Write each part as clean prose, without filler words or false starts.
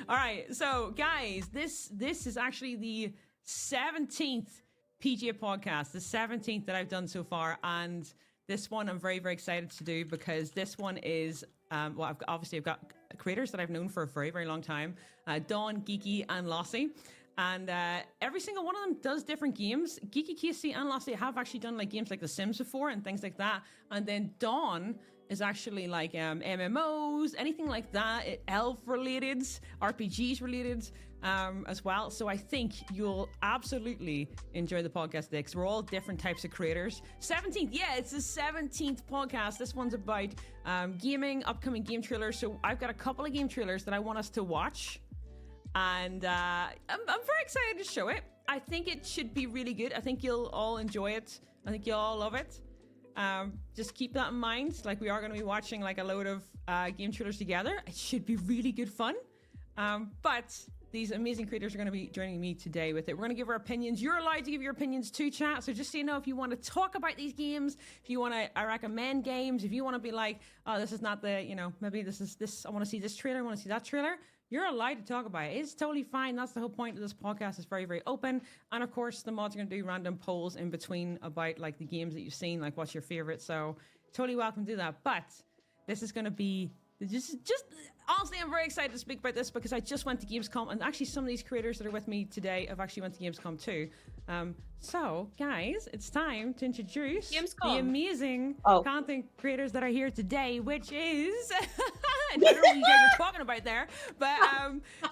All right, so guys, this is actually the 17th PGA podcast, the 17th that I've done so far, and this one I'm very excited to do because this one is well, I've got creators that I've known for a very long time, Dawn, Geeky, and Lossie. And every single one of them does different games. Geeky, Casey, and Lossie have actually done like games like The Sims before and things like that. And then Dawn is actually like MMOs, anything like that, elf related, RPGs related as well. So I think you'll absolutely enjoy the podcast today because we're all different types of creators. 17th, yeah, it's the 17th podcast. This one's about gaming, upcoming game trailers. So I've got a couple of game trailers that I want us to watch. And I'm very excited to show it. I think it should be really good. I think you'll all enjoy it. I think you'll all love it. Just keep that in mind. Like, we are going to be watching like a load of game trailers together. It should be really good fun. But these amazing creators are going to be joining me today with it. We're going to give our opinions. You're allowed to give your opinions too, chat. So just so you know, if you want to talk about these games, if you want to recommend games, if you want to be like, oh, this is not the, maybe this is this, I want to see this trailer, I want to see that trailer. You're allowed to talk about it. It's totally fine. That's the whole point of this podcast. It's very open. And of course, the mods are going to do random polls in between about like the games that you've seen, like what's your favorite. So totally welcome to do that. But this is going to be just honestly, I'm very excited to speak about this because I just went to Gamescom, and actually some of these creators that are with me today have actually went to Gamescom too. So guys, it's time to introduce Gamescom. the amazing content creators that are here today, which is I don't know what you guys are talking about there, but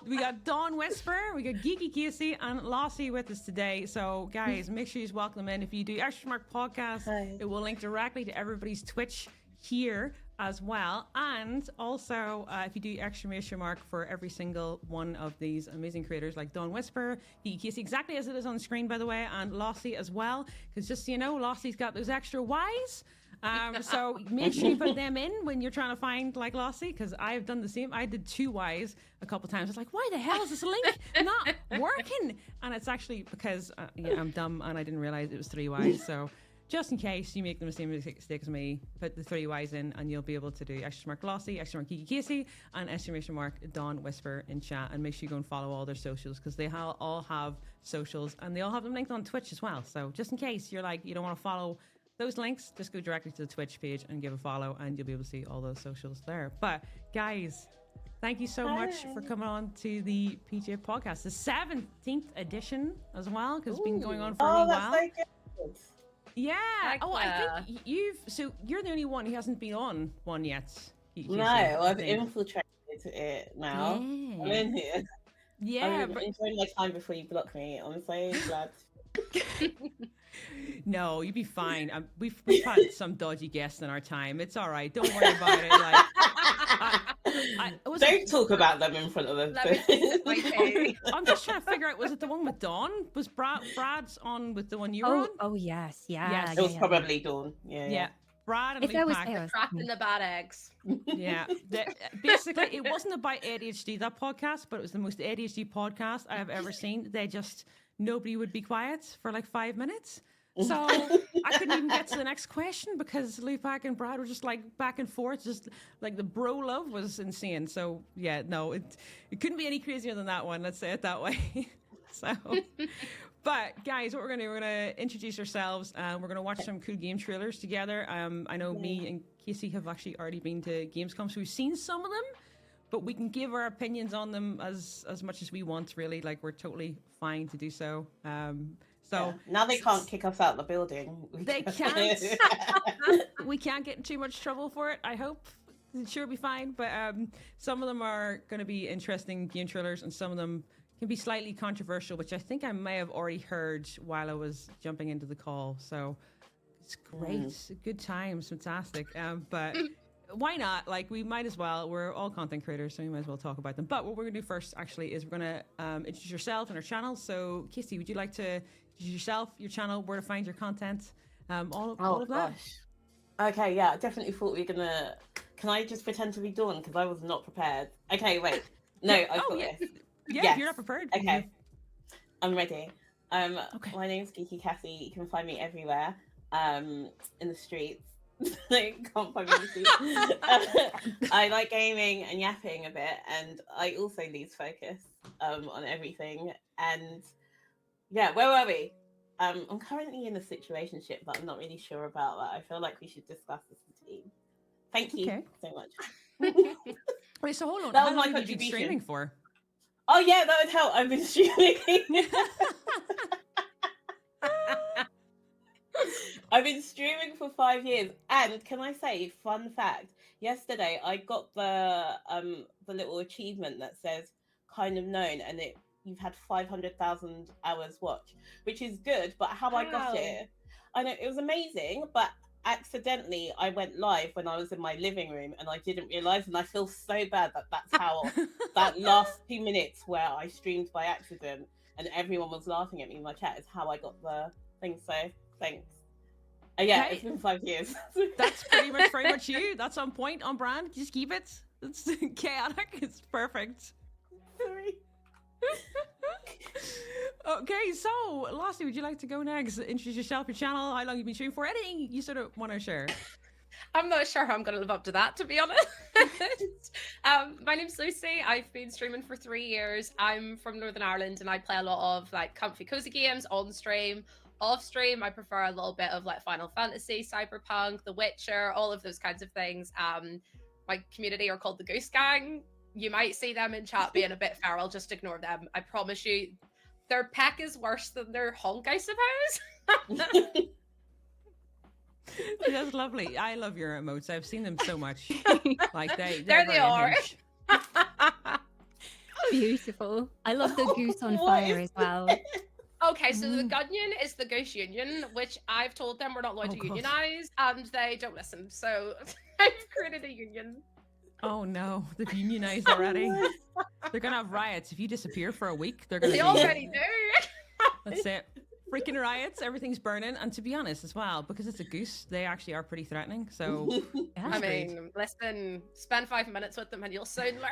we got Dawn Whisper, we got Geeky Casey, and Lossie with us today. So guys, make sure you welcome them in. If you do Extra Mark Podcast, it will link directly to everybody's Twitch here as well, and also if you do exclamation mark for every single one of these amazing creators like Dawn Whisper, Geeky Casey, exactly as it is on the screen by the way, and Lossie as well, because just so you know, Lossie's got those extra Y's. So make sure you put them in when you're trying to find like Lossie, because I've done the same. I did 2 Y's a couple times. I was like, why the hell is this link not working? And it's actually because I'm dumb and I didn't realize it was 3 Y's. So just in case you make the same mistake as me, put the 3 Y's in and you'll be able to do exclamation mark Lossie, exclamation mark Geeky Casey, and exclamation mark Dawn Whisper in chat. And make sure you go and follow all their socials, because they all have socials and they all have them linked on Twitch as well. So just in case you're like, you don't want to follow those links, just go directly to the Twitch page and give a follow and you'll be able to see all those socials there. But guys, thank you so much for coming on to the PGA podcast, the 17th edition as well, because it's been going on for a while. That's so good. Yeah. I think you're the only one who hasn't been on one yet. No, I've infiltrated it now. Yeah. I'm in here. Yeah. I'm enjoying my time before you block me. I'm so glad. No, you'd be fine. We've had some dodgy guests in our time. It's all right. Don't worry about it. Like, don't talk about them in front of them. I'm just trying to figure out, was it the one with Dawn? Was Brad's on with the one you were on? Oh yes, yeah. It was probably Dawn. Yeah. Brad and Luke trapped in the bad eggs. Yeah. Basically, it wasn't about ADHD, that podcast, but it was the most ADHD podcast I have ever seen. Nobody would be quiet for like 5 minutes. So I couldn't even get to the next question because Lupac and Brad were just like back and forth, just like the bro love was insane. So yeah, no, it couldn't be any crazier than that one. Let's say it that way. So, but guys, what we're going to do, we're going to introduce ourselves. We're going to watch some cool game trailers together. I know me and Casey have actually already been to Gamescom, so we've seen some of them, but we can give our opinions on them as much as we want, really. Like, we're totally fine to do so. So now they can't kick us out of the building. They can't. We can't get in too much trouble for it, I hope. It sure be fine. But some of them are going to be interesting game trailers, and some of them can be slightly controversial, which I think I may have already heard while I was jumping into the call. So it's great. Good times. Fantastic. But why not? Like, we might as well. We're all content creators, so we might as well talk about them. But what we're going to do first, actually, is we're going to introduce yourself and our channel. So, Casey, would you like to introduce yourself, your channel, where to find your content, all of that? Gosh. Okay, yeah, I definitely thought we were going to... Can I just pretend to be Dawn? Because I was not prepared. Okay, wait. No, I've got this. Yeah, yes. You're not prepared. Okay. I'm ready. Okay. My name's Geeky Cassie. You can find me everywhere. In the streets. Like, can't find me to sleep. I like gaming and yapping a bit, and I also lose focus on everything. And yeah, where were we? I'm currently in a situationship, but I'm not really sure about that. I feel like we should discuss this as a team. Thank you Okay. so much. Wait, so hold on. That How was my long have you been contribution. streaming for? Oh yeah, that would help. I've been streaming. I've been streaming for 5 years, and can I say, fun fact? Yesterday, I got the little achievement that says "kind of known," and you've had 500,000 hours watch, which is good. But how I got Wow. it, I know it was amazing, but accidentally I went live when I was in my living room, and I didn't realize, and I feel so bad that that's how that last 2 minutes where I streamed by accident and everyone was laughing at me in my chat is how I got the thing. So thanks. Yeah, Okay. it's been 5 years. That's pretty much very much you. That's on point, on brand. Just keep it. It's chaotic. It's perfect. Sorry. Okay, so lastly, would you like to go next? Introduce yourself, your channel, how long you've been streaming for, anything you sort of want to share. I'm not sure how I'm going to live up to that, to be honest. My name's Lucy. I've been streaming for 3 years. I'm from Northern Ireland, and I play a lot of like comfy, cozy games on stream. Off stream, I prefer a little bit of like Final Fantasy, Cyberpunk, The Witcher, all of those kinds of things. My community are called the Goose Gang. You might see them in chat being a bit feral. Just ignore them. I promise you, their peck is worse than their honk, I suppose. That's lovely. I love your emotes. I've seen them so much. Like There they're they very are. unhinged. Beautiful. I love the goose on What fire is as well. Okay, so the Gunyon is the Goose Union, which I've told them we're not allowed Oh, to God. unionize, and they don't listen. So I've created a union. Oh no, they've unionized already. They're gonna have riots if you disappear for a week. They're gonna They be. already do. That's it. Freaking riots. Everything's burning. And to be honest, as well, because it's a goose, they actually are pretty threatening. So Yeah. I Agreed. mean, listen, spend 5 minutes with them and you'll soon learn.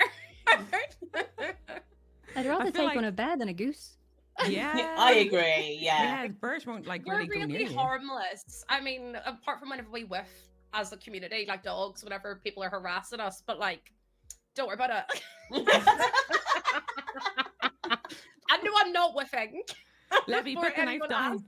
I'd rather feel take like- on a bear than a goose. yeah, I agree. Yeah. Yeah, birds won't like We're really go near really you. harmless. I mean, apart from whenever we whiff as a community, like dogs, whenever people are harassing us, but like, don't worry about it. I know I'm not whiffing. Levy, Before put the knife anyone down. asks.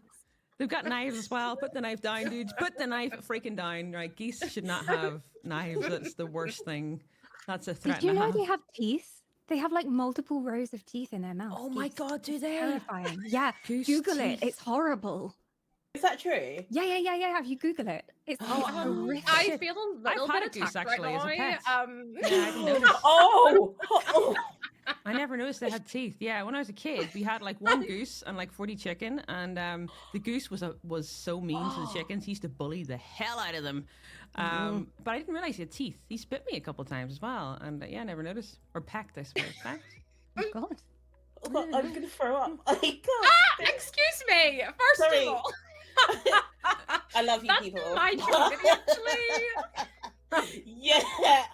They've got knives as well. Put the knife down, dudes. Put the knife freaking down. Right, geese should not have knives. That's the worst thing. That's a threat. Did you and a know half. they have teeth? They have like multiple rows of teeth in their mouth. Oh my geese. god, do It's they? terrifying. Yeah, Goose Google it. teeth. It's horrible. Is that true? Yeah. If you Google it, it's Oh, horrific. I Shit. feel a I've little had bit a goose, attacked actually, as a right pet. now. Yeah, I didn't notice. Oh. I never noticed they had teeth. Yeah, when I was a kid, we had like one goose and like 40 chicken, and the goose was so mean to the chickens. He used to bully the hell out of them. But I didn't realize he had teeth. He spit me a couple times as well, and yeah, I never noticed. Or pecked, I suppose. Pecked. Oh God. Oh, I'm gonna throw up. I can't. Excuse me. First Sorry. of all, I love you, that's people. my community, actually. Yeah,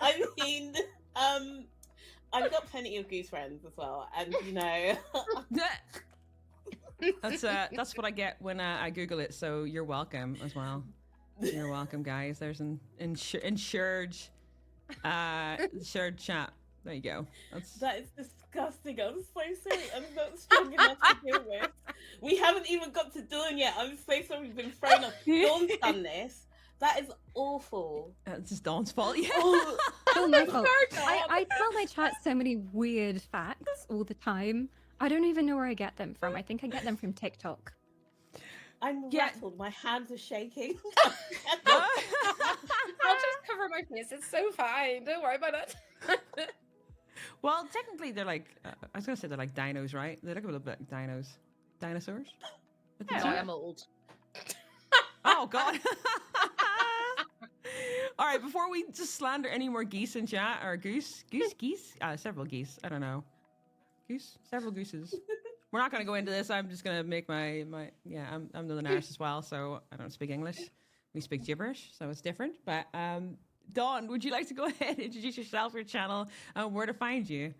I mean, I've got plenty of goose friends as well, and you know, That's what I get when I Google it. So you're welcome as well. You're welcome, guys. There's an insured shared chat. There you go. that is disgusting. I'm so sorry. I'm not strong enough to deal with. We haven't even got to Dawn yet. I'm so sorry. We've been thrown off. Dawn's done this. That is awful. It's just Dawn's fault. Yeah. Oh, Oh my fault. Fair I tell my chat so many weird facts all the time. I don't even know where I get them from. I think I get them from TikTok. I'm Yeah. rattled. My hands are shaking. I'll just cover my face. It's so fine. Don't worry about it. Well, technically, they're like I was gonna say they're like dinos, right? They look a little bit like dinos, dinosaurs. But No, they're I not. am old. Oh God. All right, before we just slander any more geese in chat or geese, several geese. I don't know, several gooses. We're not gonna go into this. I'm just gonna make my yeah. I'm Northern Irish as well, so I don't speak English. We speak gibberish, so it's different. But Dawn, would you like to go ahead and introduce yourself, your channel, and where to find you?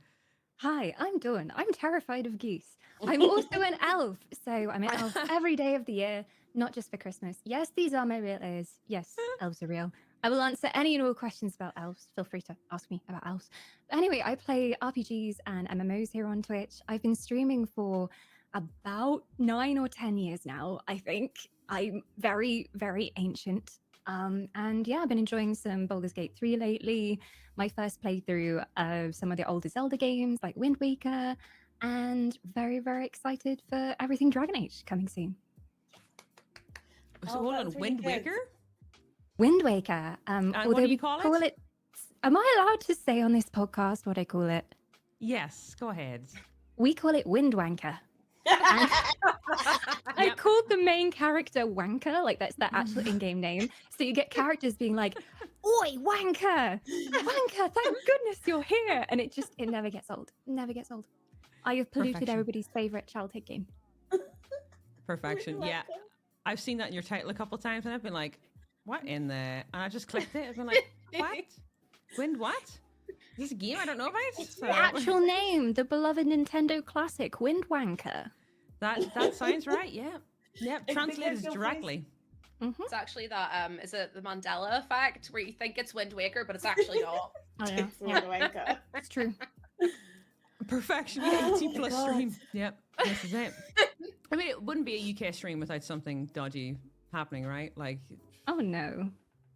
Hi, I'm Dawn. I'm terrified of geese. I'm also an elf, so I'm an elf every day of the year, not just for Christmas. Yes, these are my real ears. Yes, elves are real. I will answer any and all questions about elves. Feel free to ask me about elves. But anyway, I play RPGs and MMOs here on Twitch. I've been streaming for about 9 or 10 years now, I think. I'm very, very ancient. And yeah, I've been enjoying some Baldur's Gate 3 lately. My first playthrough of some of the older Zelda games like Wind Waker, and very, very excited for everything Dragon Age coming soon. So hold on, that's really Wind good. Waker? Wind Waker. And although what do you we call it? Am I allowed to say on this podcast what I call it? Yes, go ahead. We call it Wind Wanker. I Yep. called the main character Wanker, like that's their actual in-game name. So you get characters being like, "Oi, Wanker! Wanker! Thank goodness you're here!" And it never gets old. Never gets old. I have polluted Perfection. everybody's favorite childhood game. Perfection. Yeah. I've seen that in your title a couple times and I've been like, what in the... And I just clicked it. I've been like, what? Wind what? Is this a game I don't know about? So, The actual name, the beloved Nintendo classic, Wind Wanker. that sounds right. Yeah. Yep. It's Translated because your directly. Mhm. It's actually that is it the Mandela effect where you think it's Wind Waker, but it's actually not. Oh, yeah. It's Wind Waker. It's true. Perfection. Oh Yeah, 18 my plus God. stream. Yep. This is it. I mean, it wouldn't be a UK stream without something dodgy happening, right? Like, Oh no.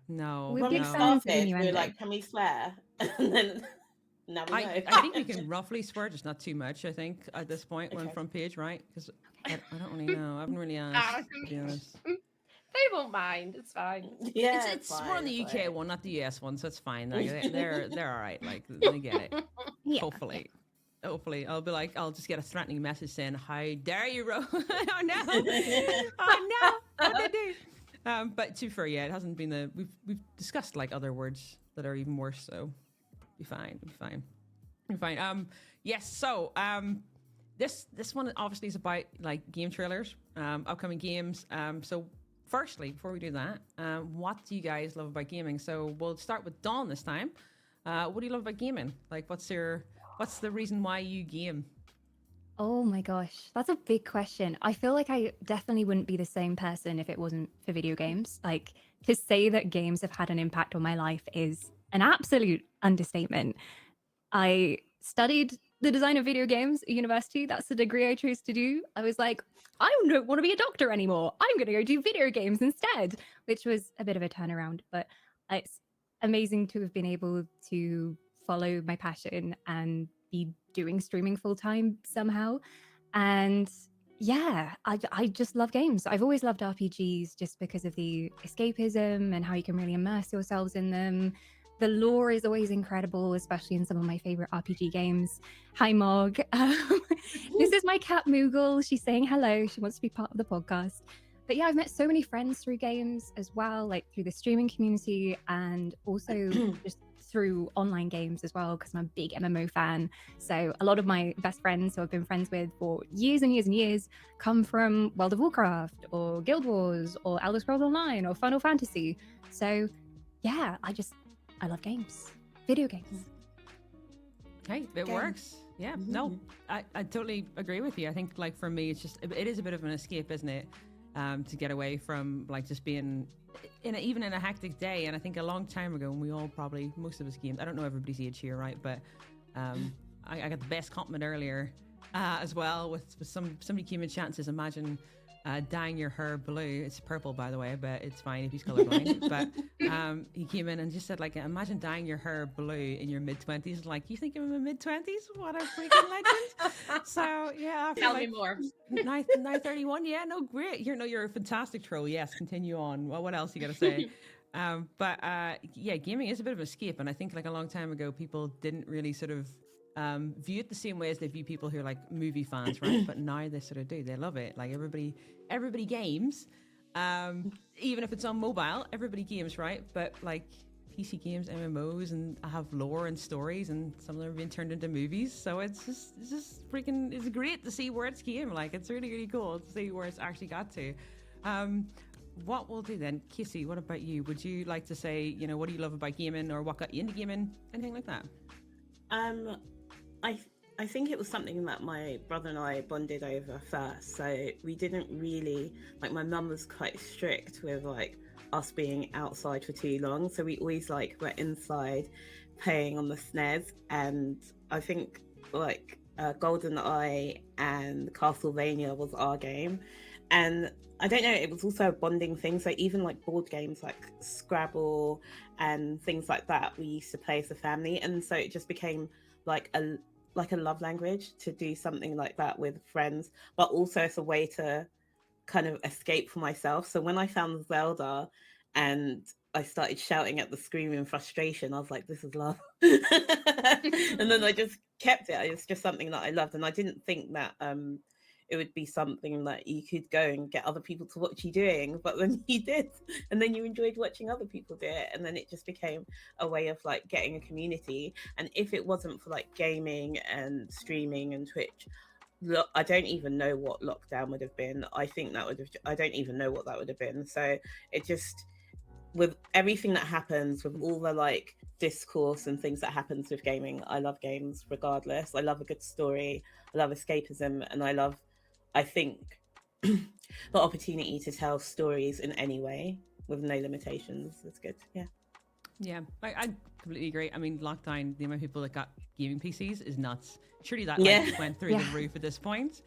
no. We're When big we no. fans of started, we were innuendo. like, can we swear? And then now we know. I think you can roughly swear, just not too much, I think, at this point when Okay. front page, right? Because I don't really know. I haven't really asked, to be honest. They won't mind. It's fine. Yeah, It's fine, we're on the it's UK fine. one, not the US one, so it's fine. Like, they're all right. Like they get it. Yeah. Hopefully. I'll be like, I'll just get a threatening message saying, "How dare you, Ro?" Oh no! Oh no! What they do? But to be fair, yeah, it hasn't been the we've discussed like other words that are even worse, so be fine. Be fine. Yes. So this one obviously is about like game trailers, upcoming games. So firstly, before we do that, what do you guys love about gaming? So we'll start with Dawn this time. What do you love about gaming? Like, what's the reason why you game? Oh my gosh, that's a big question. I feel like I definitely wouldn't be the same person if it wasn't for video games. Like, to say that games have had an impact on my life is an absolute understatement. I studied the design of video games at university. That's the degree I chose to do. I was like, I don't want to be a doctor anymore. I'm going to go do video games instead, which was a bit of a turnaround. But it's amazing to have been able to follow my passion and be doing streaming full time somehow. And yeah, I just love games. I've always loved RPGs just because of the escapism and how you can really immerse yourselves in them. The lore is always incredible, especially in some of my favorite RPG games. Hi, Mog. This is my cat Moogle. She's saying hello. She wants to be part of the podcast. But yeah, I've met so many friends through games as well, like through the streaming community and also just through online games as well, because I'm a big MMO fan. So a lot of my best friends who I've been friends with for years and years and years come from World of Warcraft or Guild Wars or Elder Scrolls Online or Final Fantasy. So yeah, I love games, video games. Hey, it Games. works. Yeah, no, I totally agree with you. I think like for me, it is a bit of an escape, isn't it? To get away from like just being even in a hectic day. And I think a long time ago, when we all probably, most of us gamed, I don't know everybody's age here, right? But I got the best compliment earlier as well with somebody came in chat and says, imagine dyeing your hair blue. It's purple, by the way, but it's fine if he's colorblind. But he came in and just said, like, imagine dyeing your hair blue in your mid-20s. Like, you think I'm in my mid-20s? What a freaking legend. So, yeah. I feel Tell like me more. 931. Yeah, no, great. You're a fantastic troll. Yes, continue on. Well, what else you got to say? But yeah, gaming is a bit of an escape. And I think like a long time ago, people didn't really sort of view it the same way as they view people who are like movie fans, right? But now they sort of do. They love it. Like everybody games, even if it's on mobile. Everybody games, right? But like PC games, MMOs, and have lore and stories, and some of them are being turned into movies. So it's just freaking. It's great to see where it's came. Like it's really cool to see where it's actually got to. What we'll do then, Kissy, what about you? Would you like to say, you know, what do you love about gaming, or what got you into gaming, anything like that? I think it was something that my brother and I bonded over first. So we didn't really like. My mum was quite strict with like us being outside for too long. So we always like were inside, playing on the SNES, and I think like GoldenEye and Castlevania was our game, and I don't know. It was also a bonding thing. So even like board games like Scrabble and things like that, we used to play as a family, and so it just became like a love language to do something like that with friends, but also as a way to kind of escape for myself. So when I found Zelda and I started shouting at the screen in frustration, I was like, this is love. And then I just kept it. It's just something that I loved. And I didn't think that it would be something that you could go and get other people to watch you doing, but then you did, and then you enjoyed watching other people do it, and then it just became a way of like getting a community. And if it wasn't for like gaming and streaming and Twitch, look, I don't even know what lockdown would have been. I think that would have, I don't even know what that would have been. So it just, with everything that happens, with all the like discourse and things that happens with gaming, I love games regardless. I love a good story, I love escapism, and I think the opportunity to tell stories in any way with no limitations is good. Yeah, I completely agree. I mean, lockdown, the amount of people that got gaming PCs is nuts. Surely that Yeah. like, went through the roof at this point.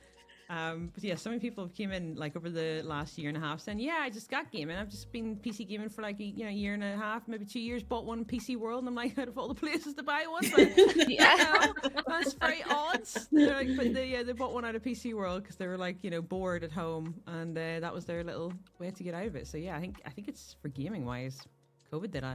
But yeah, so many people have came in like over the last year and a half saying, yeah, I just got gaming. I've just been PC gaming for like a year and a half, maybe 2 years, bought one PC World. And I'm like, out of all the places to buy one, but, Yeah. that's very odd. They're like, but they bought one out of PC World because they were like, bored at home, and that was their little way to get out of it. So yeah, I think it's for gaming wise, COVID did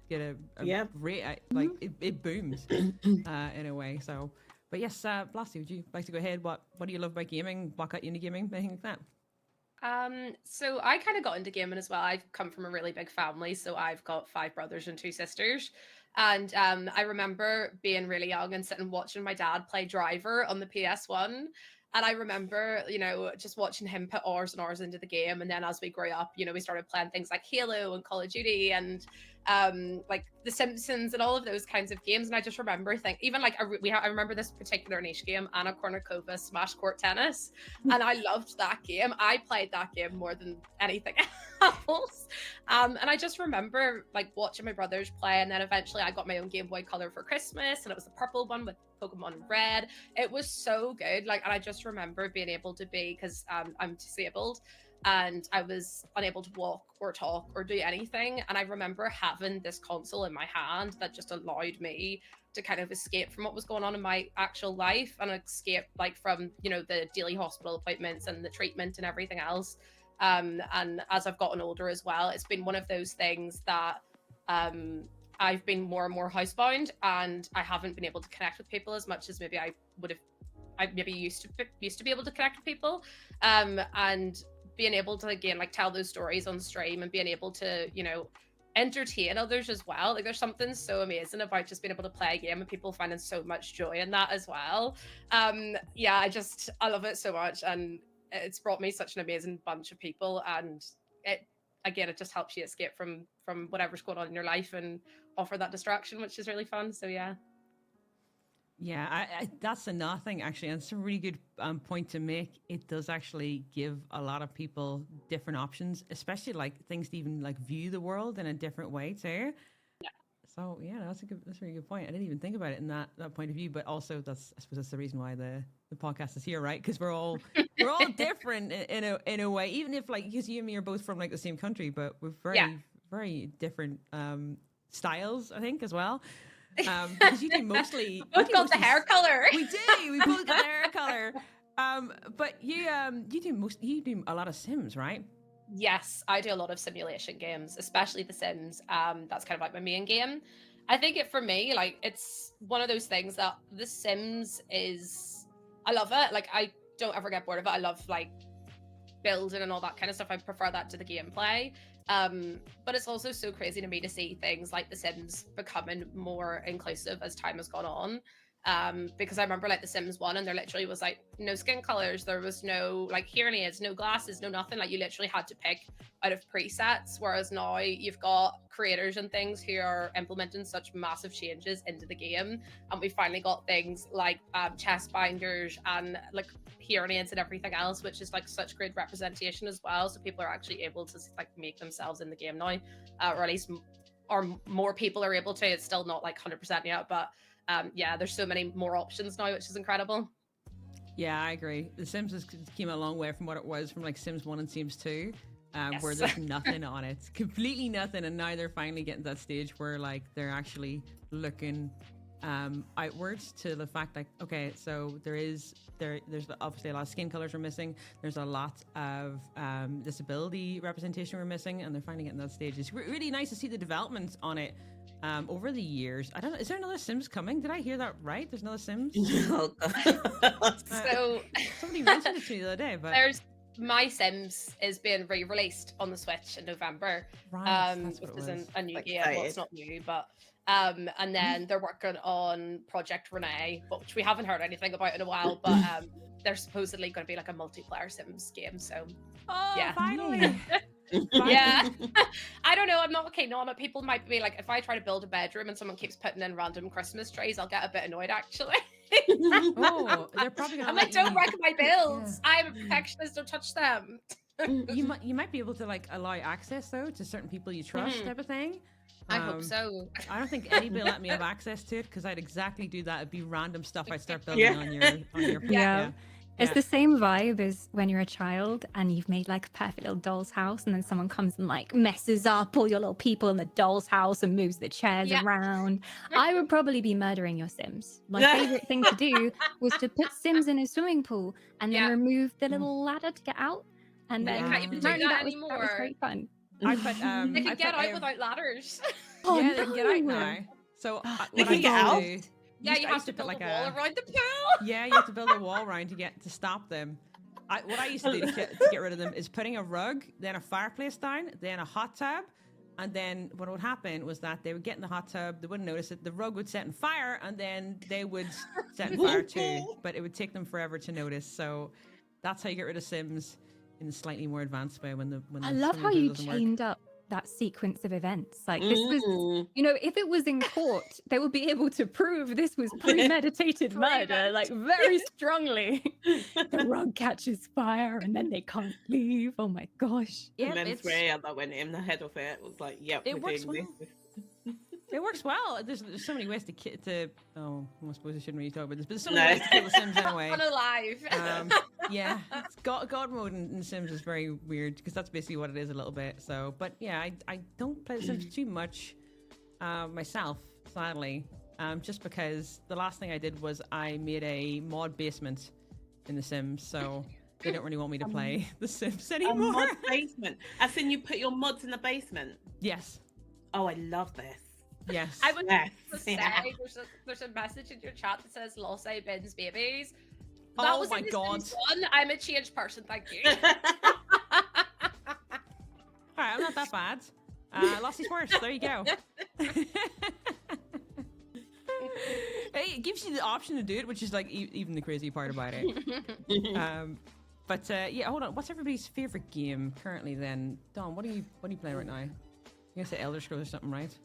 get a rate, like it boomed in a way. So. But yes, Blasty, would you like to go ahead? What do you love about gaming? What got you into gaming? Anything like that? So I kind of got into gaming as well. I've come from a really big family, so I've got 5 brothers and 2 sisters. And I remember being really young and sitting watching my dad play Driver on the PS1. And I remember, just watching him put hours and hours into the game. And then as we grew up, we started playing things like Halo and Call of Duty and like The Simpsons and all of those kinds of games. And I just remember even like I remember this particular niche game, Anna Kournikova Smash Court Tennis, and I loved that game. I played that game more than anything else. And I just remember like watching my brothers play, and then eventually I got my own Game Boy Color for Christmas, and it was the purple one with Pokemon Red. It was so good. Like, and I just remember being able to because I'm disabled and I was unable to walk or talk or do anything. And I remember having this console in my hand that just allowed me to kind of escape from what was going on in my actual life and escape like from, the daily hospital appointments and the treatment and everything else. And as I've gotten older as well, it's been one of those things that I've been more and more housebound, and I haven't been able to connect with people as much as maybe I would have. I maybe used to be able to connect with people, and being able to again like tell those stories on stream and being able to entertain others as well. Like, there's something so amazing about just being able to play a game and people finding so much joy in that as well. Yeah, I love it so much, and it's brought me such an amazing bunch of people, and it just helps you escape from whatever's going on in your life and offer that distraction, which is really fun. So yeah. Yeah, I that's another thing actually, and it's a really good point to make. It does actually give a lot of people different options, especially like things to even like view the world in a different way too. Yeah. So yeah, that's a really good point. I didn't even think about it in that point of view, but also I suppose that's the reason why the podcast is here, right? Because we're all different in a way, even if like because you and me are both from like the same country, but we're very different styles, I think, as well. Because you do mostly both got the hair color. We do. We both got the hair color. But you do a lot of Sims, right? Yes, I do a lot of simulation games, especially The Sims. That's kind of like my main game. I think for me, like, it's one of those things that The Sims is. I love it. Like, I don't ever get bored of it. I love like building and all that kind of stuff. I prefer that to the gameplay. But it's also so crazy to me to see things like The Sims becoming more inclusive as time has gone on. Because I remember like The Sims 1 and there literally was like no skin colors, there was no like hearing aids, no glasses, no nothing. Like you literally had to pick out of presets. Whereas now you've got creators and things who are implementing such massive changes into the game. And we finally got things like chest binders and like hearing aids and everything else, which is like such great representation as well. So people are actually able to like make themselves in the game now, or at least or more people are able to. It's still not like 100% yet, but yeah, there's so many more options now, which is incredible. Yeah, I agree. The Sims has came a long way from what it was from like Sims 1 and Sims 2, where Yes. there's nothing on it, completely nothing, and now they're finally getting to that stage where like they're actually looking outwards to the fact like, okay, so there's obviously a lot of skin colors we're missing. There's a lot of disability representation we're missing, and they're finally getting to that stage. It's really nice to see the development on it. Over the years. I don't know, is there another Sims coming? Did I hear that right? There's another Sims? Oh, God. So Somebody mentioned it to me the other day, but there's My Sims is being re-released on the Switch in November. right, that's Which what it isn't was. a new Like game. Well, excited. it's not new, but and then they're working on Project Renee, which we haven't heard anything about in a while, but there's supposedly going to be like a multiplayer Sims game. So Oh, Yeah. finally! yeah, I don't know. I'm not keen on it. People might be like, if I try to build a bedroom and someone keeps putting in random Christmas trees, I'll get a bit annoyed actually. Oh, they're probably gonna I'm let like, don't you, wreck my builds. I'm a perfectionist. Don't touch them. you might be able to like allow access though to certain people you trust, Mhm. type of thing. I hope Um, so. I don't think anybody let me have access to it because I'd exactly do that. It'd be random stuff I'd start building Yeah. on your Yeah. It's Yeah. the same vibe as when you're a child and you've made like a perfect little doll's house, and then someone comes and like messes up all your little people in the doll's house and moves the chairs Yeah. around. I would probably be murdering your Sims. My favorite thing to do was to put Sims in a swimming pool and then Yeah. remove the little ladder to get out. And They then can't even do apparently that was anymore. great fun. I put They I can get put out ev- without ladders. Oh, yeah, they can get out no. now. So They what can I get used to out? do- Yeah, used you I have used to put build like a wall a around the pool. yeah, you have to build a wall around to stop them. What I used to do to get rid of them is putting a rug, then a fireplace down, then a hot tub, and then what would happen was that they would get in the hot tub, they wouldn't notice it, the rug would set on fire, and then they would set on fire too. But it would take them forever to notice. So that's how you get rid of Sims in a slightly more advanced way when the I love how swimming pool you doesn't work. chained up that sequence of events. Like this was, Mm. you know, if it was in court, they would be able to prove this was premeditated murder, like very strongly. The rug catches fire and then they can't leave. Oh my gosh. Yeah, And then it's, Freya that went in the head of it was like, yep, It we're works doing well. this. it works well. There's so many ways to oh, I suppose I shouldn't really talk about this, but there's so No. many ways to kill the Sims anyway. Unalive. Yeah, God mode in Sims is very weird because that's basically what it is a little bit. So, but yeah, I don't play The Sims too much myself, sadly, just because the last thing I did was I made a mod basement in The Sims, so they don't really want me to play The Sims A anymore. mod basement. As in you put your mods in the basement. Yes, Oh, I love this. yes. I would Yes. just say Yeah. there's a message in your chat that says Losse bins babies. Oh was my in The God. Sims 1. I'm a changed person, thank you. All right, I'm not that bad. Lossie's worse. There you go. Hey, it gives you the option to do it, which is like even the crazy part about it. But yeah, hold on. What's everybody's favorite game currently? Then, Don, what are you playing right now? You gonna say Elder Scrolls or something, right?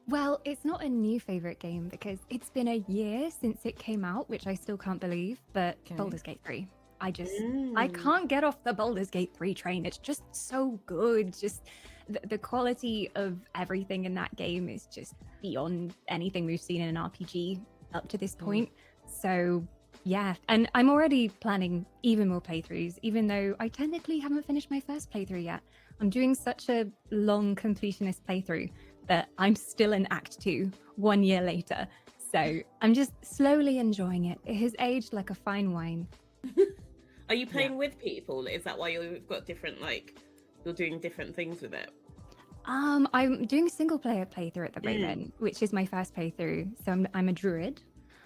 Well, it's not a new favorite game because it's been a year since it came out, which I still can't believe, but Okay. Baldur's Gate 3. I Mm. can't get off the Baldur's Gate 3 train. It's just so good. Just the quality of everything in that game is just beyond anything we've seen in an RPG up to this point. So, yeah. And I'm already planning even more playthroughs, even though I technically haven't finished my first playthrough yet. I'm doing such a long completionist playthrough that I'm still in Act 2 1 year later. So I'm just slowly enjoying it. It has aged like a fine wine. Are you playing with people? Is that why you've got different, like, you're doing different things with it? I'm doing a single player playthrough at the Mm. moment, which is my first playthrough. So I'm a druid,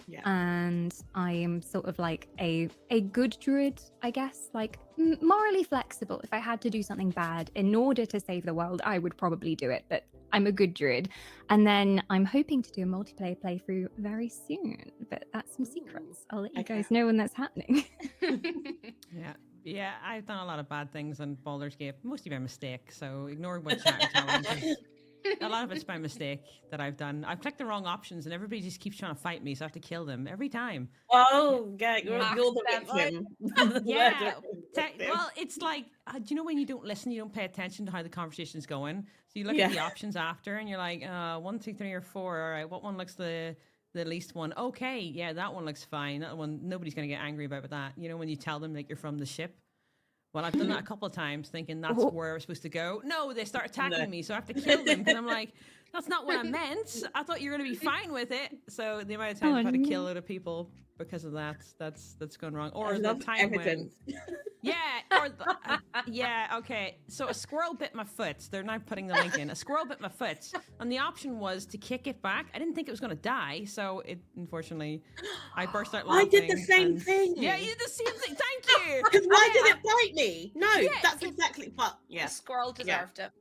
Yeah. and I am sort of like a good druid, I guess, like morally flexible. If I had to do something bad in order to save the world, I would probably do it, but I'm a good druid. And then I'm hoping to do a multiplayer playthrough very soon, but that's some secrets. I'll let you Okay. guys know when that's happening. Yeah, I've done a lot of bad things on Baldur's Gate, mostly by mistake. So ignore what chat are telling me. 'Cause a lot of it's by mistake that I've done. I've clicked the wrong options, and everybody just keeps trying to fight me, so I have to kill them every time. Oh, yeah, you're the Accidentally. victim. Yeah, Victim. well, it's like, do you know when you don't listen, you don't pay attention to how the conversation's going? So you look Yeah. at the options after, and you're like, 1, 2, 3, or 4. All right, what one looks the least one? Okay, yeah, that one looks fine. That one, nobody's gonna get angry about that. You know, when you tell them like you're from the ship. Well, I've done that a couple of times, thinking that's Oh. where I was supposed to go. No, they start attacking No. me, so I have to kill them because I'm like, that's not what I meant. I thought you were going to be fine with it. So the amount of times Oh, I've had to no. kill a lot of people because of that, that's gone wrong. Or I the love time when, evidence. yeah, okay. So a squirrel bit my foot. They're now putting the link in. A squirrel bit my foot, and the option was to kick it back. I didn't think it was going to die, so it unfortunately, I burst out I laughing. did the same and- thing. Yeah, you did the same thing. Thank you. Because why Yeah. did it bite me? No, Yeah, that's it- exactly. But yeah, The squirrel deserved it.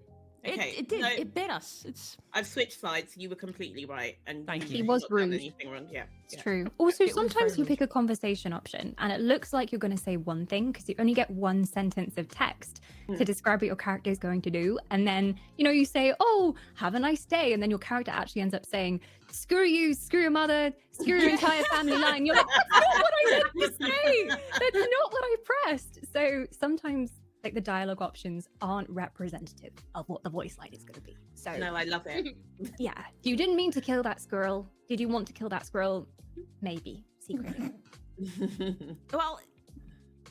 okay. It did. No, It bit us. It's I've switched sides. You were completely right, and Thank you. He was not done rude. anything wrong. Yeah, It's yeah. true. Also, It was sometimes very you rude. pick a conversation option and it looks like you're going to say one thing because you only get one sentence of text to Hmm. describe what your character is going to do. And then, you say, oh, have a nice day. And then your character actually ends up saying, screw you, screw your mother, screw your entire family line. You're like, that's not what I meant to say. That's not what I pressed. So sometimes like the dialogue options aren't representative of what the voice line is going to be. So No, I love it. yeah, you didn't mean to kill that squirrel. Did you want to kill that squirrel? Maybe secretly. well,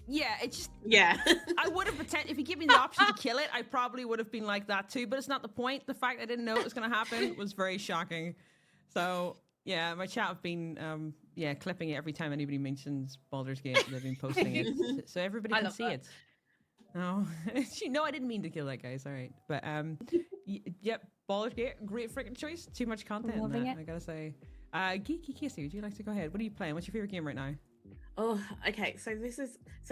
yeah. It just yeah. I would have pretended if you give me the option to kill it, I probably would have been like that too. But it's not the point. The fact I didn't know it was going to happen was very shocking. So yeah, my chat have been clipping it every time anybody mentions Baldur's Gate. They've been posting it, so everybody I can love see that. it. No, no, I didn't mean to kill that guy. It's all right. But yep, Baldur's Gate, great freaking choice. Too much content in Loving that, it. I gotta say. Geeky Casey, would you like to go ahead? What are you playing? What's your favorite game right now? Oh, okay. So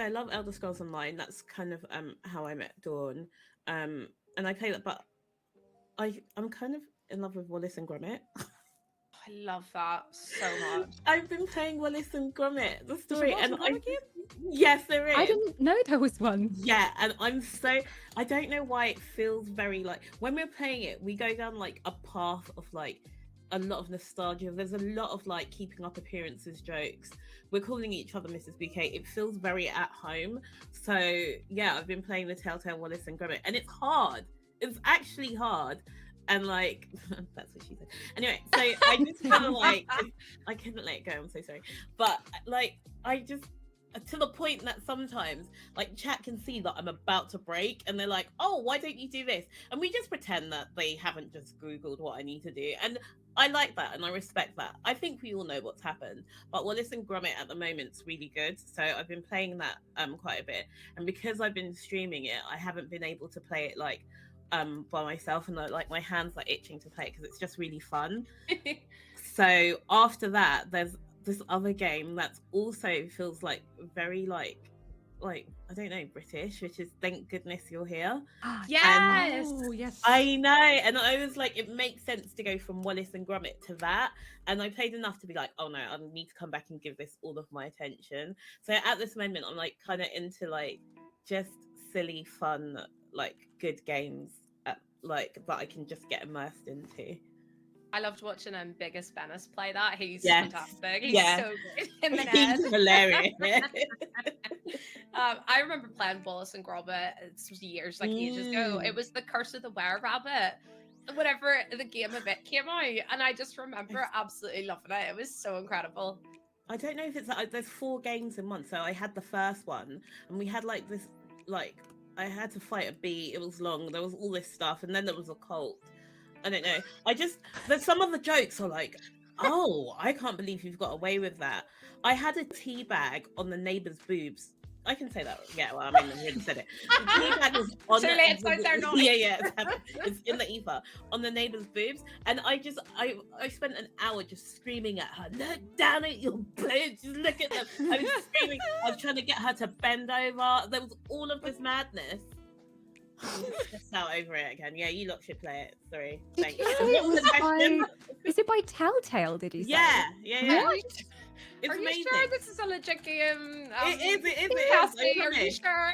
I love Elder Scrolls Online. That's kind of how I met Dawn. And I play that, but I'm kind of in love with Wallace and Gromit. I love that so much. I've been playing Wallace and Gromit, the There's a story, Wallace and and Gromit game? yes, there is. I didn't know there was one. Yeah, and I don't know why it feels very like when we're playing it, we go down like a path of like a lot of nostalgia. There's a lot of like keeping up appearances jokes. We're calling each other Mrs. BK. It feels very at home. So yeah, I've been playing the Telltale Wallace and Gromit, and it's hard. It's actually hard. And like that's what she said. Anyway, so I just kind of like I couldn't let it go. I'm so sorry, but like I just to the point that sometimes like chat can see that I'm about to break, and they're like, "Oh, why don't you do this?" And we just pretend that they haven't just googled what I need to do, and I like that and I respect that. I think we all know what's happened, but Wallace and Gromit at the moment's really good. So I've been playing that quite a bit, and because I've been streaming it, I haven't been able to play it like by myself, and like my hands are itching to play it because it's just really fun. So after that, there's this other game that's also feels like very like I don't know, British, which is Thank Goodness You're Here. Yes. Oh, yes. I know, and I was like, it makes sense to go from Wallace and Gromit to that, and I played enough to be like, oh no, I need to come back and give this all of my attention. So at this moment, I'm like kind of into like just silly, fun, like good games, like that I can just get immersed into. I loved watching Biggest Venice play that. He's Yes. fantastic. He's Yeah. so good in the He's net. hilarious. I remember playing Wallace and Gromit. It was years, like ages ago. It was the Curse of the Were Rabbit. Whenever the game of it came out, and I just remember absolutely loving it. It was so incredible. I don't know if it's like there's 4 games in one. So I had the first one, and we had like this, like I had to fight a bee. It was long. There was all this stuff, and then there was a cult. I don't know. There's some of the jokes are like, oh, I can't believe you've got away with that. I had a tea bag on the neighbor's boobs. I can say that. Yeah, well, I mean, I already said it. The tea bag was on Too late, it's out there now. Yeah, it's in the ether on the neighbor's boobs, and I spent an hour just screaming at her. Look down at your boobs. Just look at them. I was screaming. I was trying to get her to bend over. There was all of this madness. Just start over it again. Yeah, you lot should play it. Sorry. Did Thank you you. say What it was the was question? Is it by Telltale? Did you say? Yeah, yeah. Are It's you amazing. sure this is a legit game? It is. Cassie, I are you promise. sure?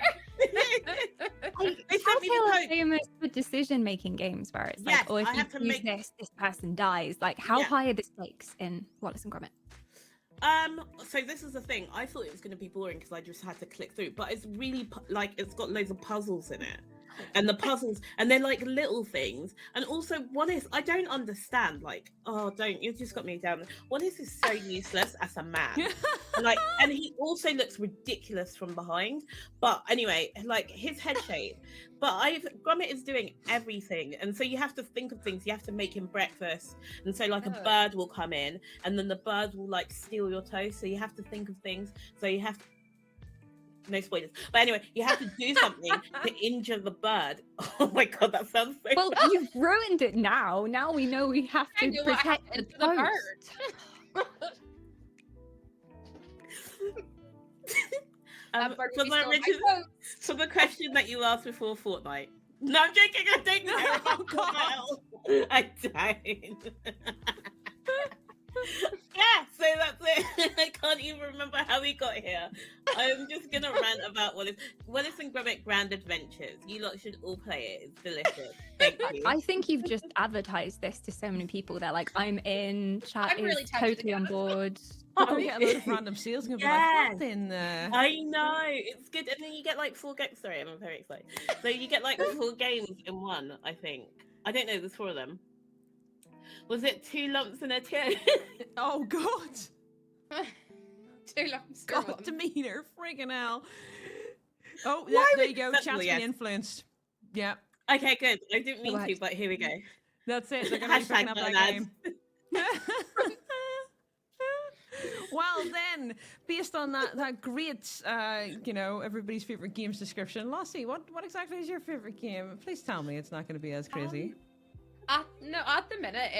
Like, They sent me the Telltale are code. famous for decision-making games where it's Yes, like, oh, if I you have to use make- this person dies. Like, how Yeah. high are the stakes in Wallace and Gromit? So this is the thing. I thought it was going to be boring because I just had to click through, but it's really like it's got loads of puzzles in it, and the puzzles, and they're like little things. And also, what is I don't understand. Like, oh, don't you just got me down. What is so useless as a man? Like, and he also looks ridiculous from behind. But anyway, like his head shape. But Gromit is doing everything, and so you have to think of things. You have to make him breakfast, and so like a Oh. bird will come in, and then the bird will like steal your toast. So you have to think of things. So you have to. No spoilers. But anyway, you have to do something to injure the bird. Oh my god, that sounds so. Well, you've ruined it now. Now we know we have I to knew what protect happened the to the toast. bird. That bird for, would be the still in my original- coat. for the question that you asked before Fortnite. No, I'm joking. I don't care Oh, about God. Fortnite. I don't. Yeah, so that's it. I can't even remember how we got here. I'm just gonna rant about Wallace and Gromit Grand Adventures. You lot should all play it. It's delicious. Thank you. I think you've just advertised this to so many people. They're like, I'm in. Chat I'm really is tempted to totally get on it. board. I'll get a load of random sales and be like, what in the... I know it's good, and then you get like 4 games. Sorry, I'm very excited. So you get like 4 games in one. I think. I don't know. There's 4 of them. Was it 2 lumps and a tear? Oh, God. Too long. God, demeanor. Freaking hell. Oh, Why there would- you go. That's- Chat's yes. been influenced. Yeah, Okay, good. I didn't mean to, Right. but here we go. that's it. They're going to be picking Hashtag up not that an game. Well, then, based on that great, everybody's favorite games description, Lassie, what exactly is your favorite game? Please tell me it's not going to be as crazy. No, at the minute,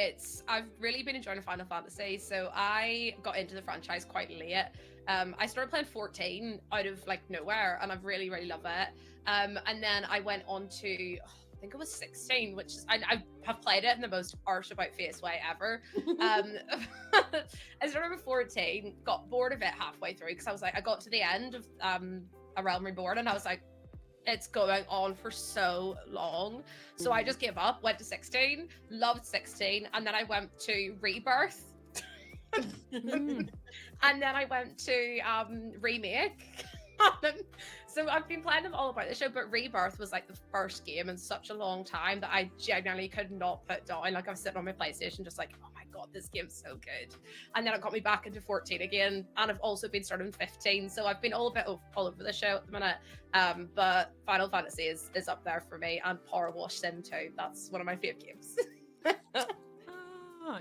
I've really been enjoying Final Fantasy, so I got into the franchise quite late. I started playing 14 out of like nowhere, and I've really, really loved it. And then I went on to, I think it was 16, which is, I have played it in the most arse about face way ever. I started with 14, got bored of it halfway through because I was like, I got to the end of A Realm Reborn, and I was like, it's going on for so long. So I just gave up, went to 16, loved 16, and then I went to Rebirth. Mm. And then I went to Remake. So I've been playing them all about the show, but Rebirth was like the first game in such a long time that I genuinely could not put down. Like I was sitting on my PlayStation just like, oh my god, this game's so good. And then it got me back into 14 again, and I've also been starting 15. So I've been all over the show at the minute. But Final Fantasy is up there for me, and Power Wash Sim 2. That's one of my favorite games.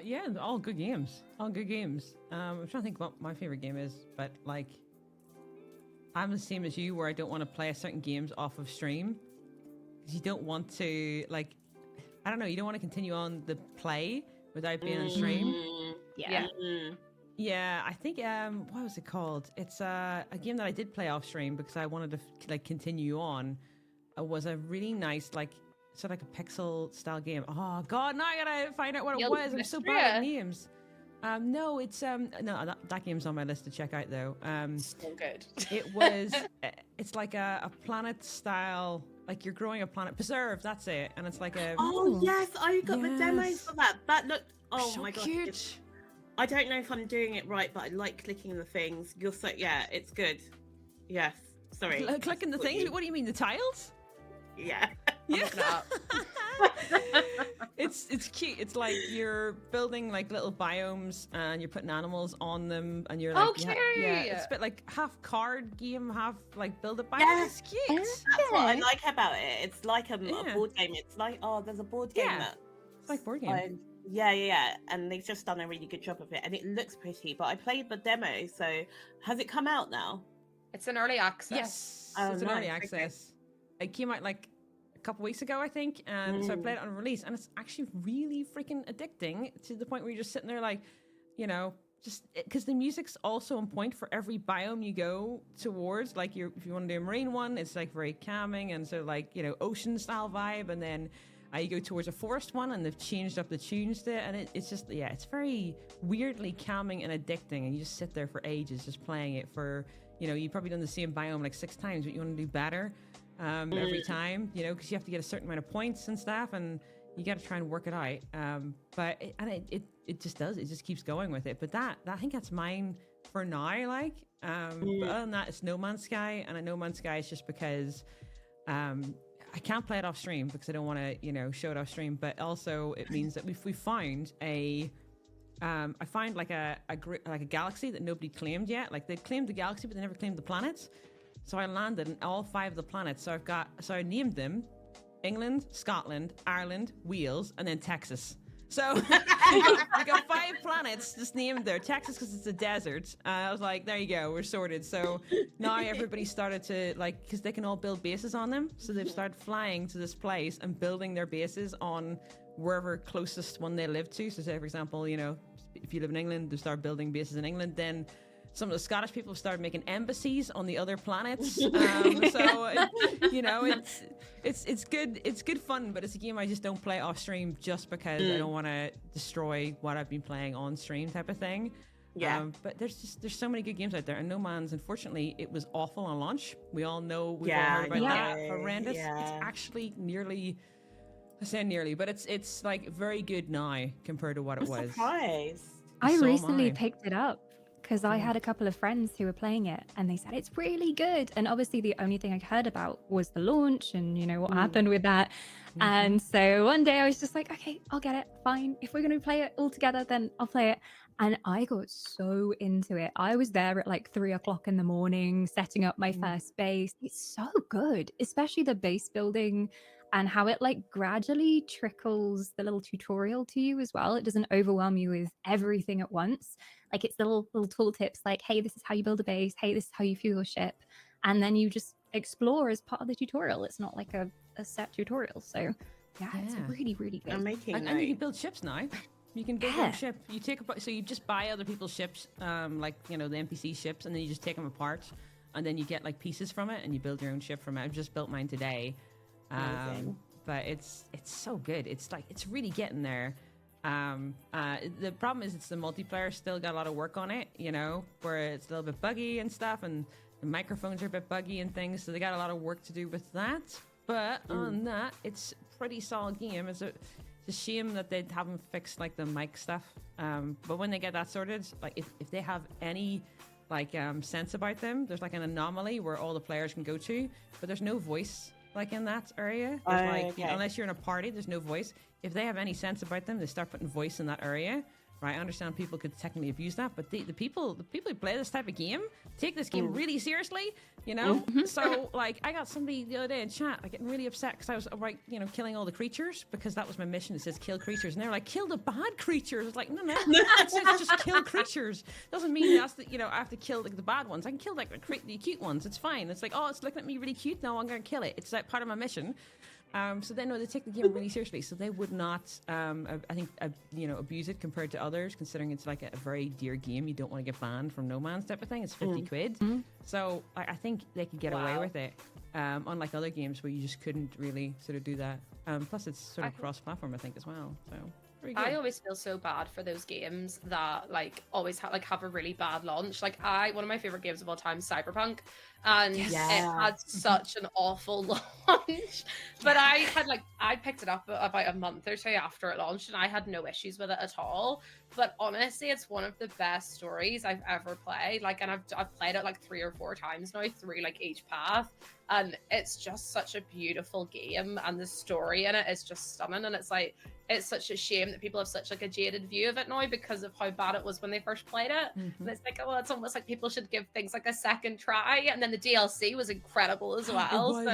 Yeah, all good games. All good games. I'm trying to think what my favorite game is, but like, I'm the same as you, where I don't want to play certain games off of stream because you don't want to, like, I don't know, you don't want to continue on the play without being on stream. Yeah. Yeah, I think what was it called? It's a game that I did play off stream because I wanted to like continue on. It was a really nice like sort of like a pixel style game. Oh god, now I gotta find out what it Guild was. I'm so bad at Mysteria. names. No, it's no that game's on my list to check out though. So good. It was it's like a planet style, like you're growing a planet. Preserve, that's it, and it's like a Oh yes, I got the demos Yes. for that. That looked. Oh so my god! cute. I don't know if I'm doing it right, but I like clicking the things. You're so yeah, it's good. Yes. Sorry. Clicking the things. What do you mean, the tiles? Yeah. Yeah. looking it up. It's cute. It's like you're building like little biomes and you're putting animals on them and you're like Oh, yeah, cute. it's a bit like half card game, half like build a biome. Yeah. It's cute. That's what I Okay. like about it. It's like a Yeah. board game. It's like there's a board game Yeah. that. It's like board game. Yeah, and they've just done a really good job of it, and it looks pretty. But I played the demo, so has it come out now? It's an early access. Yes, Oh, it's an early nice, okay. access. It came out like a couple weeks ago, I think, and so I played it on release, and it's actually really freaking addicting to the point where you're just sitting there like, you know, just because the music's also on point for every biome you go towards. Like if you want to do a marine one, it's like very calming and so like ocean style vibe, and then you go towards a forest one, and they've changed up the tunes to it, and it's just it's very weirdly calming and addicting, and you just sit there for ages just playing it for you've probably done the same biome like 6 times, but you want to do better every time, because you have to get a certain amount of points and stuff, and you got to try and work it out. But it just does. It just keeps going with it. But that I think that's mine for now. Like, but other than that, it's No Man's Sky, and No Man's Sky is just because I can't play it off stream because I don't want to show it off stream. But also it means that if we found I find like a galaxy that nobody claimed yet. Like they claimed the galaxy, but they never claimed the planets. So I landed in all 5 of the planets. So I named them England, Scotland, Ireland, Wales, and then Texas. So we got 5 planets just named there. Texas because it's a desert. I was like, there you go, we're sorted. So now everybody started to because they can all build bases on them. So they've started flying to this place and building their bases on wherever closest one they live to. So say, for example, if you live in England, they start building bases in England. Then some of the Scottish people have started making embassies on the other planets. It's good. It's good fun, but it's a game I just don't play off stream just because I don't want to destroy what I've been playing on stream type of thing. Yeah. But there's so many good games out there, and No Man's, unfortunately, it was awful on launch. We all know. We've all heard about that. Horrendous. Yeah. It's actually nearly. I say nearly, but it's like very good now compared to what it was. Surprised. I recently picked it up because I had a couple of friends who were playing it, and they said it's really good. And obviously, the only thing I heard about was the launch and what happened with that. And so one day I was just like, okay, I'll get it. Fine. If we're going to play it all together, then I'll play it. And I got so into it. I was there at like 3 o'clock in the morning, setting up my first base. It's so good, especially the base building and how it like gradually trickles the little tutorial to you as well. It doesn't overwhelm you with everything at once. Like it's little tool tips like, hey, this is how you build a base. Hey, this is how you fuel your ship. And then you just explore as part of the tutorial. It's not like a set tutorial. So yeah, it's really, really good. I'm making and you can build ships now. You can build your ship. You so you just buy other people's ships, like the NPC ships, and then you just take them apart, and then you get like pieces from it, and you build your own ship from it. I've just built mine today. But it's so good. It's like it's really getting there. The problem is it's the multiplayer still got a lot of work on it, where it's a little bit buggy and stuff, and the microphones are a bit buggy and things, so they got a lot of work to do with that. But on that, it's a pretty solid game. It's a shame that they haven't fixed like the mic stuff. But when they get that sorted, like if they have any sense about them, there's like an anomaly where all the players can go to, but there's no voice like in that area. There's unless you're in a party, there's no voice. If they have any sense about them, they start putting voice in that area. Right, I understand people could technically abuse that, but the people who play this type of game take this game really seriously, So like, I got somebody the other day in chat like getting really upset because I was killing all the creatures because that was my mission. It says kill creatures, and they're like, kill the bad creatures. It's like, no, it says just kill creatures. Doesn't mean that's I have to kill like the bad ones. I can kill like the cute ones. It's fine. It's like, oh, it's looking at me really cute. No, I'm gonna kill it. It's like part of my mission. So they take the game really seriously. So they would not, abuse it compared to others, considering it's like a very dear game. You don't want to get banned from No Man's type of thing. It's 50 quid. So I think they could get away with it, unlike other games where you just couldn't really sort of do that. Plus, it's sort of cross-platform, I think, as well. So. I always feel so bad for those games that always have a really bad launch. One of my favorite games of all time, Cyberpunk, and it had such an awful launch. But I picked it up about a month or two after it launched, and I had no issues with it at all. But honestly, it's one of the best stories I've ever played. And I've played it 3 or 4 times now through each path, and it's just such a beautiful game, and the story in it is just stunning. And it's such a shame that people have such a jaded view of it now because of how bad it was when they first played it. And it's it's almost like people should give things a second try. And then the DLC was incredible as well.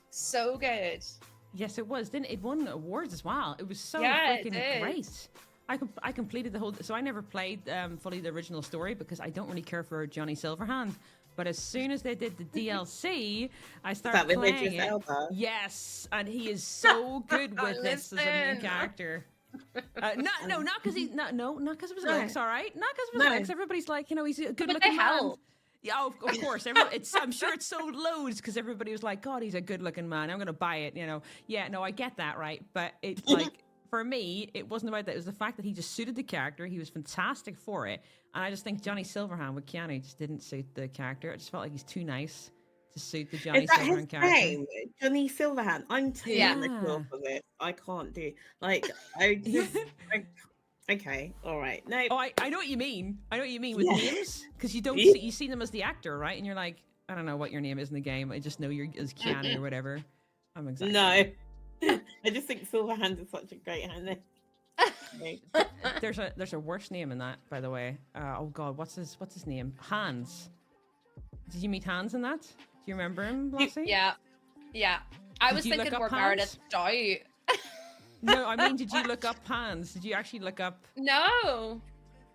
So good. Yes, it was. Didn't it won awards as well? It was so freaking great. I completed the whole. So I never played fully the original story because I don't really care for Johnny Silverhand. But as soon as they did the DLC, I started playing it. Yes, and he is so good with this as a main character. Not because he's not because of his No. looks. All right, not because of his No. legs. Everybody's like, he's a But good-looking they man. help. Yeah, of course. I'm sure it sold loads because everybody was like, God, he's a good-looking man. I'm gonna buy it. Yeah, no, I get that, right? But it like for me, it wasn't about that. It was the fact that he just suited the character. He was fantastic for it, and I just think Johnny Silverhand with Keanu just didn't suit the character. I just felt like he's too nice to suit the Johnny Is that his Silverhand character. name? Johnny Silverhand. I'm too Yeah. immature for this. I can't do okay, all right. No, Oh, I know what you mean. I know what you mean with Yeah. names because you don't Yeah. you see them as the actor, right? And you're like, I don't know what your name is in the game. I just know you're as Keanu or whatever. I'm exactly. no. I just think Silverhand is such a great hand. There's a worse name in that, by the way. Oh God, what's his name? Hans. Did you meet Hans in that? Do you remember him, Lassie? Yeah. I Did was you look thinking up more Hans? Meredith Dow. No, I mean, did you look up Hans? Did you actually look up? No.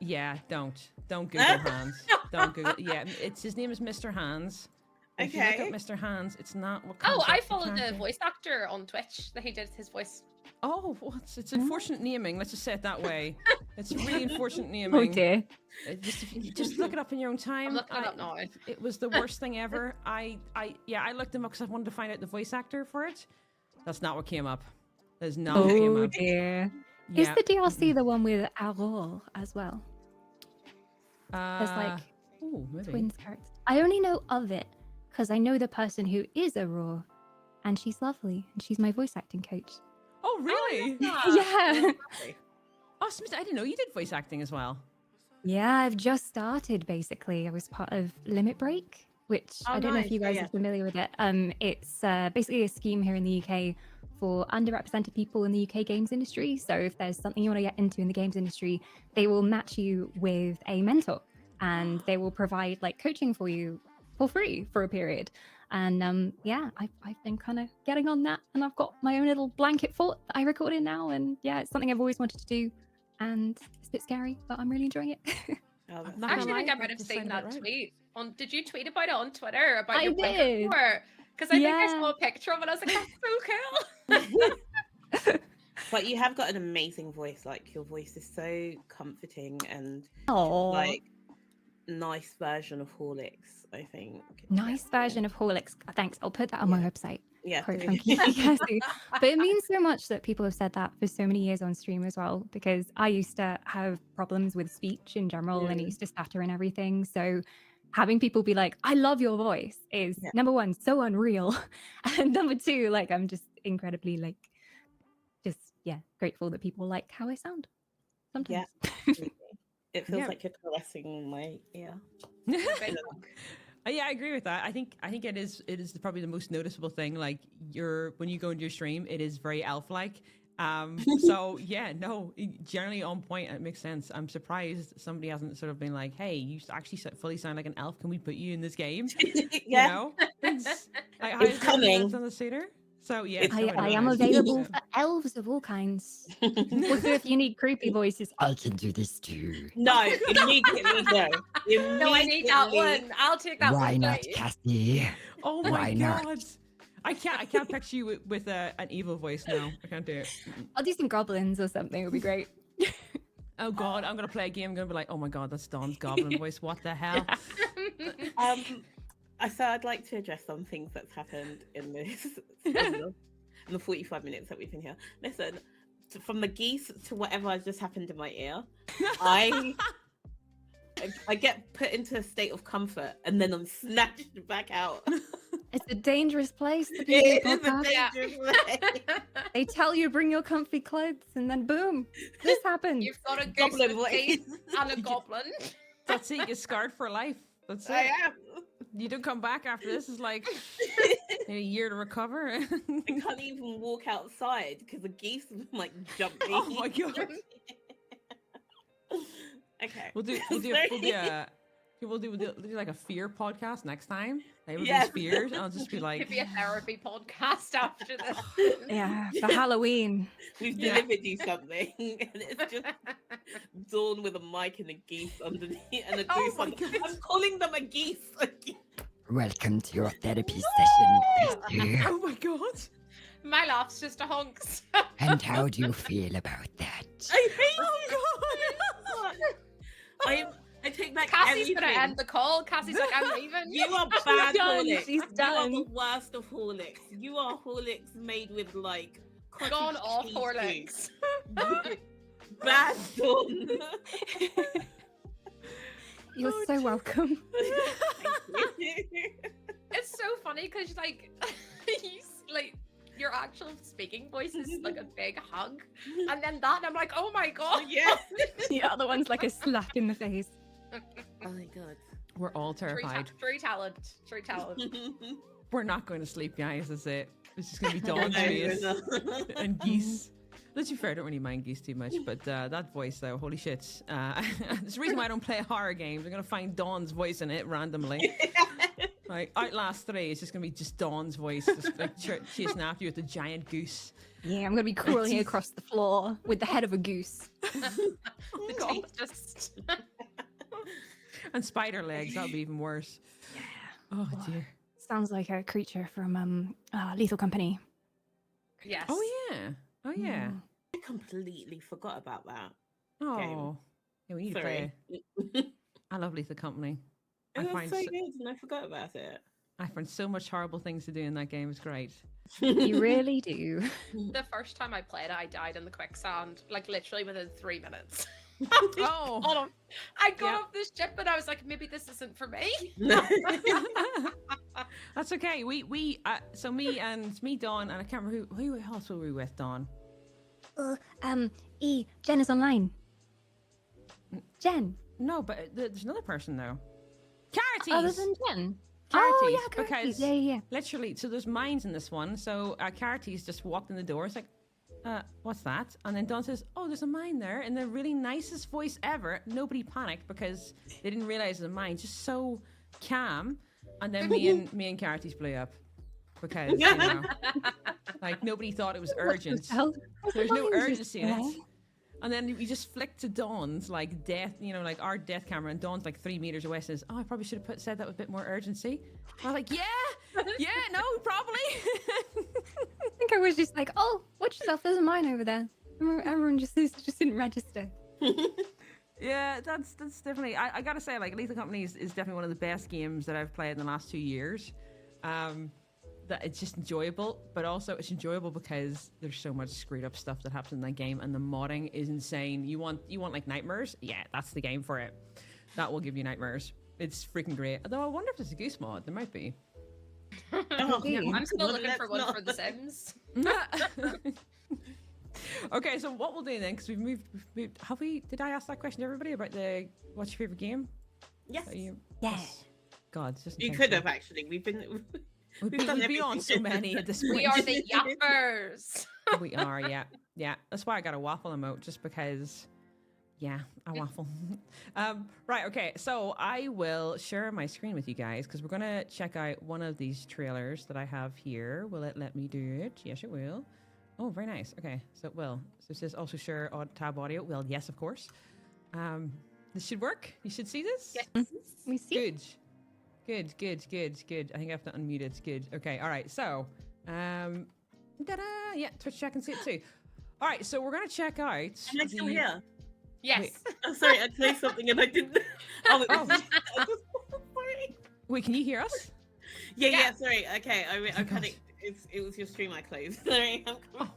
Yeah, don't Google Hans. Don't Google. Yeah, his name is Mr. Hans. If you Okay. look up Mr. Hans, it's not what comes Oh, up, I the followed the character. voice actor on Twitch that he did his voice. Oh, it's unfortunate naming. Let's just say it that way. It's really unfortunate Oh naming. dear. Just look it up in your own time. I'm looking it up now. It was the worst thing ever. I looked him up because I wanted to find out the voice actor for it. That's not what came up. That's not what came Oh up. dear. Yeah. Is the DLC the one with Aurore as well? There's like ooh, maybe. twins characters. I only know of it because I know the person who is Aurore, and she's lovely, and she's my voice acting coach. Oh, really? Yeah. Oh, Smith, I didn't know you did voice acting as well. Yeah, I've just started basically. I was part of Limit Break, which Oh, I don't know if nice. you Oh, guys yeah. are familiar with it. It's basically a scheme here in the UK for underrepresented people in the UK games industry. So if there's something you want to get into in the games industry, they will match you with a mentor and they will provide like coaching for you for free for a period. And yeah, I've been kind of getting on that, and I've got my own little blanket fort that I record in now. And yeah, it's something I've always wanted to do, and it's a bit scary, but I'm really enjoying it. Oh, that's Not I gonna actually lie, think I might that have just seen sounded that about right. tweet. Did you tweet about it on Twitter about I your blanket did. fort? Because I think I Yeah. saw a picture of it. I was like, that's so cool. But you have got an amazing voice. Like your voice is so comforting and Oh, like nice version of Horlicks, I think. nice version of Horlicks. Thanks. I'll put that on my website. Yeah. Quite do. funky. Yes, but it means so much that people have said that for so many years on stream as well, because I used to have problems with speech in general and I Yeah. used to stutter and everything. So having people be like, I love your voice is Yeah. number one, so unreal. And number two, like I'm just incredibly grateful that people like how I sound sometimes. It feels Yeah. like you're caressing my ear. Yeah, I agree with that. I think it is probably the most noticeable thing. Like when you go into your stream, it is very elf-like. So yeah, no, generally on point. It makes sense. I'm surprised somebody hasn't sort of been like, "Hey, you actually fully sound like an elf. Can we put you in this game?" Yeah. You know, it's, like, how It's is that coming. on the suitor? So yeah, It's no, I it am is. available for elves of all kinds. Also, if you need creepy voices, I can do this too. No, immediately no. No, I need that Immediately. one. I'll take that Why one. not, please. Cassie? Oh my Why not? god. I can't picture you with an evil voice now. I can't do it. I'll do some goblins or something. It would be great. Oh god, I'm gonna play a game. I'm gonna be like, oh my god, that's Dawn's goblin voice. What the hell? So I'd like to address some things that's happened in this in the 45 minutes that we've been here. Listen, from the geese to whatever has just happened in my ear, I get put into a state of comfort and then I'm snatched back out. It's a dangerous place to be. It in is a podcast. Yeah. dangerous place. They tell you bring your comfy clothes, and then boom, this happens. You've got a goose Goblin with voice. teeth and a goblin. That's it. You get scarred for life. That's it. I am. You don't come back after this. It's like a year to recover. I can't even walk outside because the geese like jump me. Oh my god. Okay. We'll do like a fear podcast next time. Everybody's Yes. fears. And I'll just be like, Could be a therapy podcast after this. Yeah, for Halloween. We've Yeah. delivered you something, and it's just Dawn with a mic and a geese underneath, and a Oh goose. my under- God. I'm calling them a geese. Welcome to your therapy session, Cassie. oh my god. My laugh's just a honks. And how do you feel about that? I hate it. I take back Cassie's everything. gonna end the call. Cassie's like, I'm leaving. You are bad done, Horlicks. she's You are done. the worst of Horlicks. You are Horlicks made with like cottage Gone off cheese Horlicks. juice. Bad Dawn. You're so welcome. It's so funny because like, your actual speaking voice is like a big hug, and then that, and I'm like, oh my god. Yes. The other one's like a slap in the face. Oh my god. We're all terrified. True talent. True talent. We're not going to sleep, guys. That's it. It's just going to be Dawn's No, face we're not. and Geese. Let's be fair, I don't really mind Geese too much, but that voice though, holy shit. There's a reason why I don't play horror games. I'm going to find Dawn's voice in it randomly. Like Outlast 3 is just going to be just Dawn's voice, just like chasing after you with a giant goose. Yeah, I'm gonna be crawling across the floor with the head of a goose. Oh god, just And spider legs, that would be even worse. Oh dear. Sounds like a creature from Lethal Company. yes. Oh yeah. Oh yeah. Mm. I completely forgot about that. Oh. Yeah, we need Sorry. to play. I love Lethal Company. It I was find so so- good and I forgot about it. I find so much horrible things to do in that game. It's great. You really do. The first time I played it, I died in the quicksand, like literally within 3 minutes. Oh. Hold on. I got Yeah. off this ship and I was like, maybe this isn't for me. That's okay. So me, Dawn, and I can't remember who else were we with, Dawn? Jen is online. Jen. No, but there's another person though. Charities. Other than Jen. Charities, Oh yeah, because Charities. Yeah. literally, so there's mines in this one. So Charities just walked in the door. It's like, what's that? And then Dawn says, oh, there's a mine there, in the really nicest voice ever. Nobody panicked because they didn't realize the mine. Just so calm. And then me and Charities blew up because you know, like nobody thought it was urgent. There's no urgency in it. And then we just flicked to Dawn's like death, you know, like our death camera, and Dawn's like 3 meters away. Says, "Oh, I probably should have said that with a bit more urgency." I was like, "Yeah, no, probably." I think I was just like, oh, watch yourself. There's a mine over there. Everyone just didn't register. Yeah, that's definitely. I gotta say, like, Lethal Company is definitely one of the best games that I've played in the last 2 years. That it's just enjoyable, but also it's enjoyable because there's so much screwed up stuff that happens in that game, and the modding is insane. You want like nightmares? Yeah, that's the game for it. That will give you nightmares. It's freaking great. Although I wonder if there's a goose mod. There might be. Oh, Yeah, I'm still well, looking for let's one not- for The Sims. Okay, so what we'll do then, because we've moved. Have we? Did I ask that question to everybody about what's your favorite game? Yes. Yeah. God, it's just You intense. could have actually. We've been We've done been on so everything. many at this point. We are the yappers. We are, yeah. That's why I got a waffle emote, just because. Yeah, I waffle. Right, okay. So I will share my screen with you guys because we're gonna check out one of these trailers that I have here. Will it let me do it? Yes, it will. Oh, very nice. Okay, so it will. So it says also share tab audio. Well, yes, of course. This should work. You should see this. Yes. We see. Good. I think I have to unmute it. Good. Okay. All right. So, ta-da! Yeah, Twitch chat can see it too. All right. So we're gonna check out. Am I still the- here? Yes. Wait. Oh, sorry, I played something and I didn't. Oh, Oh. sorry. Wait, can you hear us? Yeah, Yeah. yeah, sorry. Okay, I God. panicked. It was your stream I closed. Sorry, I'm coming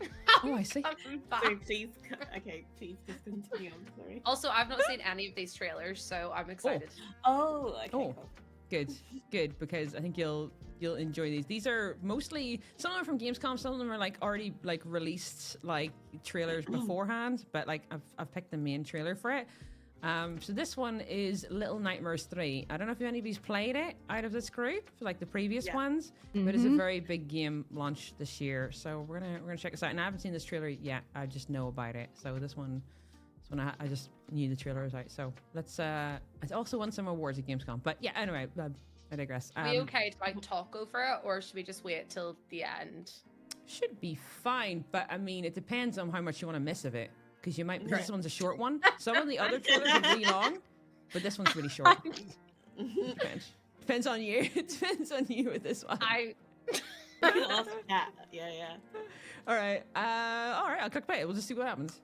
back. Oh, I see. Coming back. Sorry, please. Okay, please just continue. I'm sorry. Also, I've not seen any of these trailers, so I'm excited. Oh, okay. Oh. Cool. Good, because I think you'll enjoy these. These are mostly, some of them from Gamescom, some of them are like already like released like trailers beforehand, but like I've picked the main trailer for it. So this one is Little Nightmares 3. I don't know if anybody's played it out of this group, like the previous Yeah. ones, but it's a Mhm. very big game launch this year. So we're gonna check this out. And I haven't seen this trailer yet. I just know about it. So this one I just knew the trailer was out. So let's. It also won some awards at Gamescom. But yeah, anyway, I digress. Are we okay to like talk over it, or should we just wait till the end? Should be fine, but I mean, it depends on how much you want to miss of it. Because you might. Because this one's a short one. Some of the other trailers are really long, but this one's really short. Depends on you. It depends on you with this one. I We can ask that. Yeah. All right. All right. I'll click play. We'll just see what happens.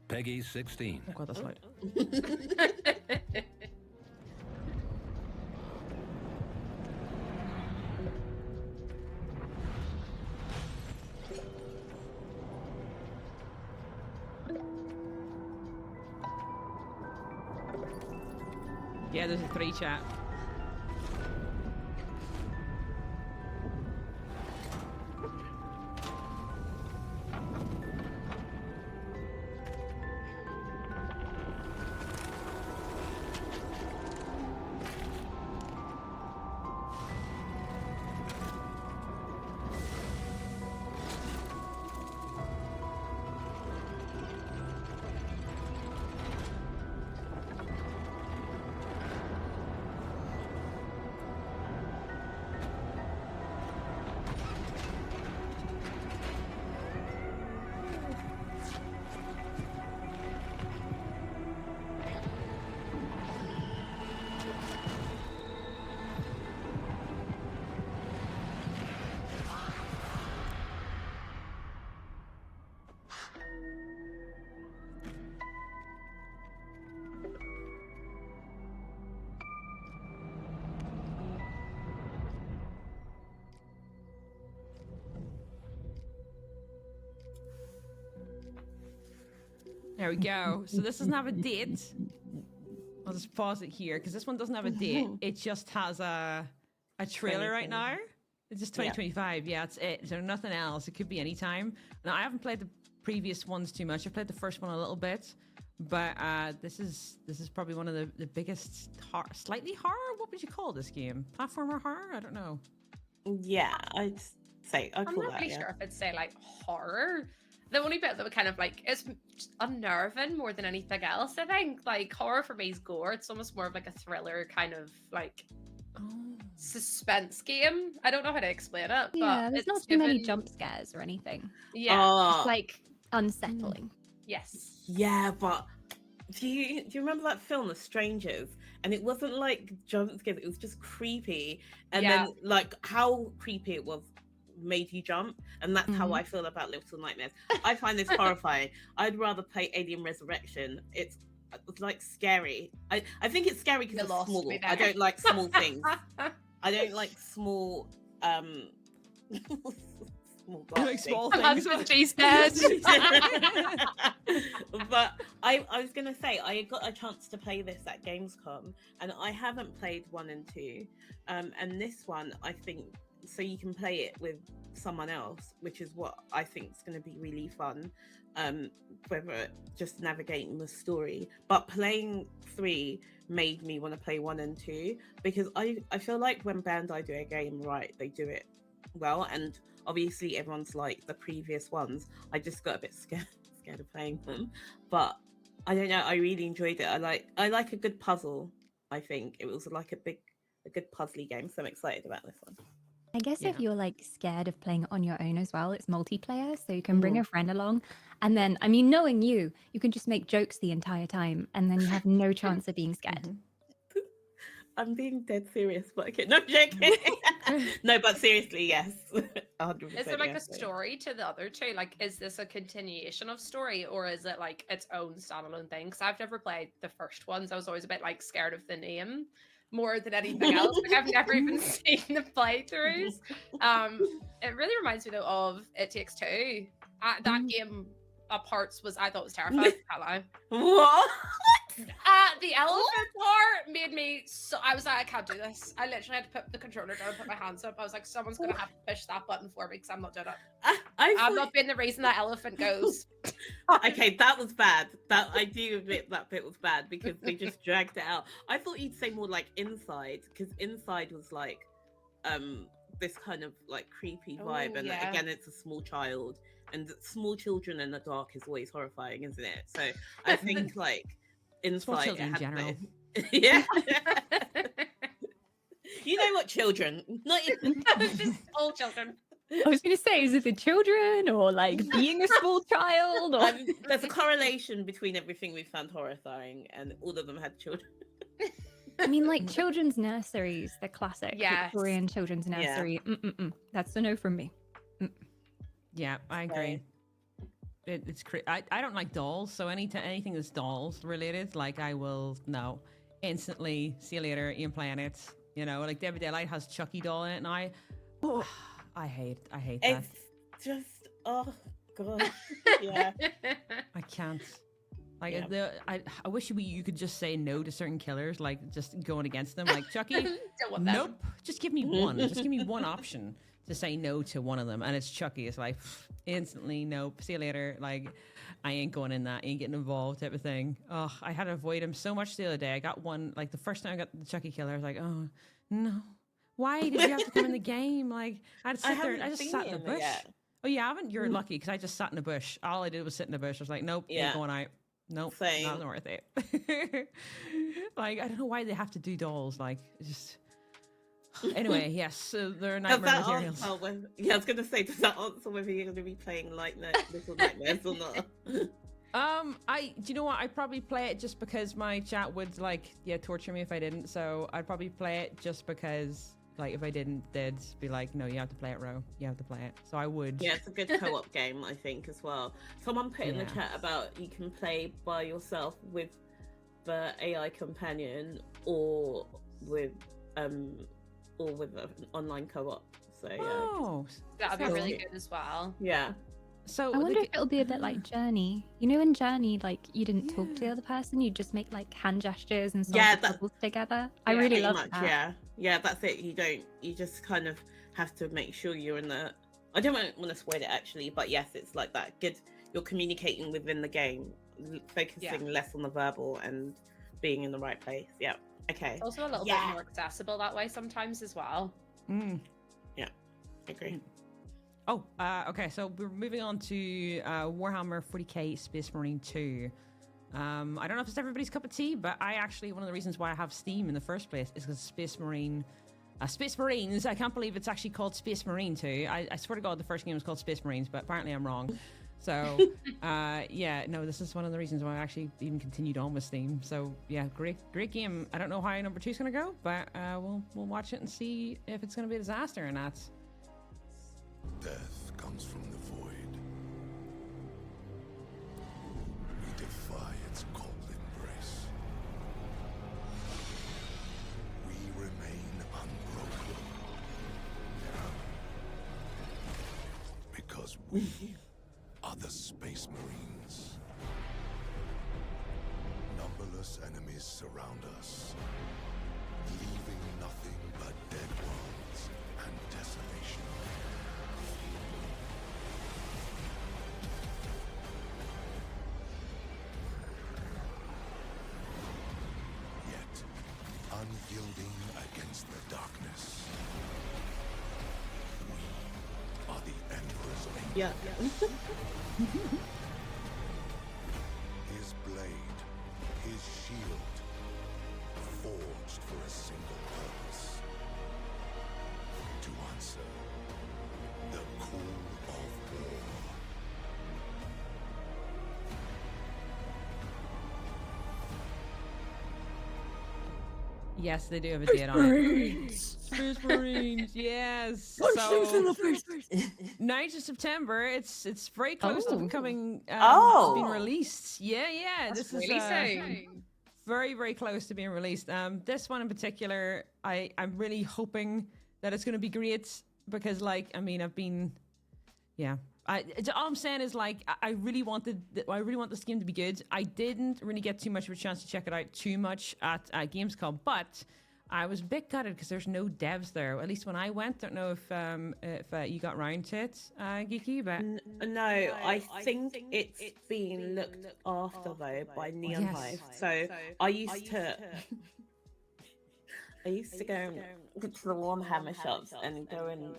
Peggy 16. Oh god, that's loud. Yeah, there's a 3 chat. There we go. So this doesn't have a date. I'll just pause it here because this one doesn't have a date. It just has a trailer right now. It's just 2025. Yeah, that's it. So nothing else. It could be any time. Now I haven't played the previous ones too much. I played the first one a little bit, but this is probably one of the biggest slightly horror. What would you call this game? Platformer horror? I don't know. Yeah, I'd I'm call not that. really Yeah. sure if I'd say like horror. The only bit that would kind of like it's just unnerving more than anything else. I think like horror for me is gore. It's almost more of like a thriller kind of like suspense game. I don't know how to explain it. Yeah, but there's it's not too many given- jump scares or anything. Yeah. Oh, It's like unsettling. Yes. yeah, but do you remember that film, The Strangers? And it wasn't like jump scares; it was just creepy. And Yeah. then like how creepy it was made you jump, and that's how I feel about Little Nightmares. I find this horrifying. I'd rather play Alien Resurrection. It's like scary. I think it's scary because You it's lost small. me I there. don't like small things. I don't like small small I like glass small things. things. That's what she said. But I was gonna say I got a chance to play this at Gamescom, and I haven't played 1 and 2. And this one I think so you can play it with someone else, which is what I think is going to be really fun. Whether just navigating the story, but playing 3 made me want to play 1 and 2 because I feel like when Bandai do a game right, they do it well, and obviously everyone's like the previous ones. I just got a bit scared of playing them, but I don't know. I really enjoyed it. I like a good puzzle. I think it was like a good puzzly game, so I'm excited about this one. I guess if Yeah. you're like scared of playing it on your own as well, it's multiplayer, so you can bring a friend along. And then, I mean, knowing you can just make jokes the entire time, and then you have no chance of being scared. I'm being dead serious, but okay, no joking. No, but seriously, yes, 100%. Is there like a yes. story to the other two? Like, is this a continuation of story, or is it like its own standalone thing? Because I've never played the first ones. I was always a bit like scared of the name more than anything else. Like, I've never even seen the playthroughs. It really reminds me though of It Takes Two. That game at parts I thought was terrifying. Can't lie. What? The elephant part made me so. I was like, I can't do this. I literally had to put the controller down and put my hands up. I was like, someone's gonna have to push that button for me because I'm not doing it. I'm thought- not being the reason that elephant goes. Okay, that was bad. That I do admit that bit was bad because they just dragged it out. I thought you'd say more like Inside, because Inside was like this kind of like creepy vibe, Oh, and yeah. again, it's a small child, and small children in the dark is always horrifying, isn't it? So I think like Inside, children in had general. this- yeah. You know what, children? Not even. Just all children. I was going to say, is it the children or like being a small child? Or... There's a correlation between everything we found horrifying, and all of them had children. I mean, like children's nurseries, the classic Yes. Victorian children's Yeah. nursery. That's a no from me. Yeah, I agree. I don't like dolls, so anything that's dolls related, like I will no instantly. See you later. Ain't playing it. You know, like Dead by Daylight has Chucky doll in it, and I hate that. It's just oh god. Yeah. I can't. Like Yeah. I wish you could just say no to certain killers, like just going against them, like Chucky. Don't want them. Nope. Just give me one. Just give me one option to say no to one of them, and it's Chucky. It's like instantly nope. See you later. Like I ain't going in that. Ain't getting involved type of thing. Oh, I had to avoid him so much the other day. I got one like the first time I got the Chucky killer. I was like, oh no. Why did you have to come in the game? Like I had to sit there. I just sat in the bush. Oh, you haven't? You're lucky because I just sat in the bush. All I did was sit in the bush. I was like, nope, ain't going out. Nope, Same. not worth it. Like I don't know why they have to do dolls. Like it's just. Anyway, yes, so they're Does nightmare that materials. answer I was gonna say, does that answer whether you're gonna be playing Little Nightmares or not? Do you know what? I'd probably play it just because my chat would torture me if I didn't. So I'd probably play it just because, like, if I didn't, they'd be like, no, you have to play it, Ro. You have to play it. So I would. Yeah, it's a good co-op game, I think, as well. Someone put in the Yeah. chat about you can play by yourself with the AI companion or with an online co-op. So yeah, Oh, That'd be Sounds really good. good as well. yeah. so I wonder if it'll be a bit like Journey. You know, in Journey, like you didn't talk to the other person, you just make like hand gestures and solve Yeah, the that- puzzles together. I Yeah, really pretty love much, that. yeah, that's it. You just kind of have to make sure you're in the. I don't want to spoil it actually, but yes, it's like that. Good, you're communicating within the game, focusing less on the verbal and being in the right place. Yeah. Okay. Also a little Yeah. bit more accessible that way sometimes as well. Agree. Oh, okay. So we're moving on to Warhammer 40k Space Marine 2. I don't know if it's everybody's cup of tea, but I actually, one of the reasons why I have Steam in the first place is because Space Marines. I can't believe it's actually called Space Marine 2. I swear to God, the first game was called Space Marines, but apparently I'm wrong. So, this is one of the reasons why I actually even continued on with Steam. So, yeah, great game. I don't know how number 2 is going to go, but we'll watch it and see if it's going to be a disaster or not. Death comes from the void. We defy its cold embrace. We remain unbroken. Because we are the Space Marines. Numberless enemies surround us, leaving nothing but dead worlds and desolation. Yet, unyielding against the darkness, we are the Emperor's Angel. Yeah. His blade, his shield, forged for a single purpose. To answer the call of war. Yes, they do have a date on it. Space Marines, yes. So 9th of September. It's very close to Oh. becoming Oh. being released. Yeah. That's This really is soon. very close to being released. This one in particular, I'm really hoping that it's going to be great because, like, I mean, all I'm saying is, like, I really want this game to be good. I didn't really get too much of a chance to check it out too much at Gamescom, but I was a bit gutted because there's no devs there. At least when I went, don't know if you got round to it, Geeky, but No, I think it's been looked after though by Neon Yes. Hive. So I used to go to the Warhammer shops and go and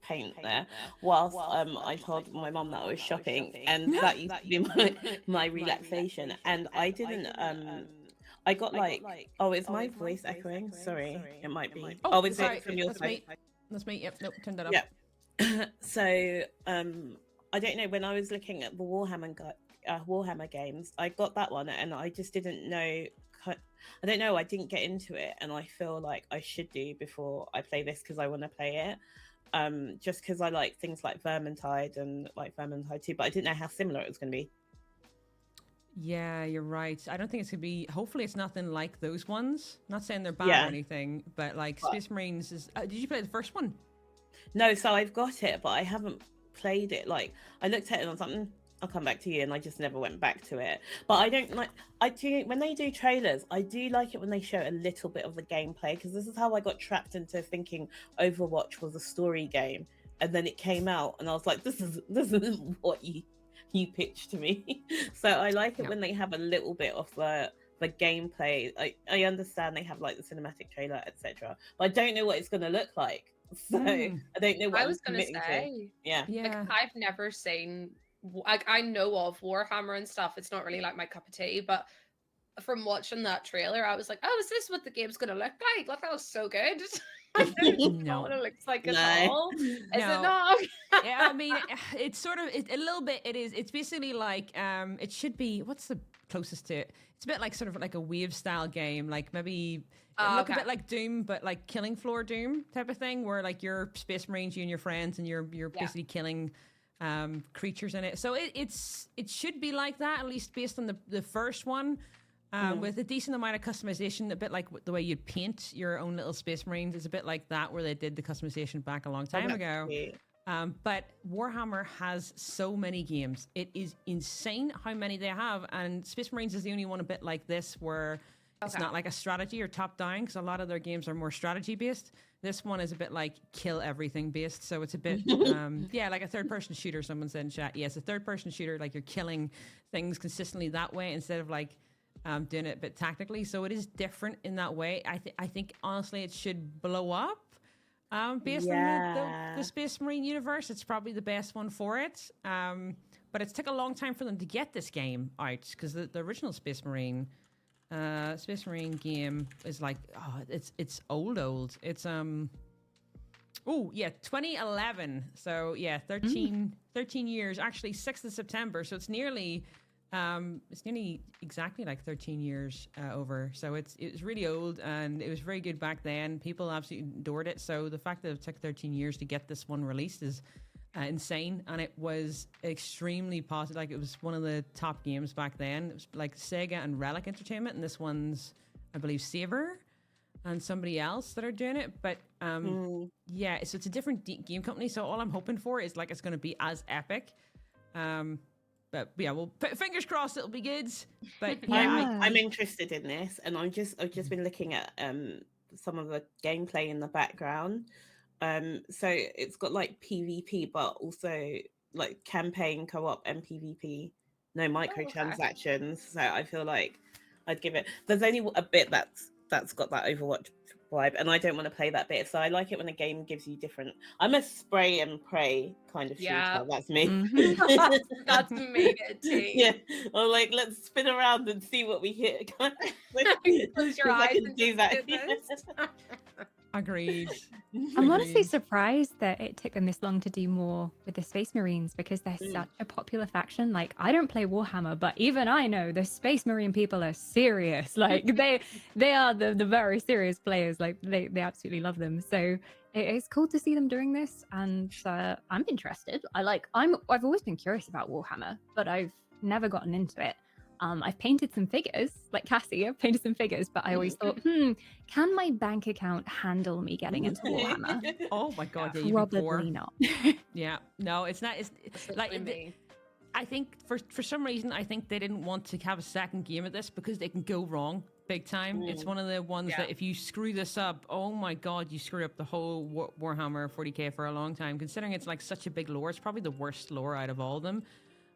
paint there whilst I told my mum that I was shopping, and that used to be my relaxation. And I didn't I got like, oh, is my voice echoing? Sorry, it might be. Oh, is sorry, it from your that's side? me. That's me. Yep, nope, turn that up. Yeah. So I don't know, when I was looking at the Warhammer games, I got that one and I just didn't know I don't know. I didn't get into it, and I feel like I should do before I play this because I want to play it. Just because I like things like Vermintide and like Vermintide 2, but I didn't know how similar it was going to be. Yeah, you're right. I don't think it's gonna be. Hopefully, it's nothing like those ones. Not saying they're bad Yeah. or anything, but like But- Space Marines is. Did you play the first one? No, so I've got it, but I haven't played it. Like I looked at it and I was like, I'll come back to you, and I just never went back to it. But I don't like. I do when they do trailers. I do like it when they show a little bit of the gameplay because this is how I got trapped into thinking Overwatch was a story game, and then it came out, and I was like, this is what you pitched to me. So I like it Yeah. when they have a little bit of the gameplay. I understand they have like the cinematic trailer, etc. But I don't know what it's going to look like. So Mm. I don't know what I I'm was gonna committing to. say, Yeah. Yeah. like, I've never seen. Like, I know of Warhammer and stuff. It's not really like my cup of tea, but from watching that trailer, I was like, "Oh, is this what the game's gonna look like? Like, that was so good." It's No. not what it looks like at No. all. Is it No. not? Yeah, I mean, it's sort of a little bit. It is. It's basically like it should be. What's the closest to it? It's a bit like sort of like a wave style game, like maybe Oh, look a okay. bit like Doom, but like Killing Floor Doom type of thing, where like you're Space Marines, you and your friends, and you're Yeah. basically killing creatures in it. So it should be like that, at least based on the first one. With a decent amount of customization, a bit like the way you'd paint your own little Space Marines, is a bit like that, where they did the customization back a long time ago. But Warhammer has so many games. It is insane how many they have. And Space Marines is the only one a bit like this, where it's Okay. not like a strategy or top down, because a lot of their games are more strategy based. This one is a bit like kill everything based. So it's a bit, yeah, like a third person shooter. Someone said in chat. Yes, a third person shooter, like you're killing things consistently that way instead of like doing it a bit tactically. So it is different in that way. I think honestly it should blow up. Based on Yeah. the Space Marine universe, it's probably the best one for it. But it's took a long time for them to get this game out, because the original Space Marine game is like, it's old. It's 2011. So yeah, 13 years. Actually, 6th of September. So it's nearly exactly like 13 years over. So it was really old, and it was very good back then. People absolutely adored it. So the fact that it took 13 years to get this one released is insane, and it was extremely positive. Like, it was one of the top games back then. It was like Sega and Relic Entertainment, and this one's, I believe, Saber and somebody else that are doing it. But yeah, so it's a different game company. So all I'm hoping for is like it's going to be as epic. But yeah, well, fingers crossed it'll be good. But yeah, I'm interested in this, and I've just been looking at some of the gameplay in the background. So it's got like PvP, but also like campaign, co-op, and PvP. No microtransactions. So I feel like I'd give it. There's only a bit that's got that Overwatch vibe, and I don't want to play that bit. So I like it when a game gives you different. I'm a spray and pray kind of shooter. Yeah. That's me. That's mega tea. Yeah, or like let's spin around and see what we hit. Close your 'Cause I eyes can and do just that. do this. agreed. I'm honestly Agreed. surprised that it took them this long to do more with the Space Marines, because they're such a popular faction. Like, I don't play Warhammer, but even I know the Space Marine people are serious. Like, they are the very serious players. Like, they absolutely love them. So it's cool to see them doing this, and I'm interested. I've always been curious about Warhammer, but I've never gotten into it. I've painted some figures, like Cassie. I've painted some figures, but I always thought, can my bank account handle me getting into Warhammer? Oh my god, yeah, you'd be Probably poor. not. Yeah, no, it's not. It's That's like literally me. I think for some reason I think they didn't want to have a second game of this, because they can go wrong big time. It's one of the ones Yeah. that if you screw this up, oh my god, you screw up the whole Warhammer 40k for a long time. Considering it's like such a big lore, it's probably the worst lore out of all of them.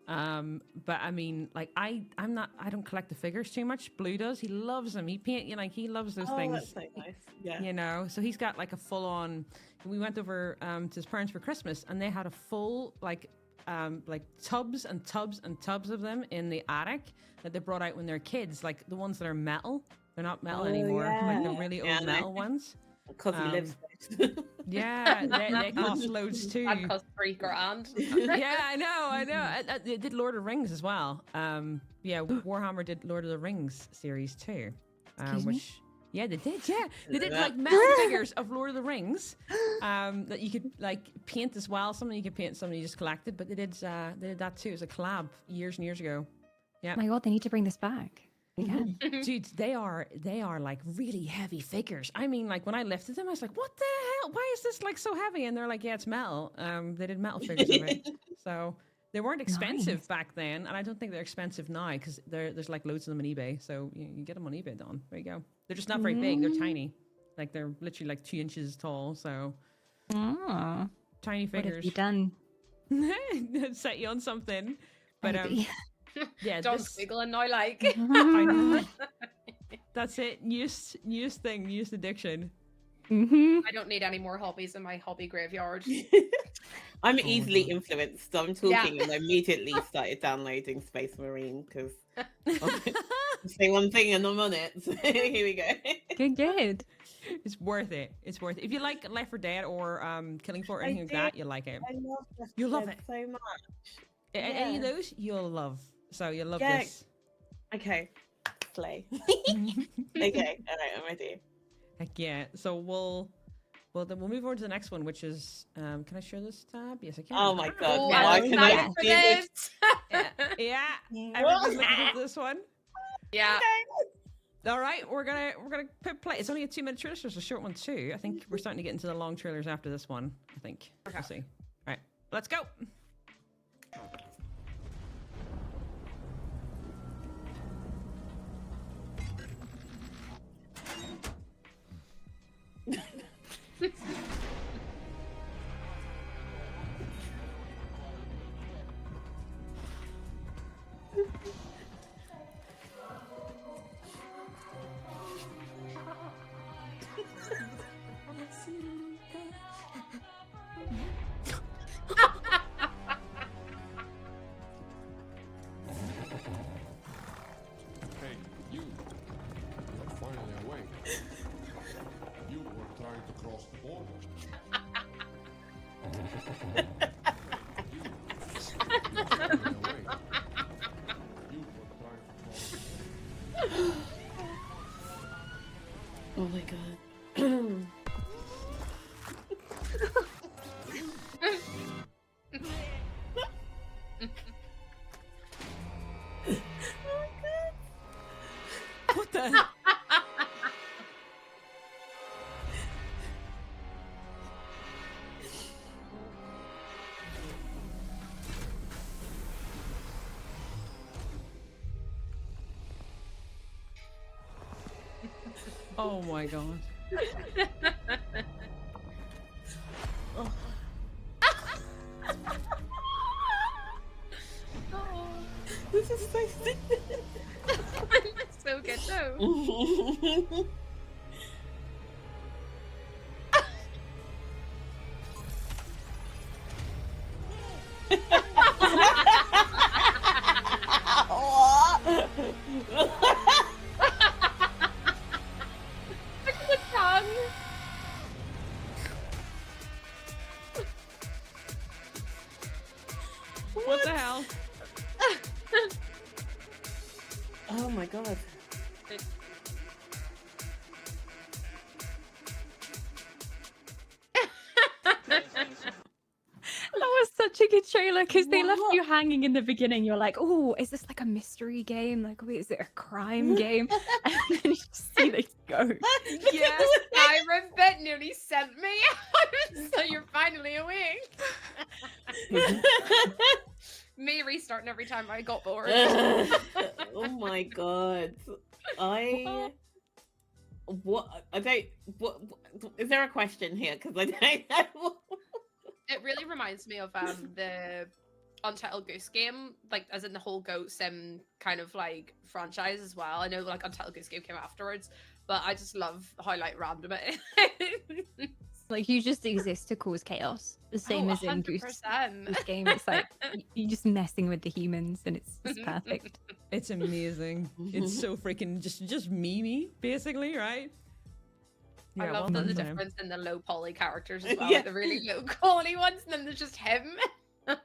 But I mean, like I don't collect the figures too much. Blue does. He loves them. He he loves those Oh, things. that's so nice. Yeah. You know, so he's got like a full on. We went over to his parents for Christmas, and they had a full like tubs and tubs and tubs of them in the attic that they brought out when they're kids, like the ones that are metal. They're not metal Oh, anymore, like the yeah. really Yeah, old no. metal ones. Because he lives. Yeah, they cost loads too. That cost $3,000. Yeah, I know. They did Lord of the Rings as well. Yeah, Warhammer did Lord of the Rings series too. Excuse me? which yeah, they did. Yeah, they did Yeah. like metal figures of Lord of the Rings that you could like paint as well. Some you could paint, some you just collected. But they did that too. It was a collab years and years ago. Oh my god, they need to bring this back. Yeah. Dude, they are like really heavy figures. I mean, like when I lifted them, I was like, "What the hell? Why is this like so heavy?" And they're like, "Yeah, it's metal." They did metal figures of it, so they weren't expensive Nice. back then, and I don't think they're expensive now because there's like loads of them on eBay. So you get them on eBay, Don. There you go. They're just not very big. They're tiny, like they're literally like 2 inches tall. So Oh, tiny what have figures. you done? Set you on something, but Maybe. yeah, John's this, giggling now, like. I know. That's it. Newest thing, newest addiction. Mhm. I don't need any more hobbies in my hobby graveyard. I'm my easily God. influenced. So I'm Yeah. talking and I immediately started downloading Space Marine because say one thing and I'm on it. So here we go. Good, good. It's worth it. It's worth it. If you like Left 4 Dead or Killing Floor or I anything like do. that, you'll like it. I love Left You'll 4 love Dead it. so much. Any of Yeah. those, you'll love. So you'll love Yeah. this. Okay, slay. Okay, all right, I'm ready. Heck yeah. So we'll move on to the next one, which is can I share this tab? Yes, I can. Oh my God, Oh, Yeah. why I'm can I excited for do this? this. Yeah. Everyone's looking at this one. Yeah. All right, we're gonna put play. It's only a 2-minute trailer, so it's a short one too. I think we're starting to get into the long trailers after this one. I think. We'll see. All right, let's go. Hey, you. You're finally awake. You were trying to cross the border. You're finally awake. You were trying to cross the border. Oh my God. What the? Oh my god. This is so stupid. That's so good though. Look at the tongue. What the hell? Oh my God. That was such a good trailer because they left What? you hanging in the beginning. You're like, oh, is this like a mystery game? Like, wait, is it a crime game? And then you just see they go. Yes, Iron Bit nearly sent me. So you're finally awake. Me restarting every time I got bored. Oh my God. I don't. What is there a question here? Because I don't know. It really reminds me of the Untitled Goose Game, like as in the whole Goat Sim kind of like franchise as well. I know like Untitled Goose Game came afterwards, but I just love how like random it is. Like, you just exist to cause chaos. The same Oh, as in Goose 100%. Goose Game. It's like you're just messing with the humans, and it's perfect. It's amazing. It's so freaking just memey, basically, right? I love well the done. difference in the low poly characters as well, Yeah. like the really low quality ones, and then there's just him. Oh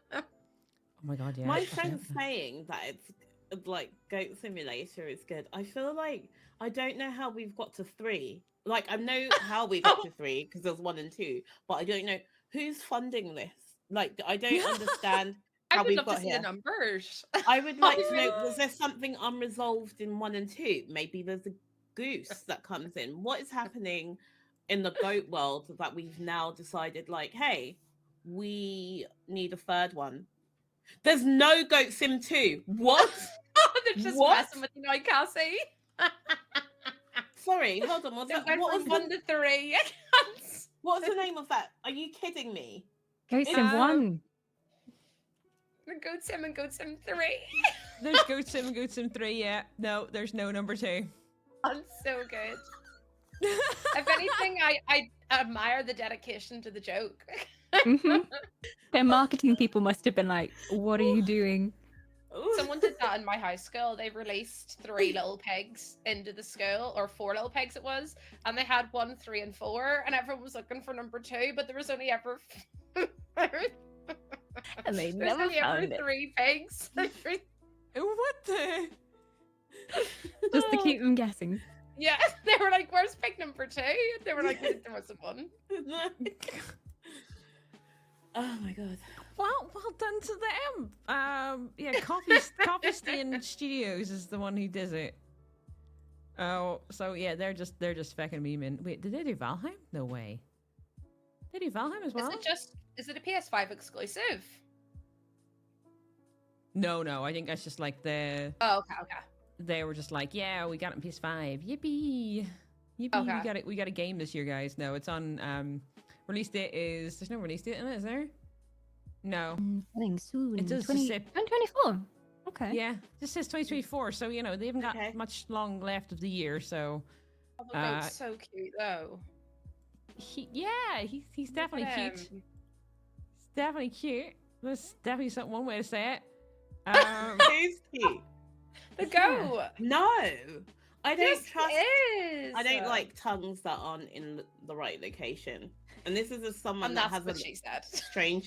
my god, yeah. My fucking friend's hell. saying that it's like Goat Simulator is good. I feel like I don't know how we've got to 3. Like I know how we got to 3 because there's 1 and 2, but I don't know who's funding this. Like I don't understand I how would we've love to got see here. the numbers. I would like to know, was there something unresolved in 1 and 2? Maybe there's a goose that comes in. What is happening in the goat world that we've now decided, like, hey, we need a 3rd one? There's no Goat Sim 2. What? They're just What? messing with you now, Cassie. Sorry, hold on. They went What from was 1 to 3. I can't. what's the name of that? Are you kidding me? Goat Sim Um, 1. Goat Sim and Goat Sim 3. There's Goat Sim and Goat Sim 3, yeah. No, there's no number 2. I'm so good. If anything, I admire the dedication to the joke. Mhm. Their marketing people must have been like, what are you doing? Ooh. Someone did that in my high school. They released 3 little pigs into the school, or 4 little pigs it was, and they had 1, 3, and 4, and everyone was looking for number 2, but there was only ever And they there's never only ever found it. 3 pigs. What the? Just to keep them guessing. Yeah, they were like, "Where's pig number 2?" They were like, "There wasn't one." Oh my god. Well done to them. Yeah, Coffee Stain Studios is the one who does it. Oh, so yeah, they're just fucking memeing. Wait, did they do Valheim? No way. They do Valheim as well? Is it a PS5 exclusive? No, I think that's just like Oh, okay. they were just like, yeah, we got it on PS5. Yippee. Okay. We got a game this year, guys. No, it's on release date is there's no release date in it, is there? No. Coming soon. It does 20, say- 2024. Okay. Yeah. Just says 2024, so you know, they haven't got Okay. much long left of the year, so Oh, the goat's so cute though. he's definitely Look at cute. him. He's definitely cute. That's definitely one way to say it. Who's cute? The Yeah. goat. No. I don't Yes, trust it is. I don't like tongues that aren't in the right location. And this is as someone And that that's what hasn't she said. strange.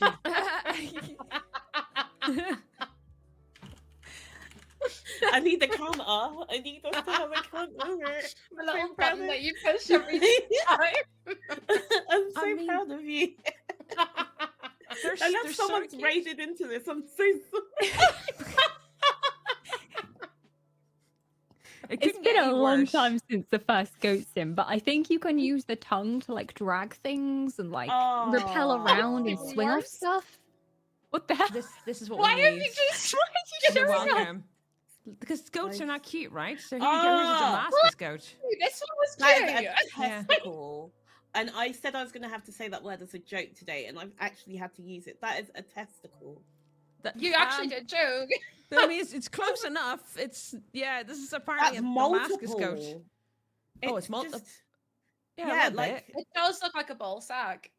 I need the counter. I need us to have a counter. The little so proud button of- that you push every time. I'm so I mean- proud of you. They're I love so someone's cute. raided into this. I'm so sorry. It It's couldn't been get a any long worse. time since the first Goat Sim, but I think you can use the tongue to like drag things and like repel Oh. around and Even swing off worse. stuff. What the hell? This is what Why we have need. you just why You're did you do that? welcome. Because goats are Nice. not cute, right? So here you go, here's a Ah. Damascus goat. This one was That cute. is a Yeah. testicle. And I said I was going to have to say that word as a joke today, and I've actually had to use it. That is a testicle. That- You actually did joke. But I mean, it's close enough. It's this is apparently That's a Damascus multiple. goat. Oh, it's multiple. just- Yeah, Yeah, a little like bit. It does look like a ball sack.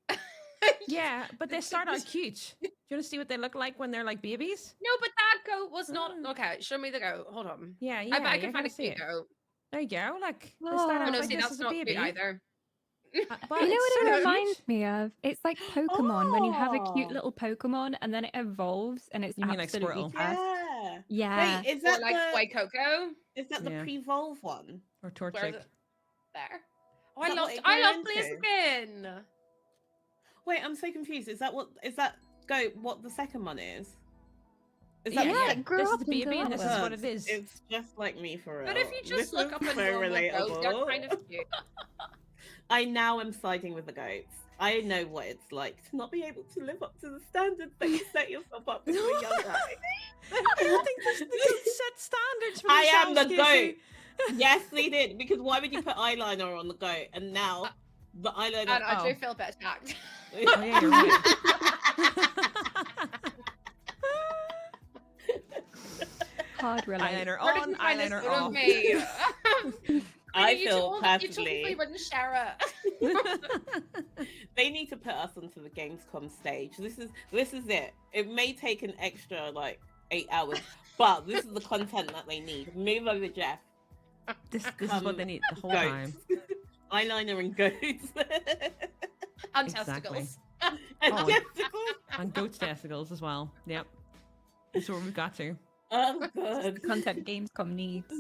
Yeah, but they start out cute. Do you want to see what they look like when they're like babies? No, but that goat was not Mm. okay. Show me the goat. Hold on. Yeah, I bet I you're can find gonna a see cute it. goat. There you go. Like they Oh. start Oh out no, like see this that's as a not baby. cute either. But You know it's what so it cute. reminds me of? It's like Pokemon when you have a cute Oh. little Pokemon and then it evolves and it's You mean like absolutely Squirtle? cursed. Yeah. Yeah. Wait, is Or that like the White Cocoa. is that the Yeah. pre-volve one? Or Where is Torchic. it? There. Oh, Is I that what loved it I grew love into? Blaziken. Wait, I'm so confused. Is that goat what the second one is? Is Yeah, that Yeah, yeah. it grew This is up the baby, into and that this is one. what it is. It's just like me for real. But if you This just look is up a so normal goat, they're relatable. kind of cute. I now am siding with the goats. I know what it's like to not be able to live up to the standards that you set yourself up when you were younger. I don't think the goats set standards for I am themselves, the Casey. Yes, they did. Because why would you put eyeliner on the goat? And now the eyeliner. And I Oh. do feel a bit attacked. Oh yeah, you're right. Hard relate. Eyeliner Where did on, you find this eyeliner photo of off. me? I You feel told me you perfectly. wouldn't share it. They need to put us onto the Gamescom stage. This is it. It may take an extra like 8 hours, but this is the content that they need. Move over, Jeff. This is what they need the whole Goats. time. Eyeliner and goats. And Exactly. testicles. And Oh. testicles. And goat's testicles as well. Yep. That's where we've got to. Oh It's god. the content Gamescom needs.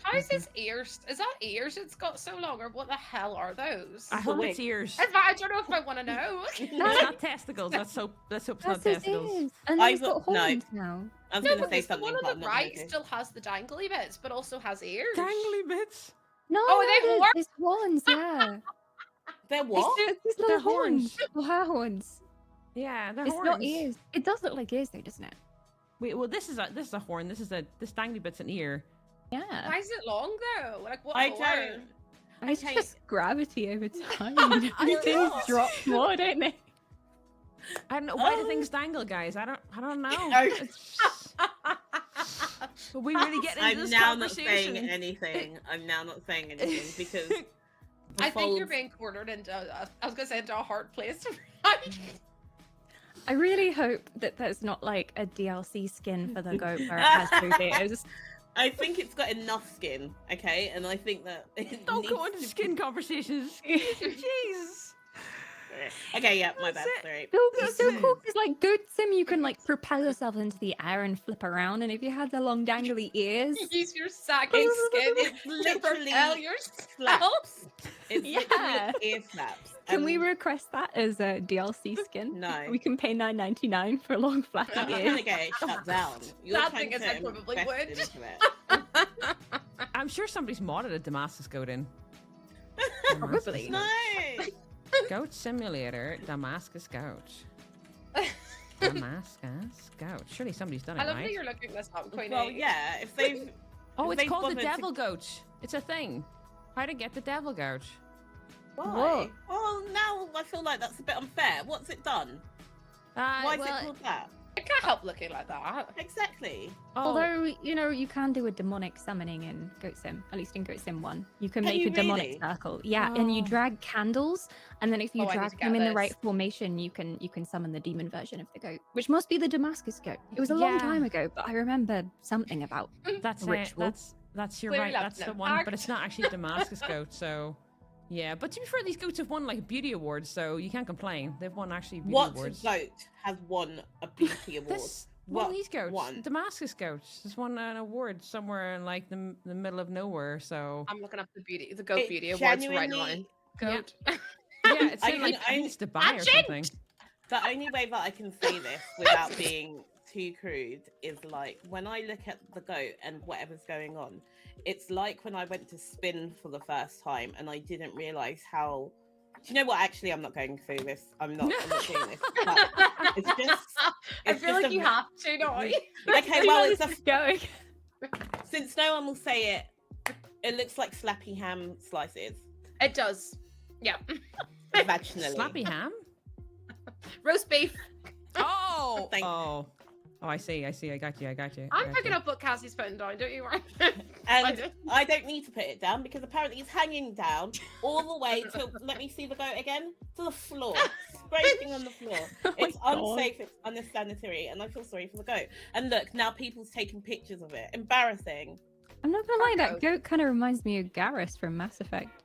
How is his ears? Is that ears it's got so long, or what the hell are those? I hope wig. it's ears. In fact, I don't know if I want to know. It's not testicles. Let's hope it's not That's his testicles. ears. And I he's got got- no. horns now. I was No, gonna say because the something, one but I'm on the not gonna right do. still has the dangly bits, but also has ears. Dangly bits. No, Oh, they no, have his horns, yeah. They're what? It's his They're little horns. horns. Or her horns. Yeah, they're It's horns. not ears. It does look like ears though, doesn't it? Wait, well, this is a horn. This dangly bit's an ear. Yeah. Why is it long though? Like what? I for? don't. It's Okay. just gravity over time. I Things know. drop more, don't they? I don't know why do Oh. things dangle, guys. I don't know. No. It's just- But we really get into I'm this now not saying conversation. anything. I'm now not saying anything because I think you're folds- being cornered into. I was gonna say into a hard place. I really hope that there's not like a DLC skin for the goat where it has photos. I think it's got enough skin, okay, and I think that it Don't go needs into to skin conversations. Jeez. Okay, yeah, my That's bad. it. Sorry. It's so cool because like Goat Sim, you can like propel yourself into the air and flip around, and if you had the long dangly ears, Use your sagging skin It's to literally propel yourself. Slaps. It's Yeah. literally ear slaps. can we request that as a DLC skin? No. We can pay $9.99 for long flappy I'm trying ears. to get it shut down. You're Sad trying thing is to I probably invest would. into it. I'm sure somebody's modded a Damascus goat in. Probably. No. Goat Simulator, Damascus Goat. Damascus Goat. Surely somebody's done it, I love right? that you're looking this up, Queenie. Well, yeah. If they've Oh, if it's they've called the bothered to- Devil Goat. It's a thing. How to get the Devil Goat. why? What? Oh, now I feel like that's a bit unfair. What's it done? Why is well, it called that? I can't help looking like that. Exactly. oh, Although, you know, you can do a demonic summoning in Goat Sim, at least in Goat Sim 1. You can Can make you a demonic really? circle. Yeah, and you Oh. drag candles, and then if you Oh, I need drag to them get in the right this. formation, you can summon the demon version of the goat, which must be the Damascus goat. It was a long Yeah. time ago, but I remember something about that's it. ritual. That's you're Clearly right. that's That's the an one, but it's act. not actually a Damascus goat. So, yeah. But to be fair, these goats have won like beauty awards, so you can't complain. They've won actually beauty What awards. goat has won a beauty award? This one of What these goats, one? Damascus goats, has won an award somewhere in like the middle of nowhere. So I'm looking up the Goat It Beauty Awards right now. genuinely- Goat. yeah, it's I in like can I think only- it's Dubai or Imagine! something. The only way that I can say this without being too crude is like when I look at the goat and whatever's going on, it's like when I went to spin for the first time and I didn't realize how. Do you know what? Actually, I'm not going through this. I'm not doing this. But it's just. I it's feel just like a- you have to, don't you? Okay, See well, where it's this a is going. since no one will say it. It looks like slappy ham slices It does. Yeah. vaginally. Slappy ham. Roast beef. Oh, Thank you. oh, I see. I got you. I got you. I'm picking up what Cassie's putting down, don't you worry. And I don't need to put it down because apparently it's hanging down all the way to, let me see the goat again, to the floor, scraping on the floor. It's my God. unsafe, it's unsanitary, and I feel sorry for the goat. And look, now people's taking pictures of it. Embarrassing. I'm not gonna lie, that Goat. goat kind of reminds me of Garrus from Mass Effect.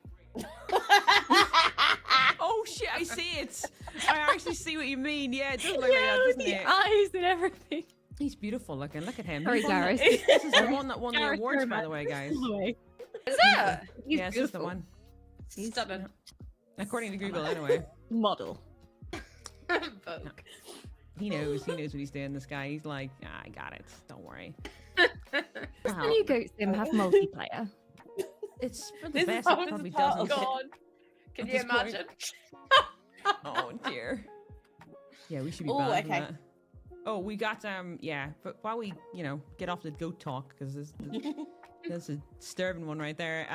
Oh shit! I see it. I actually see what you mean. Yeah, it does look like that, with doesn't the it? eyes and everything. He's beautiful looking. Look at him. Sorry, He's won the- Garrus. This is the one that won the Garrus awards, by Roman. the way, guys. All the way. Is it? He's Yeah, this is the beautiful. one. Stunning. According to Google, anyway. Model. Book. He knows. He knows what he's doing. This guy. He's like, ah, I got it. Don't worry. Does the Wow. new Goat Sim have multiplayer? It's for the This is best. how It it's probably part doesn't. of God. Can At you this point. imagine? Oh dear. Yeah, we should be Oh, banned from okay. that. Oh, we got yeah. But while we, get off the goat talk, because this is a disturbing one right there.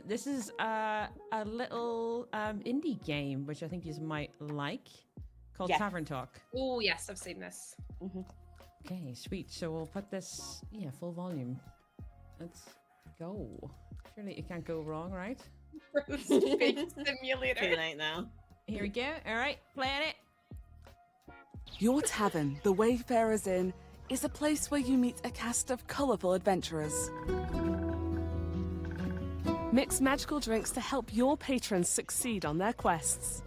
This is a little indie game which I think you might like, called Yes. Tavern Talk. Oh yes, I've seen this. Okay, sweet. So we'll put this, full volume. Let's go. Surely it can't go wrong, right? Roast beef Too simulator. late now. Here we go. All right, playing it. Your tavern, the Wayfarer's Inn, is a place where you meet a cast of colourful adventurers. Mix magical drinks to help your patrons succeed on their quests.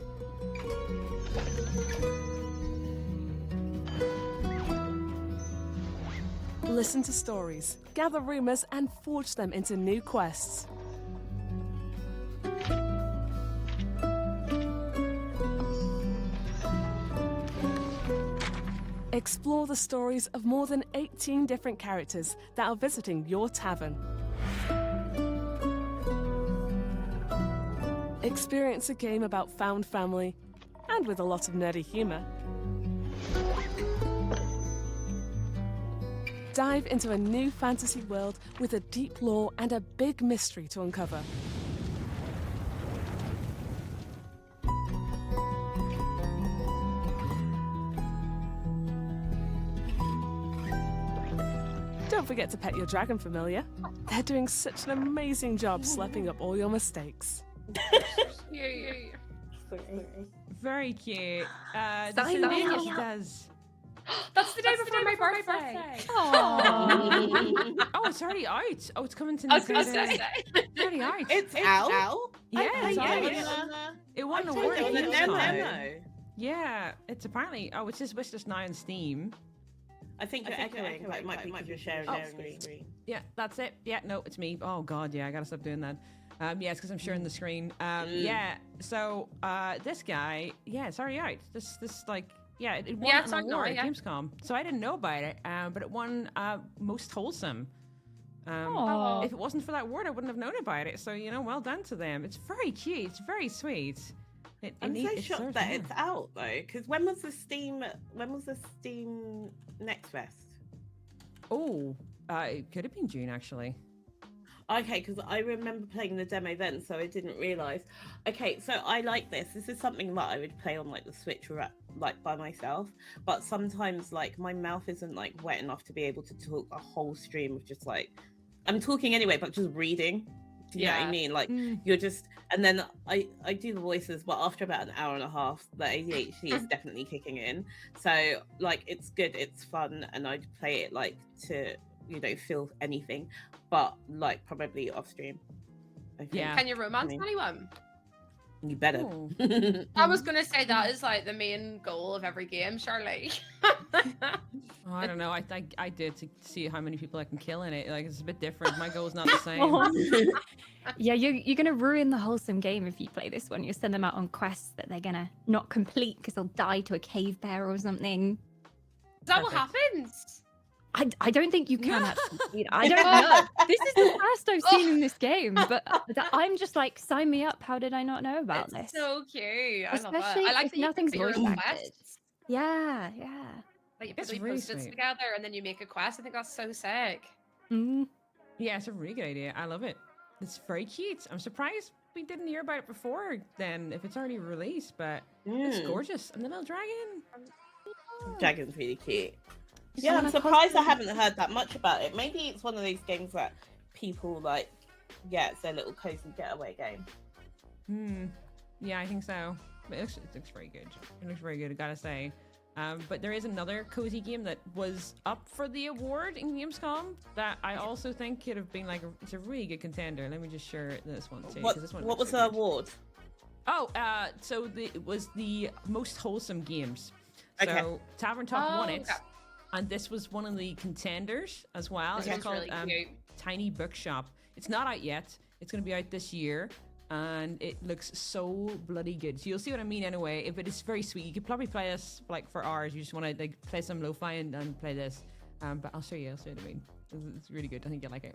listen to stories, gather rumours, and forge them into new quests. Explore the stories of more than 18 different characters that are visiting your tavern. Experience a game about found family and with a lot of nerdy humour. Dive into a new fantasy world with a deep lore and a big mystery to uncover. Don't forget to pet your dragon familiar. They're doing such an amazing job slapping up all your mistakes. Very cute. Sign This now. is does. That's the day before my birthday. Oh, it's already out. Oh, it's coming to I was going to Nintendo. say. It's already out. It's out. Yeah, it's Yeah. out. It won an I award. played at it on the Gamescom. demo. Yeah, it's apparently. Oh, it's just wishlist now on Steam. I think you're echoing, but it might be because you're sharing your screen. Yeah, that's it. Yeah, no, it's me. Oh God, yeah, I gotta stop doing that. Yeah, it's because I'm sharing the screen. Yeah, so this guy, yeah, it's already out. This like, yeah, it won it's an out now, award at yeah. Gamescom. So I didn't know about it, but it won most wholesome. Aw. If it wasn't for that award, I wouldn't have known about it. So you know, well done to them. It's very cute. It's very sweet. I'm so it shocked deserves that more. it's out though, because when was the Steam Next Fest? Oh, it could have been June actually. Okay, because I remember playing the demo then, so I didn't realise. Okay, so I like this. This is something that I would play on like the Switch or like by myself. But sometimes like my mouth isn't like wet enough to be able to talk a whole stream of just like I'm talking anyway, but just reading. Do you know what I Yeah. mean? Like you're just, and then I do the voices, but after about an hour and a half, the ADHD is definitely kicking in. So like it's good, it's fun, and I'd play it like to feel anything, but like probably off stream. I think. Yeah. Can you romance mean- anyone? You better. Oh. I was going to say that is like the main goal of every game, Charlie. Oh, I don't know. I did to see how many people I can kill in it. Like it's a bit different. My goal is not the same. Oh. Yeah, you're gonna ruin the wholesome game if you play this one. You send them out on quests that they're gonna not complete because they'll die to a cave bear or something. Is that what Perfect. happens? I don't think you can actually. I don't know. This is the first I've seen in this game, but I'm just like, sign me up. How did I not know about It's this? so cute. I love that. Especially I like if that you nothing's put your voice own acted. quests. Yeah. Like you put It's three really post-its sweet. together and then you make a quest. I think that's so sick. Mm. Yeah, it's a really good idea. I love it. It's very cute. I'm surprised we didn't hear about it before then, if it's already released, but it's Mm. gorgeous. And the little dragon. Dragon's really cute. It's Yeah, on I'm a surprised I cosplay. haven't heard that much about it. Maybe it's one of those games that people like, yeah, it's their little cozy getaway game. Yeah, I think so. But it looks very good. It looks very good, I gotta say. But there is another cozy game that was up for the award in Gamescom that I also think could have been like it's a really good contender. Let me just share this one too. 'cause this one What looks was so the good. award? Oh, so it was the most wholesome games. So Okay. Tavern Talk won Oh, it, okay. and this was one of the contenders as well. This It's one's called really cute. Tiny Bookshop. It's not out yet. It's going to be out this year, and it looks so bloody good. So you'll see what I mean anyway. But it's very sweet. You could probably play this like for hours. You just want to like play some lo-fi and play this. But I'll show you. I'll show you what I mean. It's really good. I think you'll like it.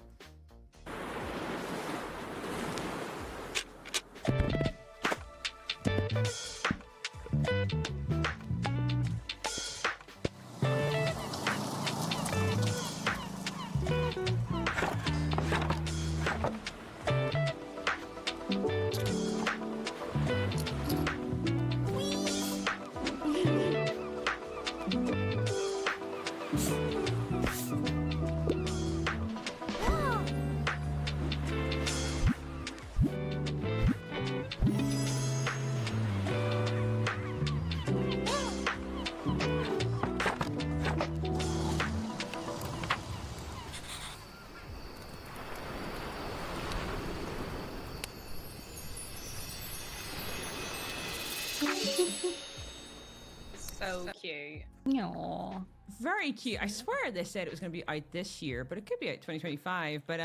So cute. Aww. Very cute. I swear they said it was going to be out this year, but it could be out 2025. But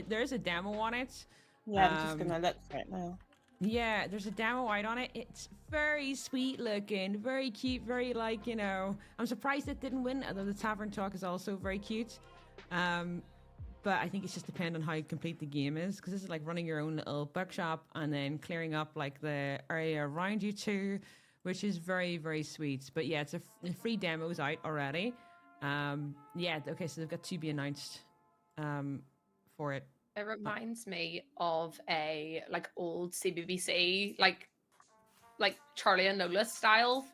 there is a demo on it. Yeah, I'm just gonna look for it now. Yeah, there's a demo out on it. It's very sweet looking, very cute, very like, you know, I'm surprised it didn't win, although the Tavern Talk is also very cute. But I think it's just dependent on how complete the game is, because this is like running your own little bookshop and then clearing up like the area around you too, which is very, very sweet. But yeah, it's a free demo's out already. Yeah, okay, so they've got to be announced for it. It reminds me of a like old CBBC like Charlie and Lola style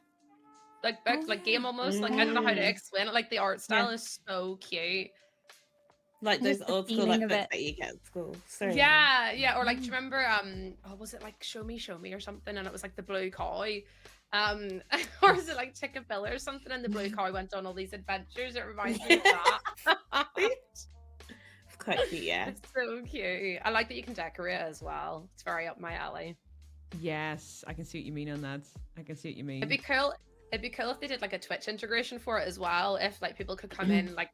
like book, like game almost. Like I don't know how to explain it. Like the art style is so cute. Like those Just the old school feeling like of books it. that you get at school. Sorry. Yeah, yeah. Or like, do you remember? Was it like Show Me or something? And it was like the blue cow. Or is it like Ticketbill or something? And the blue cow went on all these adventures. It reminds me of that. It's quite cute, yeah. It's so cute. I like that you can decorate as well. It's very up my alley. Yes, I can see what you mean on that. I can see what you mean. It'd be cool. It'd be cool if they did like a Twitch integration for it as well. If like people could come in like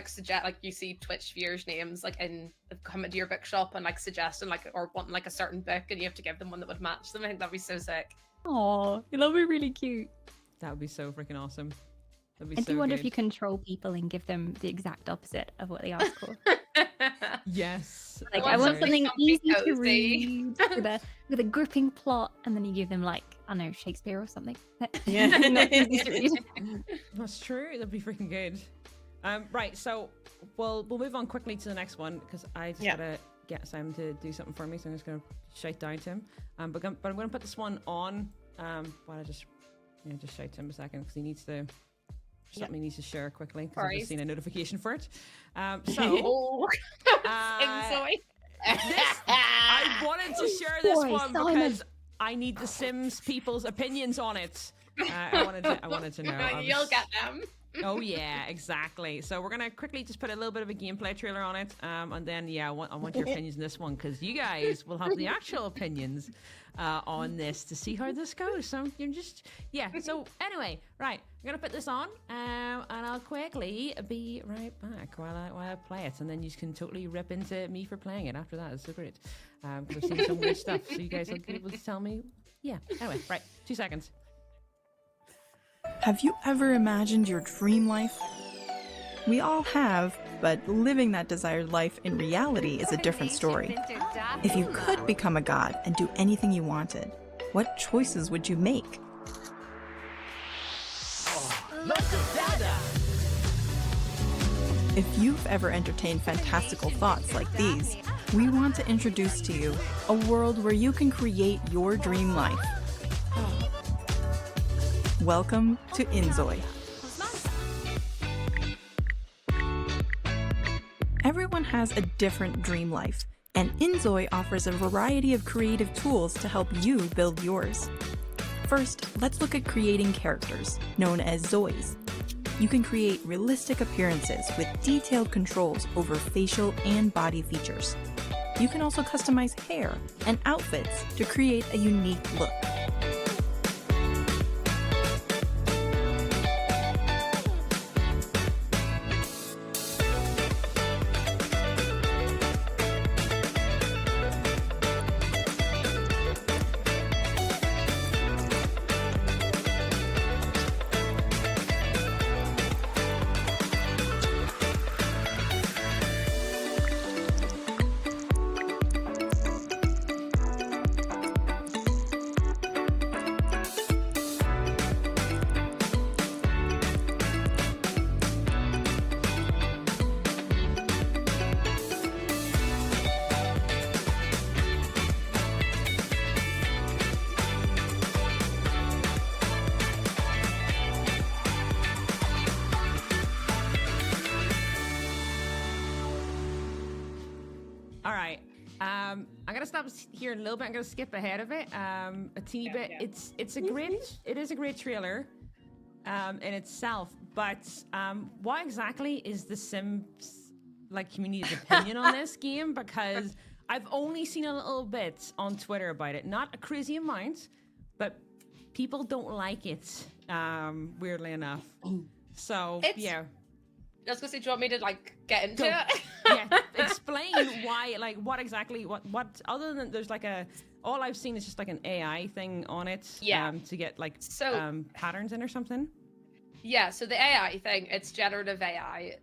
suggest like you see Twitch viewers' names like in come into your bookshop and like suggesting like or wanting like a certain book and you have to give them one that would match them. I think that'd be so sick. Oh, that'll be really cute. That would be so freaking awesome. That'd be I so do wonder good. if you control people and give them the exact opposite of what they ask for. Yes. Like, I I want want something something easy to cozy. read with a gripping plot, and then you give them like, I don't know, Shakespeare or something. Yeah. Not easy to read. That's true. That'd be freaking good. Right, so we'll move on quickly to the next one because I just gotta get Simon to do something for me, so I'm just gonna shout down to him. But I'm gonna put this one on. While I just shout to him a second because he needs to something he needs to share quickly because I've Sorry. just seen a notification for it. So Oh, this, I wanted to share this Boy, one Simon. because I need the Sims people's opinions on it. I wanted to know. you'll get them. Oh yeah, exactly. So we're gonna quickly just put a little bit of a gameplay trailer on it, and then I want your opinions on this one because you guys will have the actual opinions on this to see how this goes. So you're just So anyway, right, I'm gonna put this on, and I'll quickly be right back while I play it, and then you can totally rip into me for playing it after that. It's so great because I've seen some weird stuff, so you guys will be able to tell me. Yeah. Anyway, right, 2 seconds. Have you ever imagined your dream life? We all have, but living that desired life in reality is a different story. If you could become a god and do anything you wanted, what choices would you make? If you've ever entertained fantastical thoughts like these, we want to introduce to you a world where you can create your dream life. Welcome to Inzoi. Everyone has a different dream life, and Inzoi offers a variety of creative tools to help you build yours. First, let's look at creating characters, known as Zois. You can create realistic appearances with detailed controls over facial and body features. You can also customize hair and outfits to create a unique look. All right. I'm gonna stop here a little bit. I'm gonna skip ahead of it a teeny bit. It is a great trailer in itself. But what exactly is the Sims community's opinion on this game? Because I've only seen a little bit on Twitter about it, not a crazy amount, but people don't like it. Weirdly enough. So It's- yeah. I was gonna say, do you want me to like get into Go. it? Yeah, explain why, like, what exactly, what, other than there's like all I've seen is just like an AI thing on it, Yeah. to get like, So- patterns in or something. Yeah, so the AI thing, it's generative AI.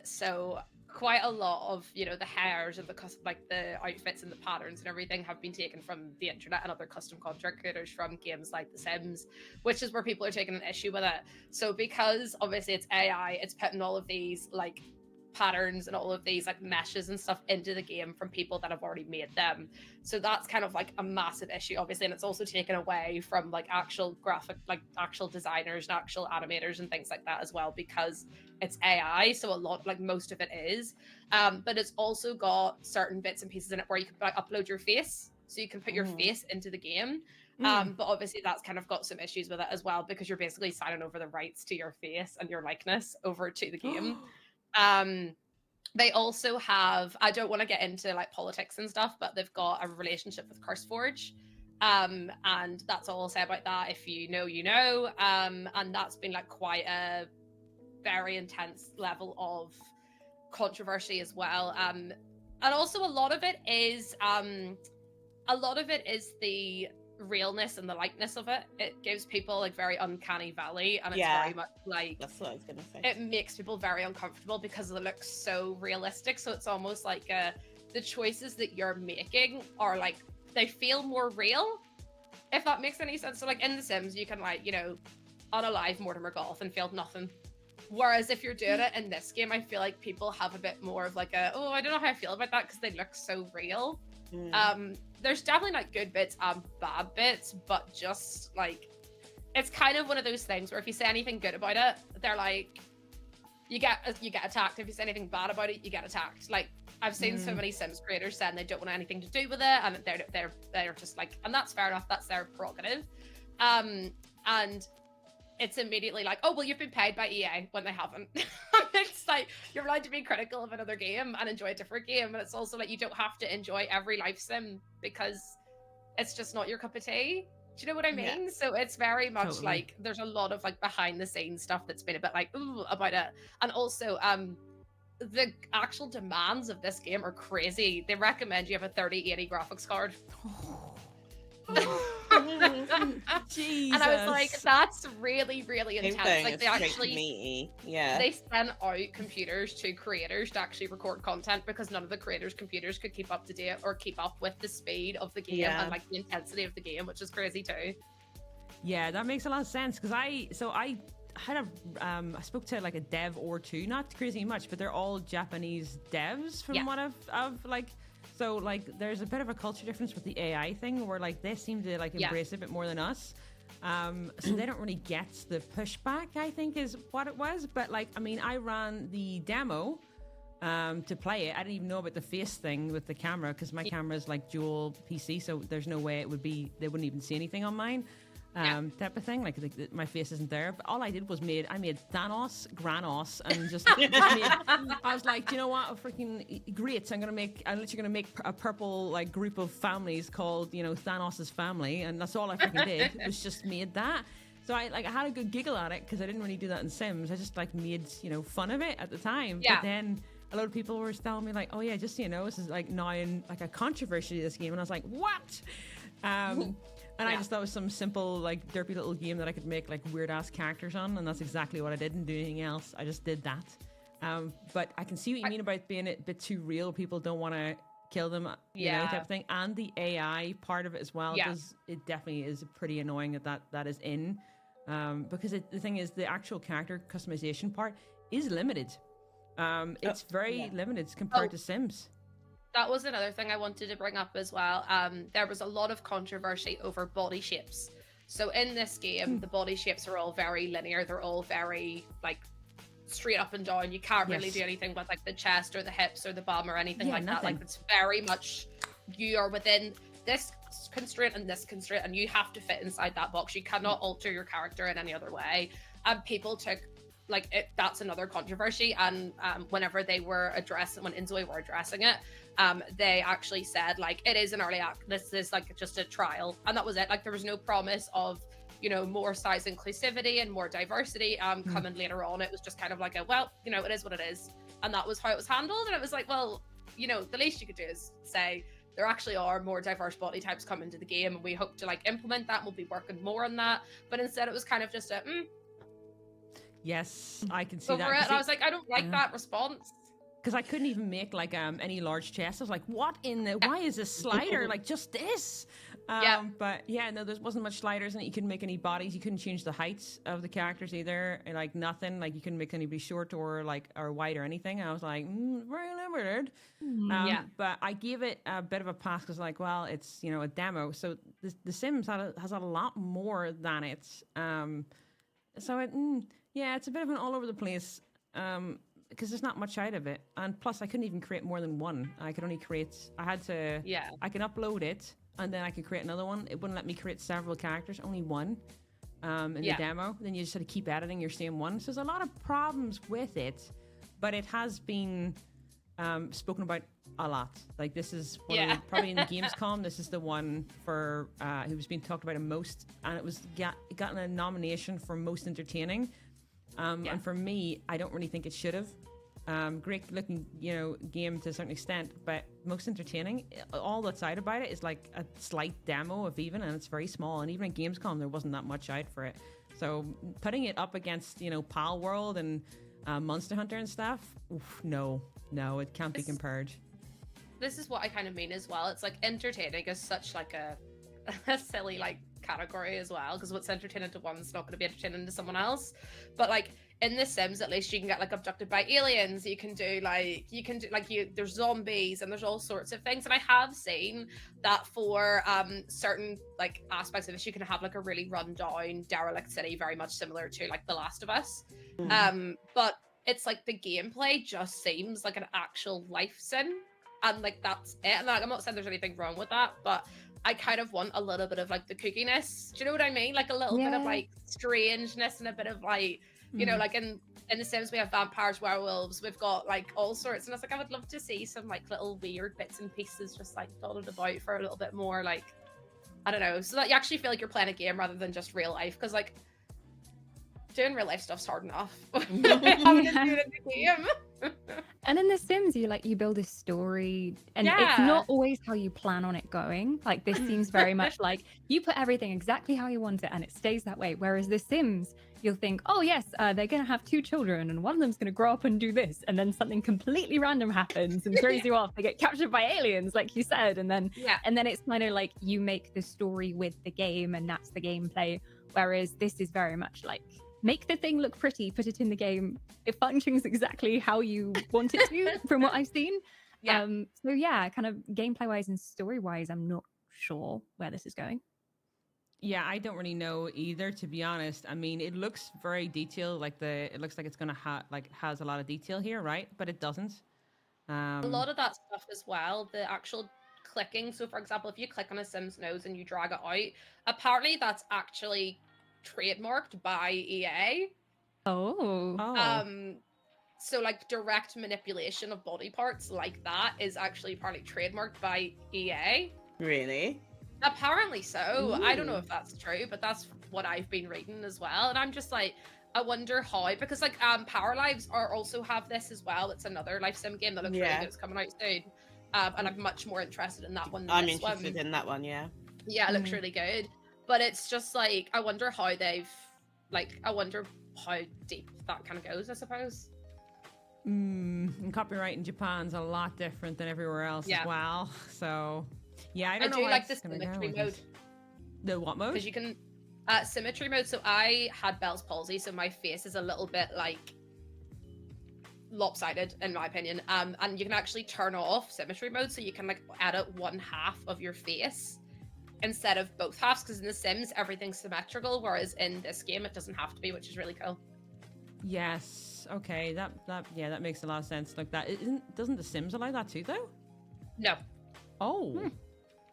So quite a lot of, you know, the hairs and the like the outfits and the patterns and everything have been taken from the internet and other custom content creators from games like The Sims, which is where people are taking an issue with it. So because obviously it's AI, it's putting all of these like patterns and all of these like meshes and stuff into the game from people that have already made them. So that's kind of like a massive issue, obviously, and it's also taken away from like actual graphic, like actual designers and actual animators and things like that as well, because it's AI. So a lot, like most of it is, but it's also got certain bits and pieces in it where you can like, upload your face, so you can put your face into the game. But obviously that's kind of got some issues with it as well, because you're basically signing over the rights to your face and your likeness over to the game. They also have, I don't want to get into like politics and stuff, but they've got a relationship with CurseForge. And that's all I'll say about that. If you know, you know. And that's been like quite a very intense level of controversy as well. And also a lot of it is the realness and the likeness of it. It gives people like very uncanny valley, and it's very much like, That's what I was gonna say. it makes people very uncomfortable because it looks so realistic. So it's almost like the choices that you're making are like, they feel more real, if that makes any sense. So like in The Sims, you can like, you know, unalive Mortimer Goth and feel nothing. Whereas if you're doing it in this game, I feel like people have a bit more of like oh, I don't know how I feel about that because they look so real. There's definitely like good bits and bad bits, but just like, it's kind of one of those things where if you say anything good about it, they're like, you get attacked. If you say anything bad about it, you get attacked. Like I've seen so many Sims creators saying they don't want anything to do with it, and they're just like, and that's fair enough. That's their prerogative. And it's immediately like, oh well, you've been paid by EA, when they haven't. It's like, you're allowed to be critical of another game and enjoy a different game, and it's also like, you don't have to enjoy every life sim because it's just not your cup of tea. Do you know what I mean? Yeah. So it's very much Totally. like, there's a lot of like behind the scenes stuff that's been a bit like, ooh, about it. And also the actual demands of this game are crazy. They recommend you have a 3080 graphics card. Jesus. And I was like, that's really, really Same intense. thing, Like it's they straight actually meaty. Yeah. they sent out computers to creators to actually record content, because none of the creators' computers could keep up to date or keep up with the speed of the game Yeah. and like the intensity of the game, which is crazy too. Yeah, that makes a lot of sense, because I had I spoke to like a dev or two, not crazy much, but they're all Japanese devs from Yeah. what I've like. So like, there's a bit of a culture difference with the AI thing, where like they seem to like embrace it a bit more than us. So they don't really get the pushback, I think, is what it was. But like, I mean, I ran the demo to play it. I didn't even know about the face thing with the camera, because my camera is like dual PC, so there's no way it would be, they wouldn't even see anything on mine. Type of thing, like my face isn't there. But all I did was I made Thanos, Granos, and just made, I was like, you know what, freaking great, I'm literally gonna make a purple like group of families called, you know, Thanos's family, and that's all I freaking did, was just made that. So I had a good giggle at it, because I didn't really do that in Sims. I just like made, you know, fun of it at the time. Yeah. But then a lot of people were telling me like, oh yeah, just so you know, this is like now in like a controversy, this game, and I was like, what? And I just thought it was some simple, like, derpy little game that I could make, like, weird-ass characters on, and that's exactly what I did. Didn't do anything else. I just did that. But I can see what you mean about being a bit too real. People don't want to kill them, you know, type of thing. And the AI part of it as well, it definitely is pretty annoying that is in. Because the thing is, the actual character customization part is limited. It's very limited compared to Sims. That was another thing I wanted to bring up as well. There was a lot of controversy over body shapes. So in this game, the body shapes are all very linear. They're all very like straight up and down. You can't really do anything with like the chest or the hips or the bum or anything like that. Like, it's very much, you are within this constraint and this constraint, and you have to fit inside that box. You cannot alter your character in any other way. And people took that's another controversy. And whenever they were when Inzoi were addressing it, they actually said like, it is an early act. This is like just a trial, and that was it. Like, there was no promise of more size inclusivity and more diversity coming later on. It was just kind of like it is what it is. And that was how it was handled. And it was like, well, the least you could do is say there actually are more diverse body types coming to the game, and we hope to like implement that, and we'll be working more on that. But instead it was kind of just Yes, I can see over that. it. And I was like, I don't like that response. Because I couldn't even make like any large chests. I was like, what in the, why is this slider? Like just this. But yeah, no, there wasn't much sliders in it. You couldn't make any bodies. You couldn't change the heights of the characters either. And, like nothing. Like you couldn't make anybody short or wide or anything. I was like, very limited. But I gave it a bit of a pass because like, well, it's, a demo. So the Sims has a lot more than it. So it's a bit of an all over the place. Because there's not much out of it, and plus I couldn't even create more than one. I could only create. I had to. Yeah. I can upload it, and then I can create another one. It wouldn't let me create several characters, only one. In the demo, then you just had to keep editing your same one. So there's a lot of problems with it, but it has been spoken about a lot. Like this is one of the, probably in the Gamescom. This is the one for who was being talked about the most, and it was gotten a nomination for most entertaining. And for me, I don't really think it should have. Great looking, game to a certain extent, but most entertaining. All that's out about it is like a slight demo of even, and it's very small. And even at Gamescom, there wasn't that much out for it. So putting it up against, Pal World and Monster Hunter and stuff, no, it can't be compared. This is what I kind of mean as well. It's like entertaining is such like a silly like category as well, because what's entertaining to one is not going to be entertaining to someone else. But like in The Sims, at least you can get like abducted by aliens. There's zombies and there's all sorts of things. And I have seen that for certain like aspects of this, you can have like a really rundown derelict city, very much similar to like The Last of Us. But it's like the gameplay just seems like an actual life sim, and like that's it. And like, I'm not saying there's anything wrong with that, but I kind of want a little bit of like the kookiness. Do you know what I mean? Like a little bit of like strangeness and a bit of like, like in The Sims we have vampires, werewolves, we've got like all sorts. And I was like, I would love to see some like little weird bits and pieces just like dotted about for a little bit more like, I don't know, so that you actually feel like you're playing a game rather than just real life. Because like doing real life stuff's hard enough. Having to do it in the game. And in The Sims, you build a story, and it's not always how you plan on it going. Like this seems very much like you put everything exactly how you want it, and it stays that way. Whereas The Sims, you'll think, oh yes, they're gonna have 2 children, and one of them's gonna grow up and do this, and then something completely random happens and throws you off. They get captured by aliens, like you said, and then it's kind of like you make the story with the game, and that's the gameplay. Whereas this is very much like, make the thing look pretty, put it in the game. It functions exactly how you want it to, from what I've seen. Kind of gameplay wise and story wise, I'm not sure where this is going. Yeah, I don't really know either, to be honest. I mean, it looks very detailed. Like it looks like it's gonna has a lot of detail here, right? But it doesn't. A lot of that stuff as well. The actual clicking. So, for example, if you click on a Sim's nose and you drag it out, apparently that's actually trademarked by EA. So like direct manipulation of body parts like that is actually apparently trademarked by EA. Really? Apparently so. Ooh. I don't know if that's true, but that's what I've been reading as well. And I'm just like, I wonder how, because like Power Lives also have this as well. It's another life sim game that looks really good. It's coming out soon. And I'm much more interested in that one than this one. I'm interested in that one, yeah. Yeah, it looks really good. But it's just like, I wonder how I wonder how deep that kind of goes, I suppose. And copyright in Japan's a lot different than everywhere else as well. So, yeah, I don't know. I do like the symmetry mode. The what mode? Because you can, symmetry mode. So I had Bell's palsy, so my face is a little bit like lopsided in my opinion. And you can actually turn off symmetry mode, so you can like edit one half of your face instead of both halves, because in The Sims everything's symmetrical, whereas in this game it doesn't have to be, which is really cool. Yes. Okay. That makes a lot of sense. Like that doesn't The Sims allow that too, though? No. Oh.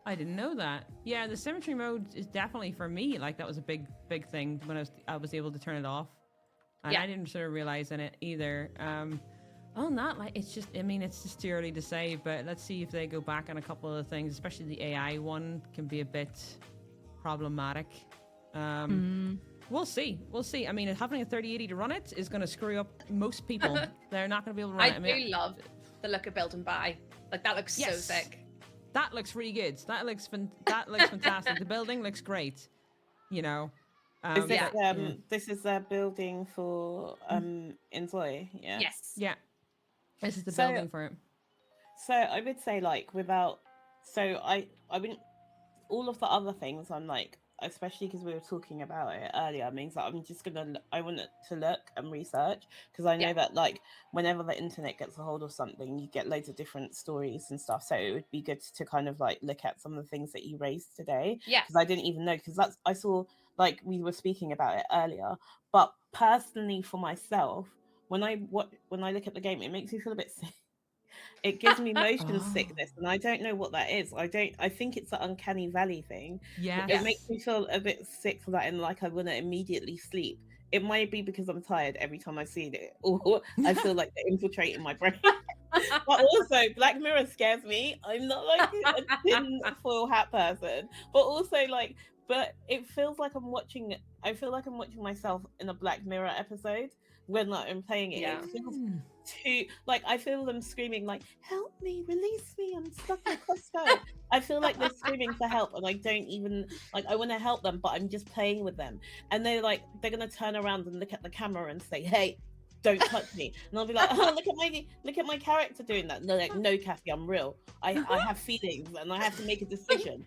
I didn't know that. Yeah, the symmetry mode is definitely for me. Like that was a big thing when I was able to turn it off, and I didn't sort of realize in it either. It's just too early to say, but let's see if they go back on a couple of things, especially the AI one can be a bit problematic. We'll see. We'll see. I mean, having a 3080 to run it is going to screw up most people. They're not going to be able to run it. I do love the look of Build and Buy. Like that looks so sick. That looks really good. That looks fantastic. The building looks great. You know. This is their building for Enzoy. Yeah. Yes. Yeah. This is the building for it. So I would say like I wouldn't all of the other things I'm like, especially because we were talking about it earlier, means that I want it to look and research, because I know that like whenever the internet gets a hold of something, you get loads of different stories and stuff. So it would be good to kind of like look at some of the things that you raised today. Yeah. Because I didn't even know, because I saw like we were speaking about it earlier. But personally for myself, when I look at the game, it makes me feel a bit sick. It gives me motion sickness, and I don't know what that is. I think it's the uncanny valley thing. Yeah. It makes me feel a bit sick for that, and like I want to immediately sleep. It might be because I'm tired every time I see it, or I feel like they're infiltrating my brain. But also, Black Mirror scares me. I'm not like a tinfoil hat person, but also like, but it feels like I feel like I'm watching myself in a Black Mirror episode when like, I'm playing it. Yeah. It feels too like I feel them screaming like, "Help me, release me! I'm stuck in Costco." I feel like they're screaming for help, and I don't even like. I want to help them, but I'm just playing with them, and they're gonna turn around and look at the camera and say, "Hey, don't touch me," and I'll be like, "Oh, look at my character doing that." And they're like, "No, Kathy, I'm real. I have feelings, and I have to make a decision."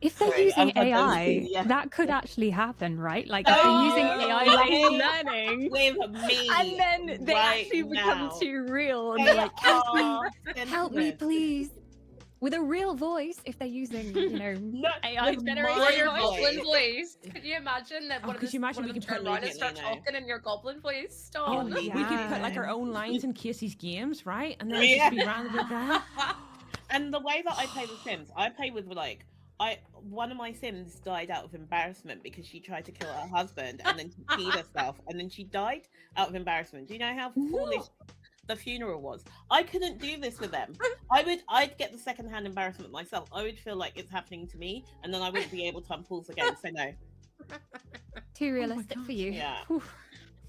If they're Sorry, using I've had those AI, things, yeah. that could actually happen, right? Like if they're using AI like learning, with me, and then they right actually become now. too real, and They they're like, are help me, senseless. please. With a real voice, if they're using, AI with generated my Your voice. goblin voice. Could you imagine that one of could you imagine one we of can them put turn around and start immediately now. talking in your goblin voice? Stop. Oh, we could put like our own lines in Casey's games, right? And then just be random like that. And the way that I play The Sims, I play with like one of my Sims died out of embarrassment because she tried to kill her husband and then she peed herself and then she died out of embarrassment. Do you know how foolish the funeral was? I couldn't do this with them. I'd get the secondhand embarrassment myself. I would feel like it's happening to me, and then I wouldn't be able to unpause again. So no. Too realistic for you. Yeah. Whew.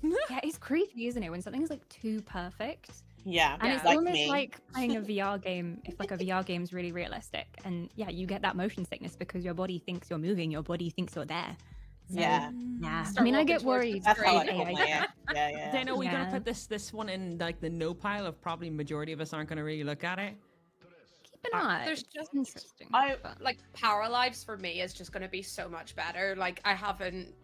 Yeah, it's creepy, isn't it? When something's like too perfect. Yeah. And it's like almost me. like playing a VR game. If like a VR game's really realistic, and yeah, you get that motion sickness because your body thinks you're moving, your body thinks you're there. So, Yeah. yeah. I Start mean, I walking get towards worried. the That's how I screen. call my yeah. Dano, we're gonna Yeah. put this one in like the no pile of probably majority of us aren't gonna really look at it. Keep an eye. There's It's just- interesting. but- Like Power Lives for me is just going to be so much better. Like I haven't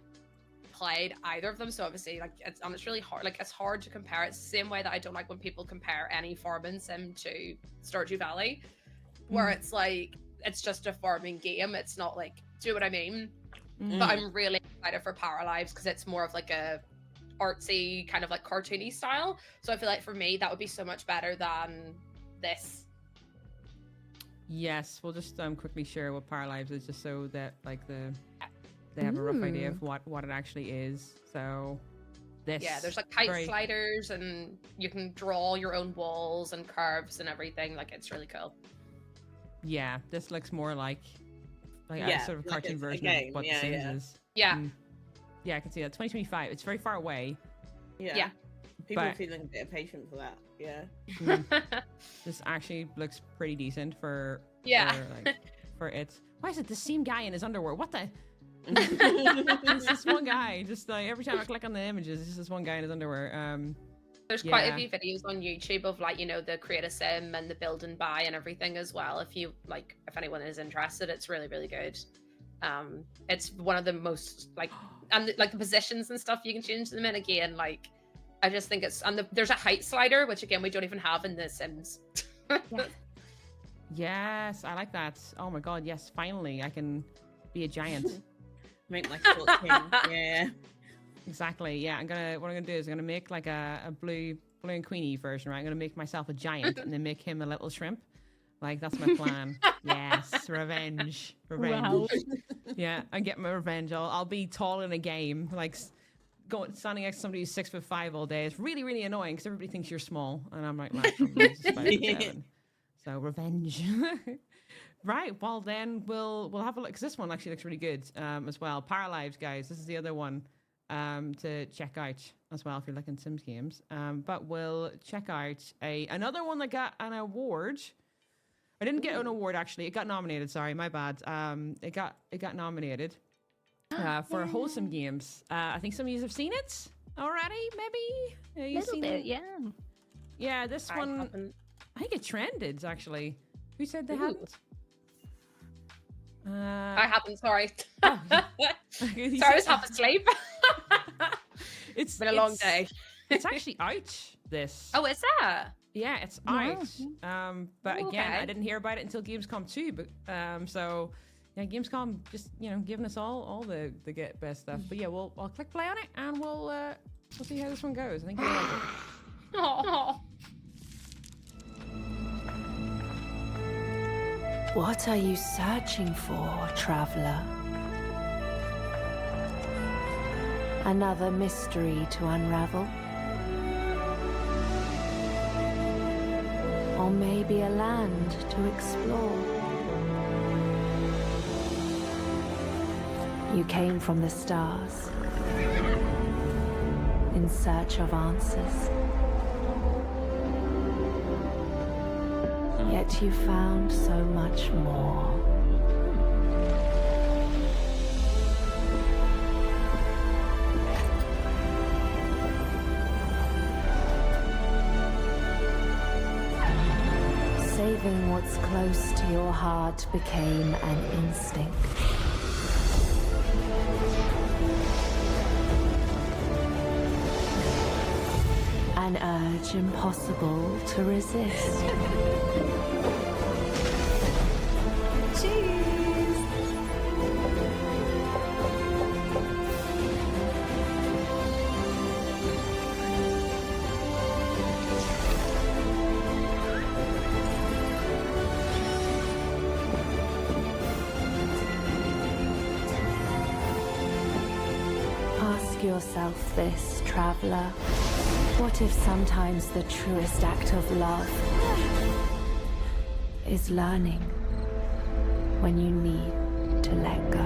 played either of them, so obviously like it's really hard. Like it's hard to compare. It's the same way that I don't like when people compare any farming sim to Stardew Valley, where it's like it's just a farming game. It's not like, do you know what I mean? Mm. But I'm really excited for Power Lives because it's more of like a artsy kind of like cartoony style. So I feel like for me that would be so much better than this. Yes, we'll just quickly share what Power Lives is, just so that like they have a rough idea of what it actually is. So this Yeah, there's like height very- sliders and you can draw your own walls and curves and everything. Like it's really cool. Yeah, this looks more like a Yeah, sort of like cartoon it's a version game, of what yeah, The Sims yeah. is. Yeah. Mm. Yeah, I can see that. 2025. It's very far away. Yeah. People are But- feeling a bit impatient for that. Yeah. This actually looks pretty decent for Yeah. for it. Why is it the same guy in his underwear? What the? It's this one guy. Just like every time I click on the images, it's just this one guy in his underwear. There's quite a Yeah. few videos on YouTube of like, you know, the create a sim and the build and buy and everything as well. If you like, if anyone is interested, it's really, really good. It's one of the most like, and like the positions and stuff you can change them in again. Like, I just think it's, and there's a height slider, which again, we don't even have in the Sims. Yes, I like that. Oh my god, yes, finally I can be a giant. Make my short king. Yeah. Exactly. Yeah, what I'm gonna do is I'm gonna make like a blue and Queenie version, right? I'm gonna make myself a giant and then make him a little shrimp. Like that's my plan. Yes, revenge. Wow. Yeah, I'm getting my revenge. I'll be tall in a game, like standing next to somebody who's 6'5" all day. It's really, really annoying because everybody thinks you're small, and I'm like, I'm just 5'7". So revenge. Right. Well, then we'll have a look because this one actually looks really good as well. Paralives, guys. This is the other one to check out as well if you're looking Sims games. But we'll check out another one that got an award. I didn't get an award actually. It got nominated. Sorry, my bad. It got nominated for Wholesome Games. I think some of you have seen it already. Maybe A little bit, yeah. Yeah, this I one. haven't. I think it trended actually. Who said they hadn't? I haven't. Sorry. Oh, Sorry, I was half asleep. It's been a long day. It's actually out. This. Oh, is that? Yeah, it's Wow. out. But Oh, again, okay. I didn't hear about it until Gamescom 2. But so yeah, Gamescom just giving us all the get best stuff. But yeah, I'll click play on it and we'll see how this one goes. I think you'll like it. Oh. What are you searching for, traveler? Another mystery to unravel? Or maybe a land to explore? You came from the stars in search of answers. Yet you found so much more. Saving what's close to your heart became an instinct. An urge impossible to resist. Cheers! Ask yourself this, traveler. What if sometimes the truest act of love is learning when you need to let go?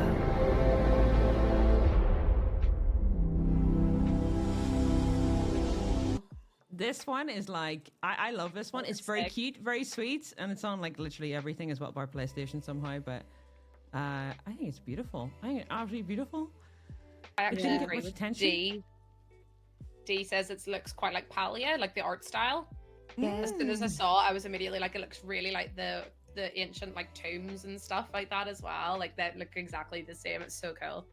This one is like I love this one. It's very Sick. cute, very sweet, and it's on like literally everything as well by PlayStation somehow. But I think it's beautiful. I think it's absolutely beautiful. I didn't actually get agree much with attention. D says it looks quite like Palia, like the art style. Yeah. As soon as I saw it, I was immediately like, it looks really like the ancient like tombs and stuff like that as well. Like that look exactly the same. It's so cool.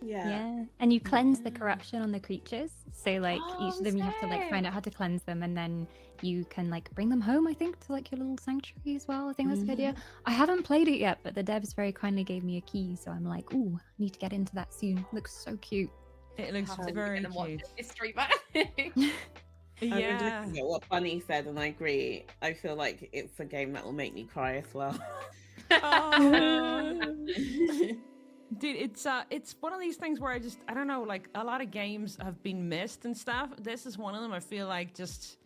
Yeah, and you cleanse the corruption on the creatures. So like each Oh, of them, you have to like find out how to cleanse them, and then you can like bring them home. I think to like your little sanctuary as well. I think that's a good idea. I haven't played it yet, but the devs very kindly gave me a key, so I'm like, ooh, I need to get into that soon. Looks so cute. It looks Have to very and watch cute. this stream. I mean, Yeah. looking at what Bunny said, and I agree. I feel like it's a game that will make me cry as well. Oh. Dude, it's one of these things where I don't know, like a lot of games have been missed and stuff. This is one of them. I feel like just